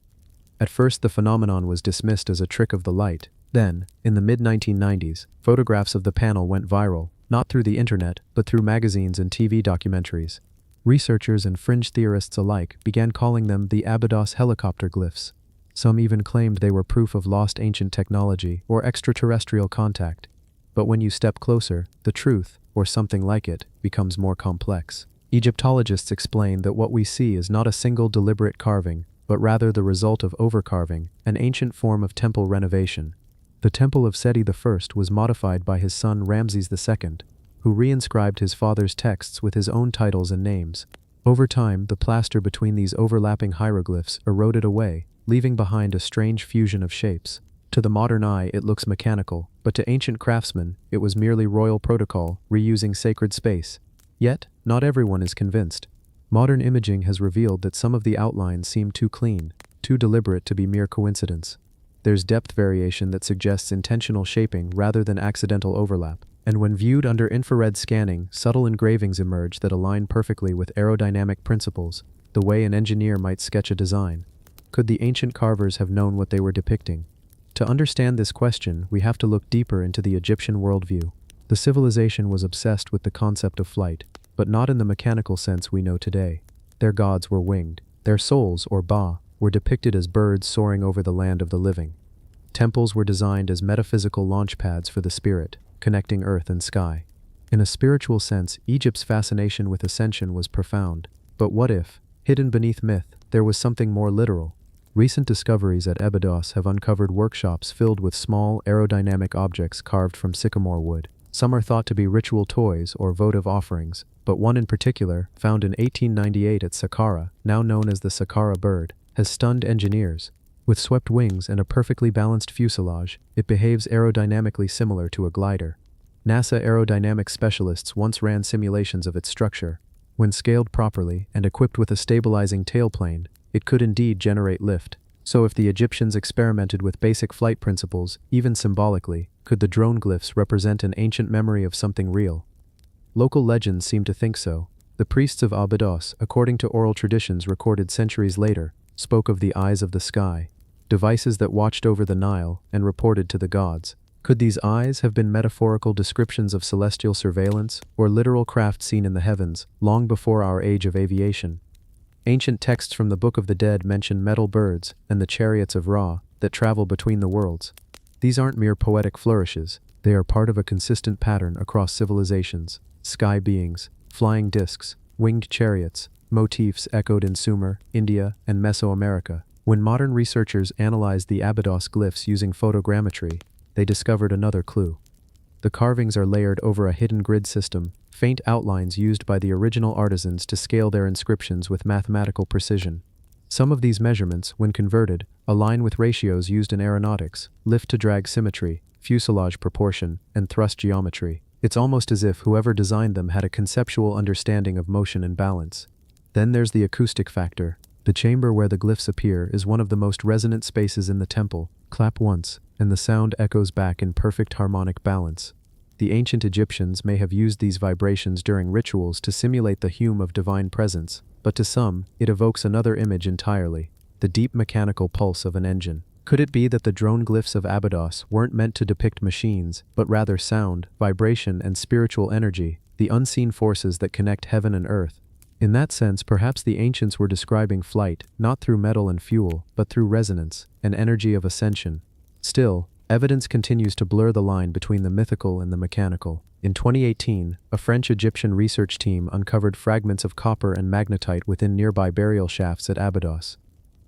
At first the phenomenon was dismissed as a trick of the light. Then, in the mid-1990s, photographs of the panel went viral, not through the internet, but through magazines and TV documentaries. Researchers and fringe theorists alike began calling them the Abydos helicopter glyphs. Some even claimed they were proof of lost ancient technology or extraterrestrial contact. But when you step closer, the truth, or something like it, becomes more complex. Egyptologists explain that what we see is not a single deliberate carving, but rather the result of overcarving, an ancient form of temple renovation. The Temple of Seti I was modified by his son Ramses II, who reinscribed his father's texts with his own titles and names. Over time, the plaster between these overlapping hieroglyphs eroded away, leaving behind a strange fusion of shapes. To the modern eye, it looks mechanical, but to ancient craftsmen, it was merely royal protocol, reusing sacred space. Yet, not everyone is convinced. Modern imaging has revealed that some of the outlines seem too clean, too deliberate to be mere coincidence. There's depth variation that suggests intentional shaping rather than accidental overlap. And when viewed under infrared scanning, subtle engravings emerge that align perfectly with aerodynamic principles, the way an engineer might sketch a design. Could the ancient carvers have known what they were depicting? To understand this question, we have to look deeper into the Egyptian worldview. The civilization was obsessed with the concept of flight, but not in the mechanical sense we know today. Their gods were winged. Their souls, or Ba, were depicted as birds soaring over the land of the living. Temples were designed as metaphysical launch pads for the spirit, connecting earth and sky. In a spiritual sense, Egypt's fascination with ascension was profound. But what if, hidden beneath myth, there was something more literal? Recent discoveries at Abydos have uncovered workshops filled with small, aerodynamic objects carved from sycamore wood. Some are thought to be ritual toys or votive offerings, but one in particular, found in 1898 at Saqqara, now known as the Saqqara bird, has stunned engineers. With swept wings and a perfectly balanced fuselage, it behaves aerodynamically similar to a glider. NASA aerodynamics specialists once ran simulations of its structure. When scaled properly and equipped with a stabilizing tailplane, it could indeed generate lift. So if the Egyptians experimented with basic flight principles, even symbolically, could the drone glyphs represent an ancient memory of something real? Local legends seem to think so. The priests of Abydos, according to oral traditions recorded centuries later, spoke of the eyes of the sky, devices that watched over the Nile and reported to the gods. Could these eyes have been metaphorical descriptions of celestial surveillance, or literal craft seen in the heavens, long before our age of aviation? Ancient texts from the Book of the Dead mention metal birds and the chariots of Ra that travel between the worlds. These aren't mere poetic flourishes, they are part of a consistent pattern across civilizations: sky beings, flying discs, winged chariots, motifs echoed in Sumer, India, and Mesoamerica. When modern researchers analyzed the Abydos glyphs using photogrammetry, they discovered another clue. The carvings are layered over a hidden grid system, faint outlines used by the original artisans to scale their inscriptions with mathematical precision. Some of these measurements, when converted, align with ratios used in aeronautics: lift-to-drag symmetry, fuselage proportion, and thrust geometry. It's almost as if whoever designed them had a conceptual understanding of motion and balance. Then there's the acoustic factor. The chamber where the glyphs appear is one of the most resonant spaces in the temple. Clap once, and the sound echoes back in perfect harmonic balance. The ancient Egyptians may have used these vibrations during rituals to simulate the hum of divine presence, but to some, it evokes another image entirely: the deep mechanical pulse of an engine. Could it be that the drone glyphs of Abydos weren't meant to depict machines, but rather sound, vibration, and spiritual energy, the unseen forces that connect heaven and earth? In that sense, perhaps the ancients were describing flight, not through metal and fuel, but through resonance, an energy of ascension. Still, evidence continues to blur the line between the mythical and the mechanical. In 2018, a French-Egyptian research team uncovered fragments of copper and magnetite within nearby burial shafts at Abydos.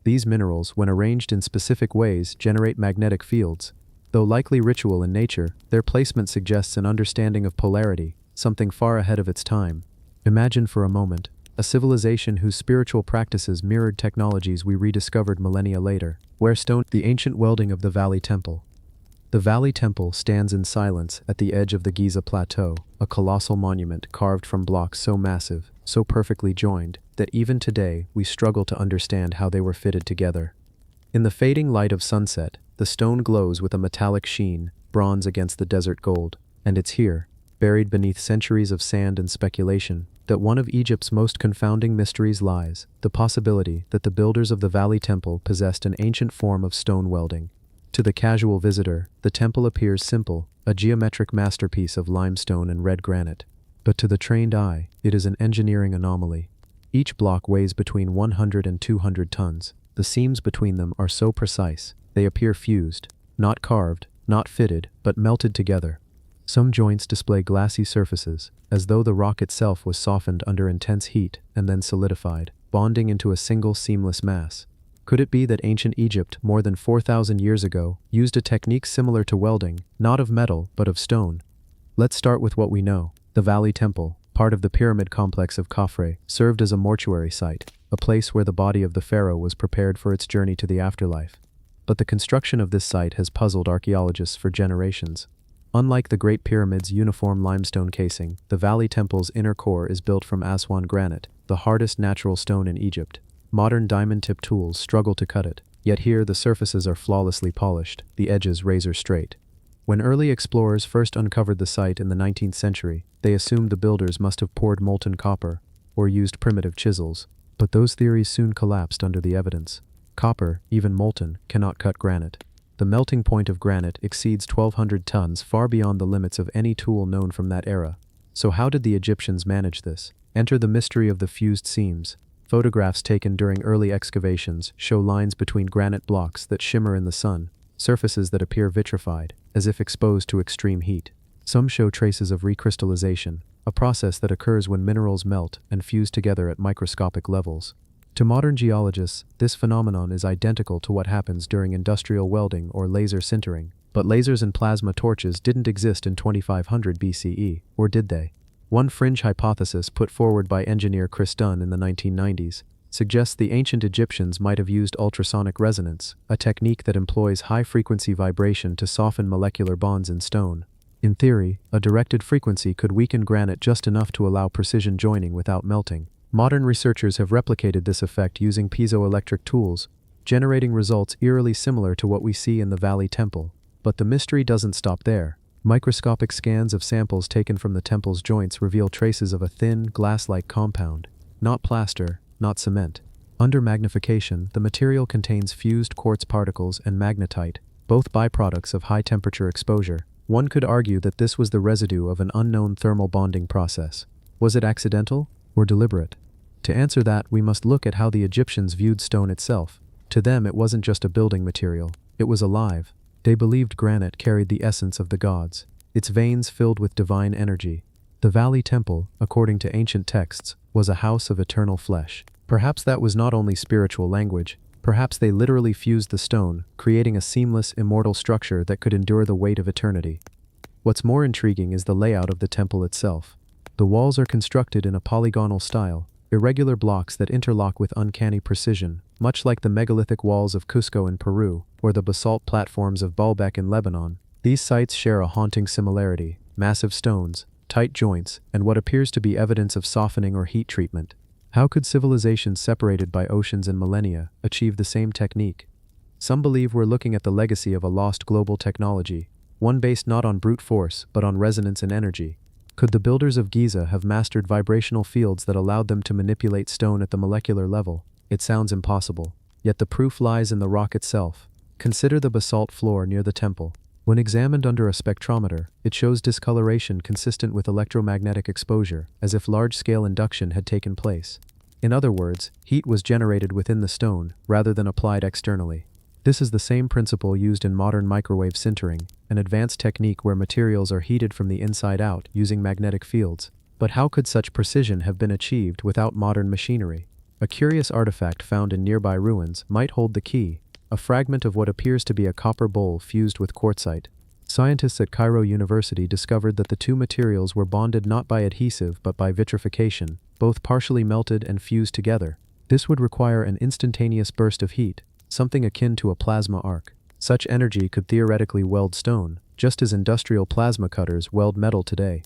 These minerals, when arranged in specific ways, generate magnetic fields. Though likely ritual in nature, their placement suggests an understanding of polarity, something far ahead of its time. Imagine for a moment a civilization whose spiritual practices mirrored technologies we rediscovered millennia later. Where stone, the ancient welding of the Valley Temple. The Valley Temple stands in silence at the edge of the Giza Plateau, a colossal monument carved from blocks so massive, so perfectly joined, that even today we struggle to understand how they were fitted together. In the fading light of sunset, the stone glows with a metallic sheen, bronze against the desert gold, and it's here, buried beneath centuries of sand and speculation, that one of Egypt's most confounding mysteries lies: the possibility that the builders of the Valley Temple possessed an ancient form of stone welding. To the casual visitor, the temple appears simple, a geometric masterpiece of limestone and red granite. But to the trained eye, it is an engineering anomaly. Each block weighs between 100 and 200 tons. The seams between them are so precise, they appear fused, not carved, not fitted, but melted together. Some joints display glassy surfaces, as though the rock itself was softened under intense heat and then solidified, bonding into a single seamless mass. Could it be that ancient Egypt, more than 4,000 years ago, used a technique similar to welding, not of metal, but of stone? Let's start with what we know. The Valley Temple, part of the pyramid complex of Khafre, served as a mortuary site, a place where the body of the pharaoh was prepared for its journey to the afterlife. But the construction of this site has puzzled archaeologists for generations. Unlike the Great Pyramid's uniform limestone casing, the Valley Temple's inner core is built from Aswan granite, the hardest natural stone in Egypt. Modern diamond-tipped tools struggle to cut it, yet here the surfaces are flawlessly polished, the edges razor straight. When early explorers first uncovered the site in the 19th century, they assumed the builders must have poured molten copper, or used primitive chisels. But those theories soon collapsed under the evidence. Copper, even molten, cannot cut granite. The melting point of granite exceeds 1,200 tons, far beyond the limits of any tool known from that era. So how did the Egyptians manage this? Enter the mystery of the fused seams. Photographs taken during early excavations show lines between granite blocks that shimmer in the sun, surfaces that appear vitrified, as if exposed to extreme heat. Some show traces of recrystallization, a process that occurs when minerals melt and fuse together at microscopic levels. To modern geologists, this phenomenon is identical to what happens during industrial welding or laser sintering. But lasers and plasma torches didn't exist in 2500 BCE, or did they? One fringe hypothesis put forward by engineer Chris Dunn in the 1990s suggests the ancient Egyptians might have used ultrasonic resonance, a technique that employs high-frequency vibration to soften molecular bonds in stone. In theory, a directed frequency could weaken granite just enough to allow precision joining without melting. Modern researchers have replicated this effect using piezoelectric tools, generating results eerily similar to what we see in the Valley Temple. But the mystery doesn't stop there. Microscopic scans of samples taken from the temple's joints reveal traces of a thin, glass-like compound. Not plaster, not cement. Under magnification, the material contains fused quartz particles and magnetite, both byproducts of high-temperature exposure. One could argue that this was the residue of an unknown thermal bonding process. Was it accidental or deliberate? To answer that, we must look at how the Egyptians viewed stone itself. To them, it wasn't just a building material. It was alive. They believed granite carried the essence of the gods, its veins filled with divine energy. The Valley Temple, according to ancient texts, was a house of eternal flesh. Perhaps that was not only spiritual language. Perhaps they literally fused the stone, creating a seamless, immortal structure that could endure the weight of eternity. What's more intriguing is the layout of the temple itself. The walls are constructed in a polygonal style, irregular blocks that interlock with uncanny precision, much like the megalithic walls of Cusco in Peru or the basalt platforms of Baalbek in Lebanon. These sites share a haunting similarity: massive stones, tight joints, and what appears to be evidence of softening or heat treatment. How could civilizations separated by oceans and millennia achieve the same technique? Some believe we're looking at the legacy of a lost global technology, one based not on brute force but on resonance and energy. Could the builders of Giza have mastered vibrational fields that allowed them to manipulate stone at the molecular level? It sounds impossible, yet the proof lies in the rock itself. Consider the basalt floor near the temple. When examined under a spectrometer, it shows discoloration consistent with electromagnetic exposure, as if large-scale induction had taken place. In other words, heat was generated within the stone, rather than applied externally. This is the same principle used in modern microwave sintering, an advanced technique where materials are heated from the inside out using magnetic fields. But how could such precision have been achieved without modern machinery? A curious artifact found in nearby ruins might hold the key: a fragment of what appears to be a copper bowl fused with quartzite. Scientists at Cairo University discovered that the two materials were bonded not by adhesive but by vitrification, both partially melted and fused together. This would require an instantaneous burst of heat, something akin to a plasma arc. Such energy could theoretically weld stone, just as industrial plasma cutters weld metal today.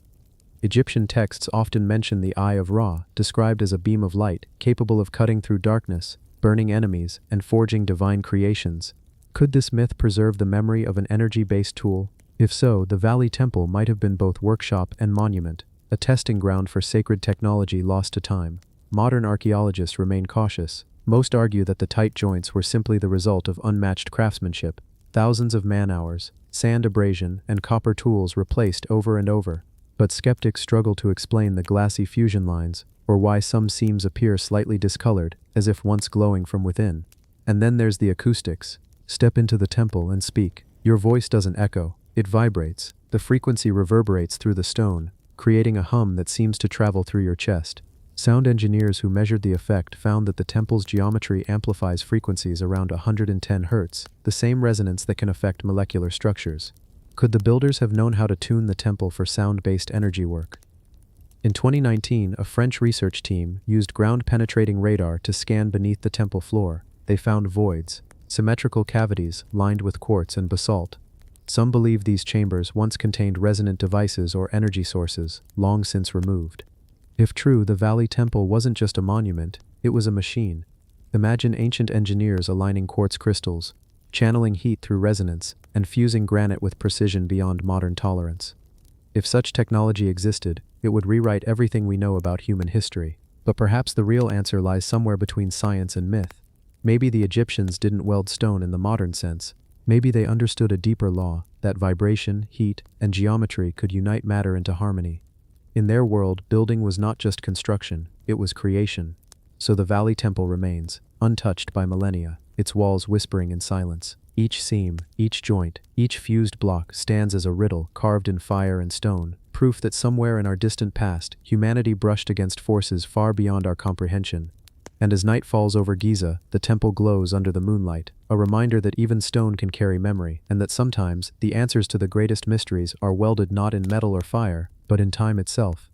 Egyptian texts often mention the Eye of Ra, described as a beam of light capable of cutting through darkness, burning enemies, and forging divine creations. Could this myth preserve the memory of an energy-based tool? If so, the Valley Temple might have been both workshop and monument, a testing ground for sacred technology lost to time. Modern archaeologists remain cautious. Most argue that the tight joints were simply the result of unmatched craftsmanship. Thousands of man-hours, sand abrasion, and copper tools replaced over and over. But skeptics struggle to explain the glassy fusion lines, or why some seams appear slightly discolored, as if once glowing from within. And then there's the acoustics. Step into the temple and speak. Your voice doesn't echo, it vibrates. The frequency reverberates through the stone, creating a hum that seems to travel through your chest. Sound engineers who measured the effect found that the temple's geometry amplifies frequencies around 110 Hz, the same resonance that can affect molecular structures. Could the builders have known how to tune the temple for sound-based energy work? In 2019, a French research team used ground-penetrating radar to scan beneath the temple floor. They found voids, symmetrical cavities lined with quartz and basalt. Some believe these chambers once contained resonant devices or energy sources, long since removed. If true, the Valley Temple wasn't just a monument, it was a machine. Imagine ancient engineers aligning quartz crystals, channeling heat through resonance, and fusing granite with precision beyond modern tolerance. If such technology existed, it would rewrite everything we know about human history. But perhaps the real answer lies somewhere between science and myth. Maybe the Egyptians didn't weld stone in the modern sense. Maybe they understood a deeper law, that vibration, heat, and geometry could unite matter into harmony. In their world, building was not just construction, it was creation. So the Valley Temple remains, untouched by millennia, its walls whispering in silence. Each seam, each joint, each fused block stands as a riddle carved in fire and stone, proof that somewhere in our distant past, humanity brushed against forces far beyond our comprehension. And as night falls over Giza, the temple glows under the moonlight, a reminder that even stone can carry memory, and that sometimes the answers to the greatest mysteries are welded not in metal or fire, but in time itself.